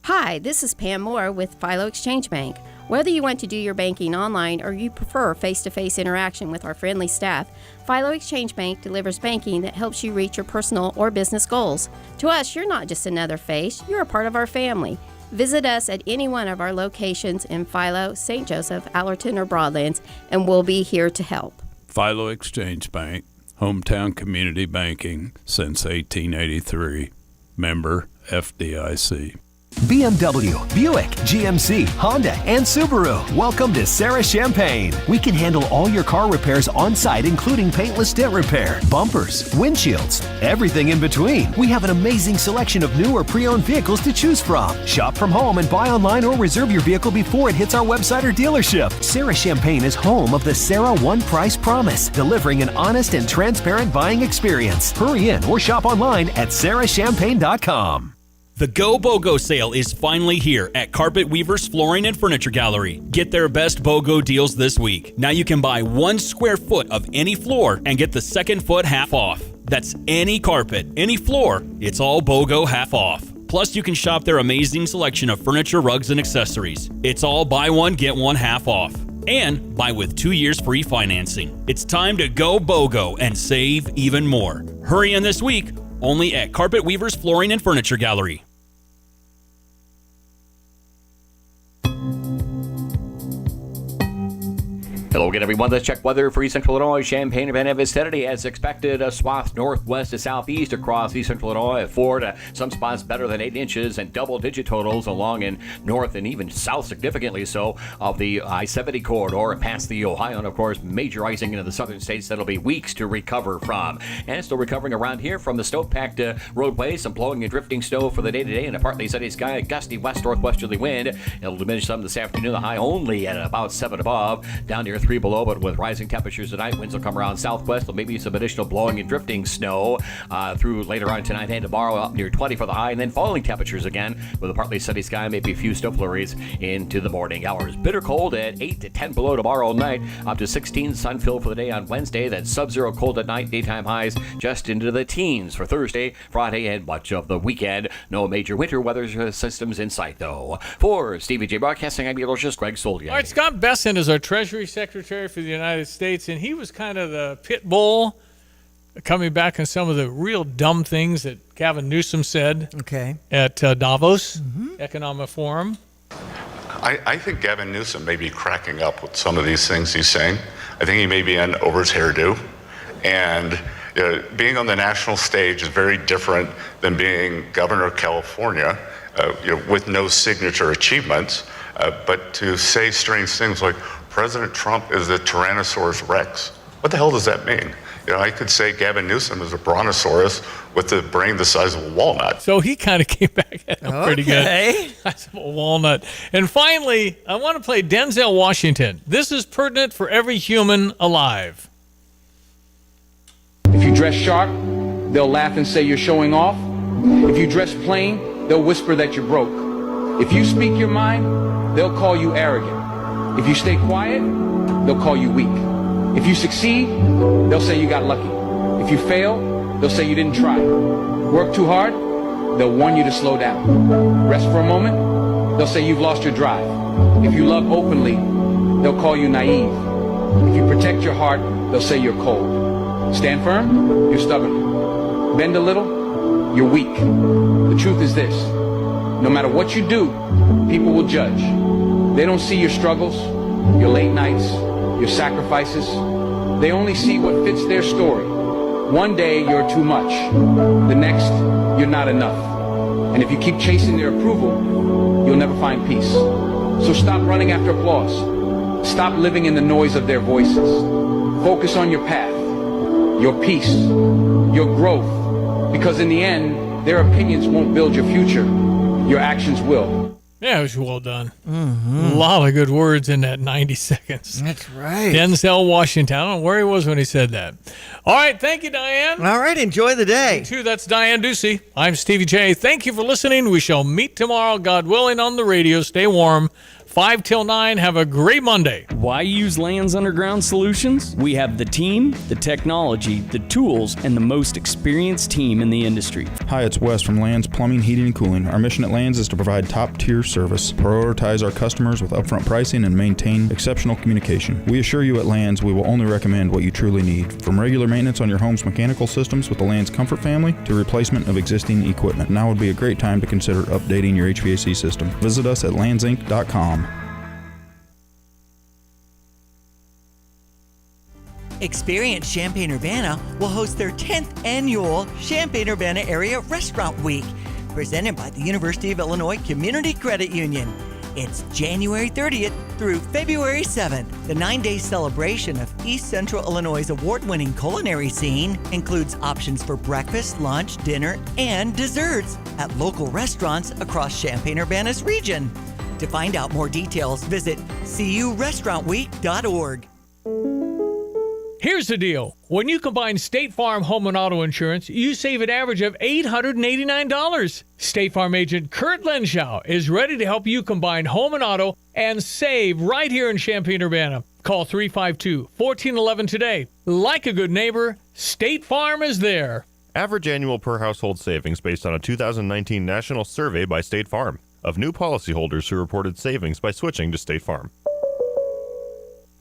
Hi, this is Pam Moore with Philo Exchange Bank. Whether you want to do your banking online or you prefer face-to-face interaction with our friendly staff, Philo Exchange Bank delivers banking that helps you reach your personal or business goals. To us, you're not just another face, you're a part of our family. Visit us at any one of our locations in Philo, St. Joseph, Allerton, or Broadlands, and we'll be here to help. Philo Exchange Bank, hometown community banking since 1883. Member FDIC. BMW, Buick, GMC, Honda, and Subaru. Welcome to Sarah Champagne. We can handle all your car repairs on site, including paintless dent repair, bumpers, windshields, everything in between. We have an amazing selection of new or pre-owned vehicles to choose from. Shop from home and buy online or reserve your vehicle before it hits our website or dealership. Sarah Champagne is home of the Sarah One Price Promise, delivering an honest and transparent buying experience. Hurry in or shop online at sarahchampagne.com. The Go BOGO sale is finally here at Carpet Weavers Flooring and Furniture Gallery. Get their best BOGO deals this week. Now you can buy 1 square foot of any floor and get the second foot half off. That's any carpet, any floor. It's all BOGO half off. Plus, you can shop their amazing selection of furniture, rugs, and accessories. It's all buy one, get one half off. And buy with 2 years free financing. It's time to go BOGO and save even more. Hurry in this week. Only at Carpet Weavers Flooring and Furniture Gallery. Hello again, everyone. Let's check weather for East Central Illinois, Champaign, Urbana vicinity. As expected, a swath northwest to southeast across East Central Illinois. 4 to some spots better than 8 inches and double-digit totals along in north and even south, significantly so, of the I-70 corridor and past the Ohio. And, of course, major icing into the southern states that'll be weeks to recover from. And still recovering around here from the snow-packed roadways. Some blowing and drifting snow for the day-to-day and a partly sunny sky. A gusty west-northwesterly wind. It'll diminish some this afternoon. The high only at about 7 above. Down near 3 below, but with rising temperatures tonight, winds will come around southwest. There'll maybe some additional blowing and drifting snow through later on tonight and tomorrow, up near 20 for the high, and then falling temperatures again with a partly sunny sky, maybe a few snow flurries into the morning hours. Bitter cold at 8 to 10 below tomorrow night, up to 16 sun filled for the day on Wednesday. Then sub-zero cold at night, daytime highs just into the teens for Thursday, Friday, and much of the weekend. No major winter weather systems in sight, though. For Stevie J Broadcasting, I'm meteorologist Greg Soldier. All right, Scott Bessent is our Treasury Secretary for the United States, and he was kind of the pit bull coming back on some of the real dumb things that Gavin Newsom said at Davos Economic Forum. I think Gavin Newsom may be cracking up with some of these things he's saying. I think he may be in over his hairdo. And being on the national stage is very different than being governor of California with no signature achievements. But to say strange things like President Trump is a Tyrannosaurus Rex, what the hell does that mean? I could say Gavin Newsom is a brontosaurus with a brain the size of a walnut. So he kind of came back at him pretty good. Size of a walnut. And finally, I want to play Denzel Washington. This is pertinent for every human alive. If you dress sharp, they'll laugh and say you're showing off. If you dress plain, they'll whisper that you're broke. If you speak your mind, they'll call you arrogant. If you stay quiet, they'll call you weak. If you succeed, they'll say you got lucky. If you fail, they'll say you didn't try. Work too hard, they'll warn you to slow down. Rest for a moment, they'll say you've lost your drive. If you love openly, they'll call you naive. If you protect your heart, they'll say you're cold. Stand firm, you're stubborn. Bend a little, you're weak. The truth is this: no matter what you do, people will judge. They don't see your struggles, your late nights, your sacrifices. They only see what fits their story. One day you're too much. The next, you're not enough. And if you keep chasing their approval, you'll never find peace. So stop running after applause. Stop living in the noise of their voices. Focus on your path, your peace, your growth. Because in the end, their opinions won't build your future. Your actions will. Yeah, it was well done. A lot of good words in that 90 seconds. That's right. Denzel Washington. I don't know where he was when he said that. All right. Thank you, Diane. All right. Enjoy the day. You too. That's Diane Ducey. I'm Stevie J. Thank you for listening. We shall meet tomorrow, God willing, on the radio. Stay warm. 5 till 9. Have a great Monday. Why use Land's Underground Solutions? We have the team, the technology, the tools, and the most experienced team in the industry. Hi, it's Wes from Land's Plumbing, Heating, and Cooling. Our mission at Land's is to provide top-tier service, prioritize our customers with upfront pricing, and maintain exceptional communication. We assure you at Land's we will only recommend what you truly need, from regular maintenance on your home's mechanical systems with the Land's Comfort family to replacement of existing equipment. Now would be a great time to consider updating your HVAC system. Visit us at landsinc.com. Experience Champaign-Urbana will host their 10th annual Champaign-Urbana Area Restaurant Week, presented by the University of Illinois Community Credit Union. It's January 30th through February 7th. The 9-day celebration of East Central Illinois' award-winning culinary scene includes options for breakfast, lunch, dinner, and desserts at local restaurants across Champaign-Urbana's region. To find out more details, visit curestaurantweek.org. Here's the deal. When you combine State Farm home and auto insurance, you save an average of $889. State Farm agent Kurt Lenschow is ready to help you combine home and auto and save right here in Champaign-Urbana. Call 352-1411 today. Like a good neighbor, State Farm is there. Average annual per household savings based on a 2019 national survey by State Farm of new policyholders who reported savings by switching to State Farm.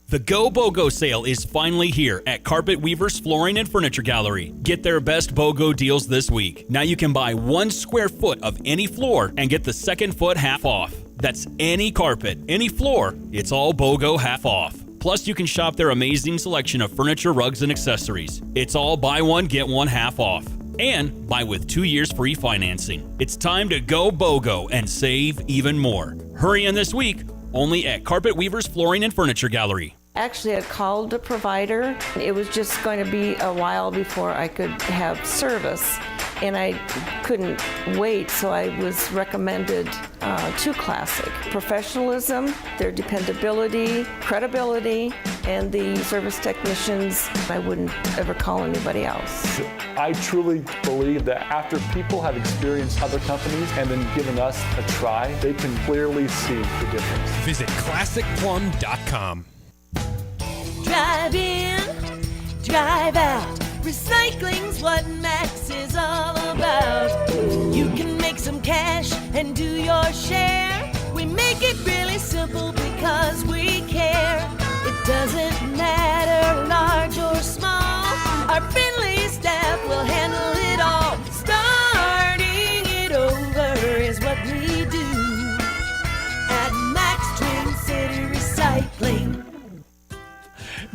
The Go BOGO sale is finally here at Carpet Weavers Flooring and Furniture Gallery. Get their best BOGO deals this week. Now you can buy 1 square foot of any floor and get the second foot half off. That's any carpet, any floor. It's all BOGO half off. Plus, you can shop their amazing selection of furniture, rugs, and accessories. It's all buy one, get one half off. And buy with 2 years free financing. It's time to go BOGO and save even more. Hurry in this week. Only at Carpet Weavers Flooring and Furniture Gallery. Actually, I called the provider. It was just going to be a while before I could have service, and I couldn't wait, so I was recommended to Classic. Professionalism, their dependability, credibility, and the service technicians, I wouldn't ever call anybody else. I truly believe that after people have experienced other companies and then given us a try, they can clearly see the difference. Visit ClassicPlum.com. Drive in, drive out. Recycling's what Max is all about. You can make some cash and do your share. We make it really simple because we care. It doesn't matter large or small. Our friendly staff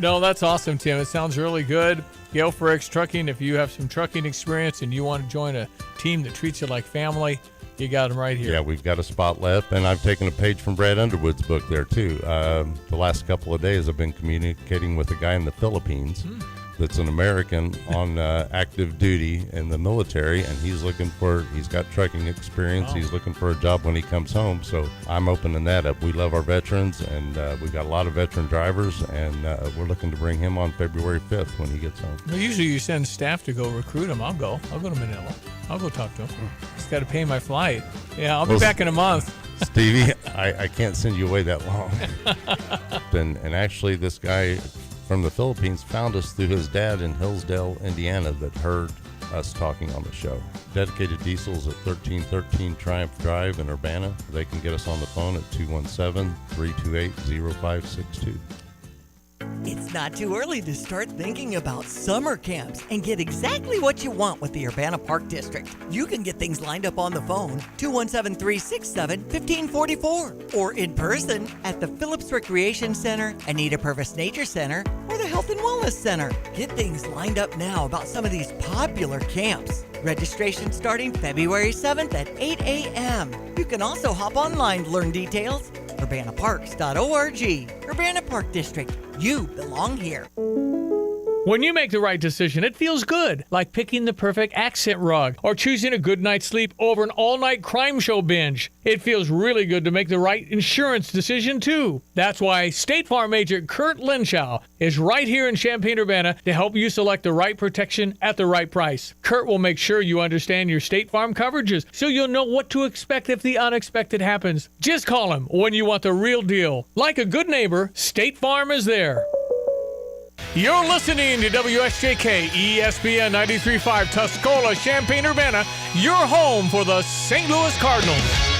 No, that's awesome, Tim. It sounds really good. Gale for X Trucking. If you have some trucking experience and you want to join a team that treats you like family, you got them right here. Yeah, we've got a spot left, and I've taken a page from Brad Underwood's book there, too. The last couple of days, I've been communicating with a guy in the Philippines that's an American on active duty in the military, and he's got trucking experience. Wow. He's looking for a job when he comes home, so I'm opening that up. We love our veterans, and we've got a lot of veteran drivers, and we're looking to bring him on February 5th when he gets home. Well, usually you send staff to go recruit him. I'll go to Manila. I'll go talk to him. Just got to pay my flight. Yeah, I'll be back in a month. Stevie, I can't send you away that long. and actually, this guy from the Philippines found us through his dad in Hillsdale, Indiana, that heard us talking on the show. Dedicated Diesels at 1313 Triumph Drive in Urbana. They can get us on the phone at 217-328-0562. It's not too early to start thinking about summer camps and get exactly what you want with the Urbana Park District. You can get things lined up on the phone, 217-367-1544, or in person at the Phillips Recreation Center, Anita Purvis Nature Center, or the Health and Wellness Center. Get things lined up now about some of these popular camps. Registration starting February 7th at 8 a.m. You can also hop online to learn details. UrbanaParks.org. Urbana Park District. You belong here. When you make the right decision, it feels good, like picking the perfect accent rug or choosing a good night's sleep over an all-night crime show binge. It feels really good to make the right insurance decision, too. That's why State Farm agent Kurt Lenschow is right here in Champaign-Urbana to help you select the right protection at the right price. Kurt will make sure you understand your State Farm coverages so you'll know what to expect if the unexpected happens. Just call him when you want the real deal. Like a good neighbor, State Farm is there. You're listening to WSJK ESPN 93.5 Tuscola, Champaign-Urbana, your home for the St. Louis Cardinals.